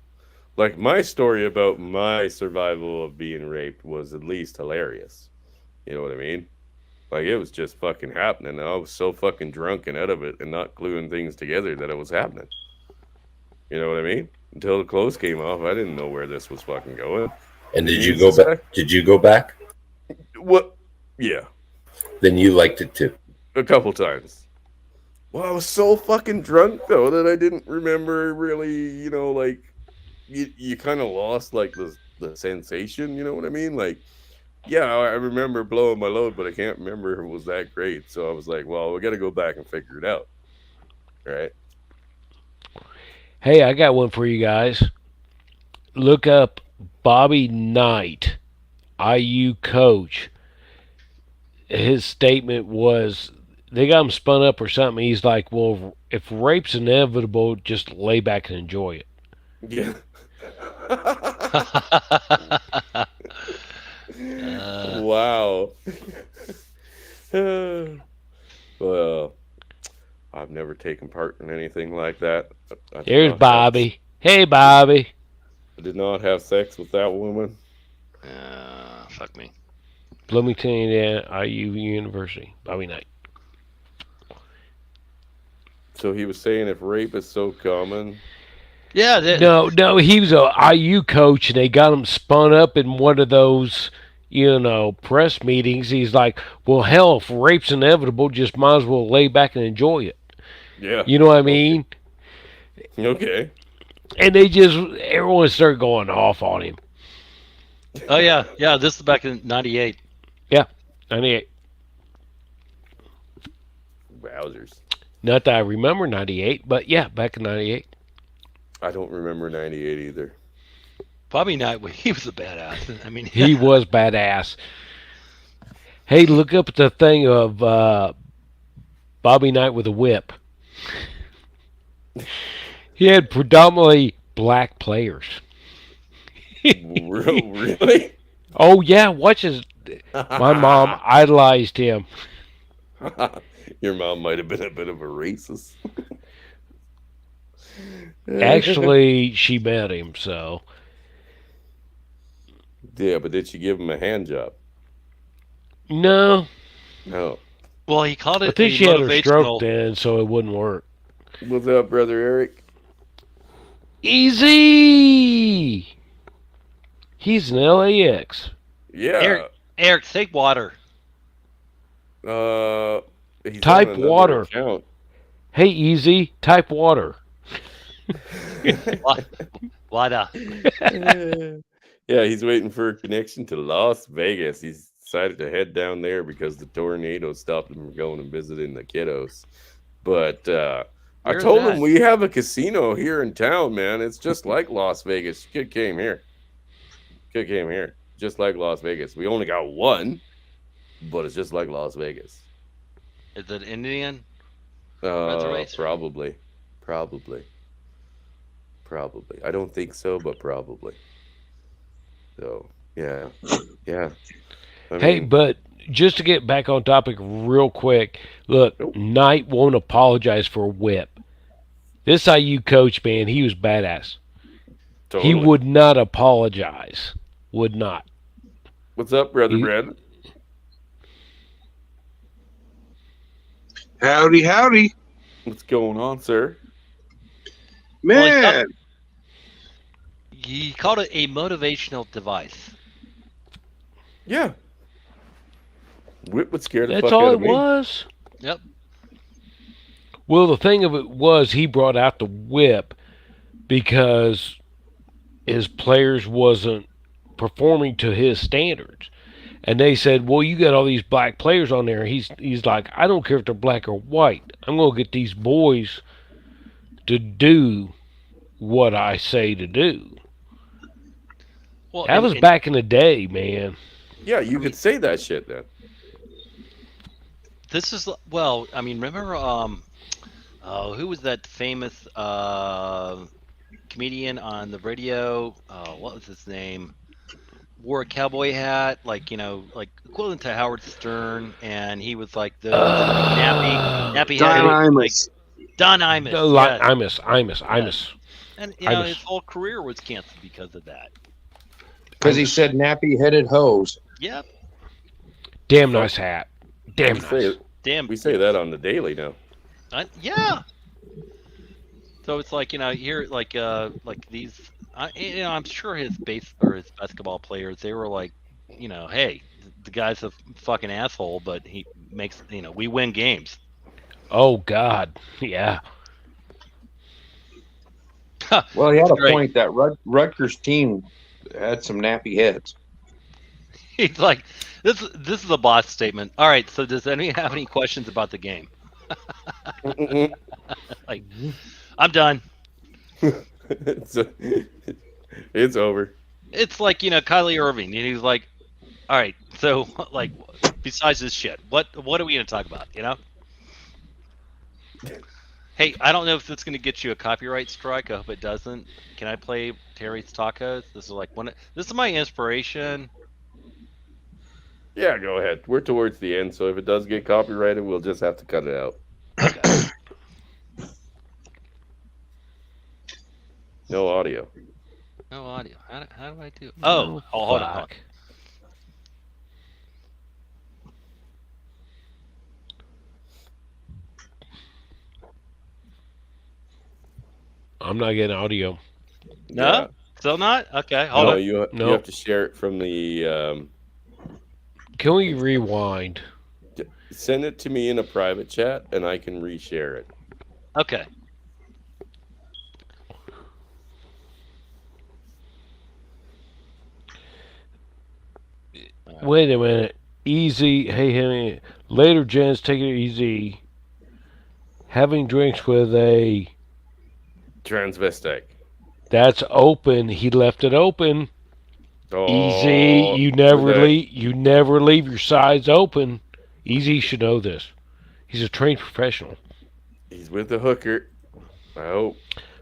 Like my story about my survival of being raped was at least hilarious. You know what I mean? Like it was just fucking happening. And I was so fucking drunk and out of it and not gluing things together that it was happening. You know what I mean? Until the clothes came off, I didn't know where this was fucking going. And did you go back? Did you go back? What? Yeah, Then you liked it too. a couple times. Well, I was so fucking drunk though that I didn't remember really. You know, like you kind of lost like the sensation. You know what I mean? Like, yeah, I remember blowing my load, but I can't remember if it was that great. So I was like, well, we got to go back and figure it out. Right? Hey, I got one for you guys. Look up Bobby Knight, IU coach. His statement was they got him spun up or something. He's like, well, if rape's inevitable, just lay back and enjoy it. Yeah. Wow. Well, I've never taken part in anything like that. I did Here's not Bobby. Hey, Bobby. I did not have sex with that woman. Fuck me. Bloomington, Indiana, IU University. Bobby Knight. So he was saying if rape is so common. Yeah. No, he was a IU coach, and they got him spun up in one of those, press meetings. He's like, well, hell, if rape's inevitable, just might as well lay back and enjoy it. Yeah. You know what I mean? Okay. And everyone started going off on him. Oh, yeah. Yeah, this is back in 98. Yeah, 98. Wowzers. Not that I remember 98, but yeah, back in 98. I don't remember 98 either. Bobby Knight, he was a badass. I mean, He was badass. Hey, look up the thing of Bobby Knight with a whip. He had predominantly black players. Really? Oh, yeah, watch his... My mom idolized him. Your mom might have been a bit of a racist. Actually, she met him, so... Yeah, but did she give him a hand job? No. No. Well, he called it I think a she had her motivational... stroke then, so it wouldn't work. What's up, Brother Eric? Easy! He's an LAX. Yeah. Eric, take water. He's Type on another water. account. Hey, Easy, type water. Water. Yeah, he's waiting for a connection to Las Vegas. He's decided to head down there because the tornado stopped him from going and visiting the kiddos. But I Where's told that? him we have a casino here in town, man. It's just like Las Vegas. Kid came here. Just like Las Vegas. We only got one, but it's just like Las Vegas. Is it Indian? Reservation? Probably. I don't think so, but probably. So, yeah. Hey, but just to get back on topic real quick, look, Nope. Knight won't apologize for a whip. This IU coach, man, he was badass. Totally. He would not apologize. Would not. What's up, Brother He- Brad? Howdy. What's going on, sir? Man, He called it a motivational device. Yeah. Whip would scare the That's fuck all out it of me. was. Yep. Well, the thing of it was he brought out the whip because his players wasn't performing to his standards. And they said, well, you got all these black players on there. He's like, I don't care if they're black or white. I'm going to get these boys to do what I say to do. Well, That was back in the day, man. Yeah, you could say that shit then. This is well. I mean, remember, who was that famous comedian on the radio? What was his name? Wore a cowboy hat, like equivalent to Howard Stern, and he was like the nappy Don head, Imus. Don Imus. Imus. And Imus. his whole career was canceled because of that. Because he said nappy-headed hose. Yep. Damn nice hat. Damn We nice. say, Damn. we say that on the daily now. Yeah. So it's like here like these. I'm sure his basketball players, they were like, hey, the guy's a fucking asshole, but he makes we win games. Oh God, yeah. Well, he had a Great. point that Rutgers team had some nappy heads. He's like, this is a boss statement. All right, so does anyone have any questions about the game? Like, I'm done. it's over. It's like Kylie Irving, and he's like, all right, so like, besides this shit, what are we gonna talk about? Hey, I don't know if it's gonna get you a copyright strike. I hope it doesn't. Can I play Terry's Tacos? This is like this is my inspiration. Yeah, go ahead. We're towards the end, so if it does get copyrighted, we'll just have to cut it out. Okay. No audio. No audio. How do I do? Oh, hold on. Fuck. I'm not getting audio. No, Yeah. still not. Okay, hold No, on. you No. have to share it from the. Can we rewind? Send it to me in a private chat, and I can reshare it. Okay. Wait a minute. Easy. Hey, honey. Later, gents, take it easy. Having drinks with a. Transvestite. That's open. He left it open. Oh, Easy. You never leave your sides open. Easy should know this. He's a trained professional. He's with the hooker. I hope.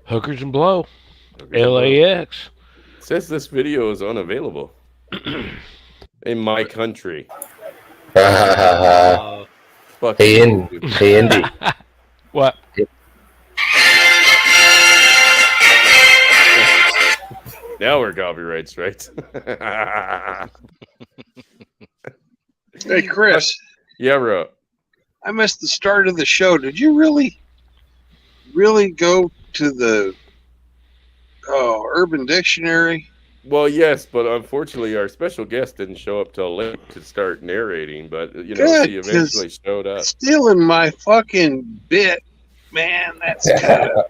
Hookers and blow. Hookers and blow. LAX. It says this video is unavailable in my country. hey, Fuck hey, you. Indy. What? Now we're copyright strikes. Hey, Chris, Yeah, bro. I missed the start of the show. Did you really go to the Urban Dictionary? Well, yes, but unfortunately, our special guest didn't show up till late to start narrating. But you know, Good, she eventually showed up. Stealing my fucking bit, man. That's kind of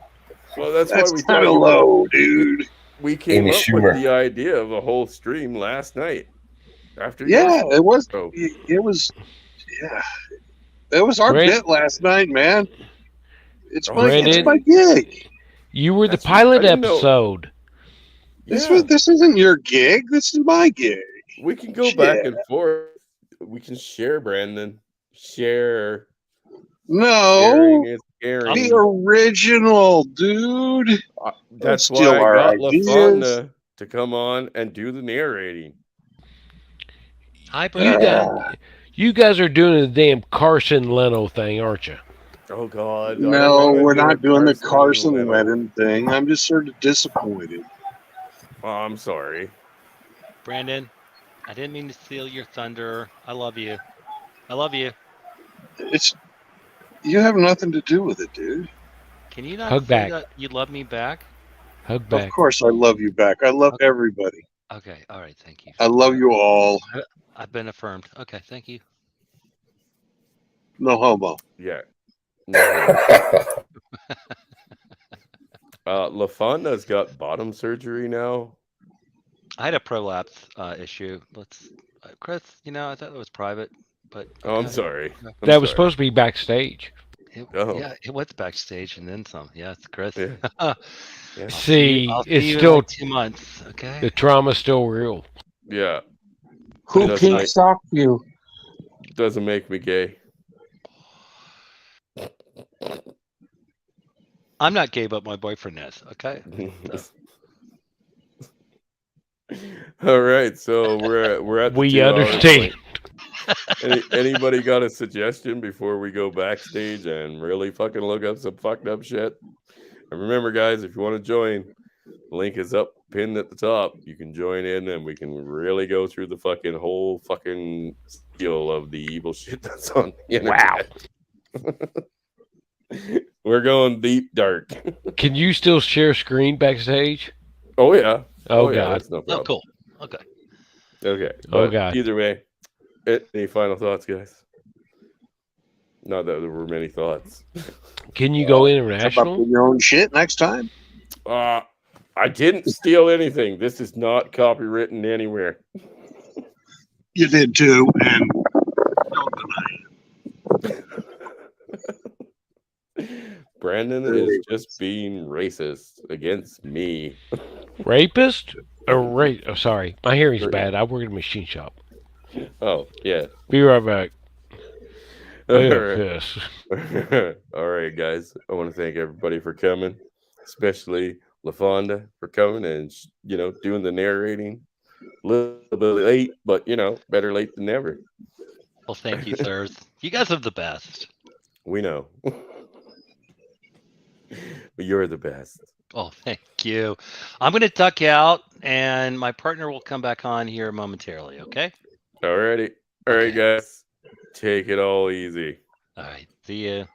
Well, that's why we kind thought of low, dude. we came Amy up Schumer. with the idea of a whole stream last night. After Yeah, your it was. show. It was. Yeah, it was our Brand- bit last night, man. It's my Brandon? gig. You were the That's- pilot I didn't know. episode. Yeah, This isn't your gig. This is my gig. we can go back and forth. We can share, Brandon. Share. No, Sharing is caring. the original, dude. That's steal why our I got ideas. LaFonda to come on and do the narrating. Hi, Brandon. You guys are doing the damn Carson Leno thing, aren't you? Oh God! No, we're not doing the Carson Leno. Lennon thing. I'm just sort of disappointed. Oh, I'm sorry. Brandon, I didn't mean to steal your thunder. I love you. I love you. You have nothing to do with it, dude. Can you not Hug say back. that you love me back? Hug Of back. course, I love you back. I love everybody. Okay, all right, thank you. I love you all. I've been affirmed. Okay, thank you. No homo. Yeah. No. LaFonda's got bottom surgery now. I had a prolapse issue. Chris, I thought it was private, but Oh, I'm okay. sorry. I'm That was sorry. supposed to be backstage. Oh. Yeah, it was backstage and then some. Yeah, it's Chris. Yeah. Yeah. See, I'll see it's you in still like 2 months. Okay. the trauma's still real. Yeah. Who Doesn't keeps make- sock you? Doesn't make me gay. I'm not gay, but my boyfriend is. Okay. All right, so we're at the We 2 hour understand. point. Anybody got a suggestion before we go backstage and really fucking look up some fucked up shit? And remember, guys, if you want to join, the link is up pinned at the top. You can join in, and we can really go through the fucking whole fucking skill of the evil shit that's on the internet. Wow. We're going deep dark. Can you still share screen backstage? Oh yeah. Oh, yeah, God. that's no Oh, problem. cool. Okay. Okay. Oh, but God. Either way, any final thoughts, guys? Not that there were many thoughts. Can you go How about international? doing your own shit next time? I didn't steal anything. This is not copywritten anywhere. You did too, and Brandon is just being racist against me. Rapist? Oh, sorry. My hearing's bad. I work in a machine shop. Oh, yeah. Be right back. All Yeah, right. piss. All right, guys. I want to thank everybody for coming, especially LaFonda for coming and, doing the narrating. A little bit late, but, better late than never. Well, thank you, sirs. You guys are the best. We know. But you're the best. Oh, thank you. I'm going to duck out, and my partner will come back on here momentarily, okay? All righty. All right, guys. Take it all easy. All right. See you.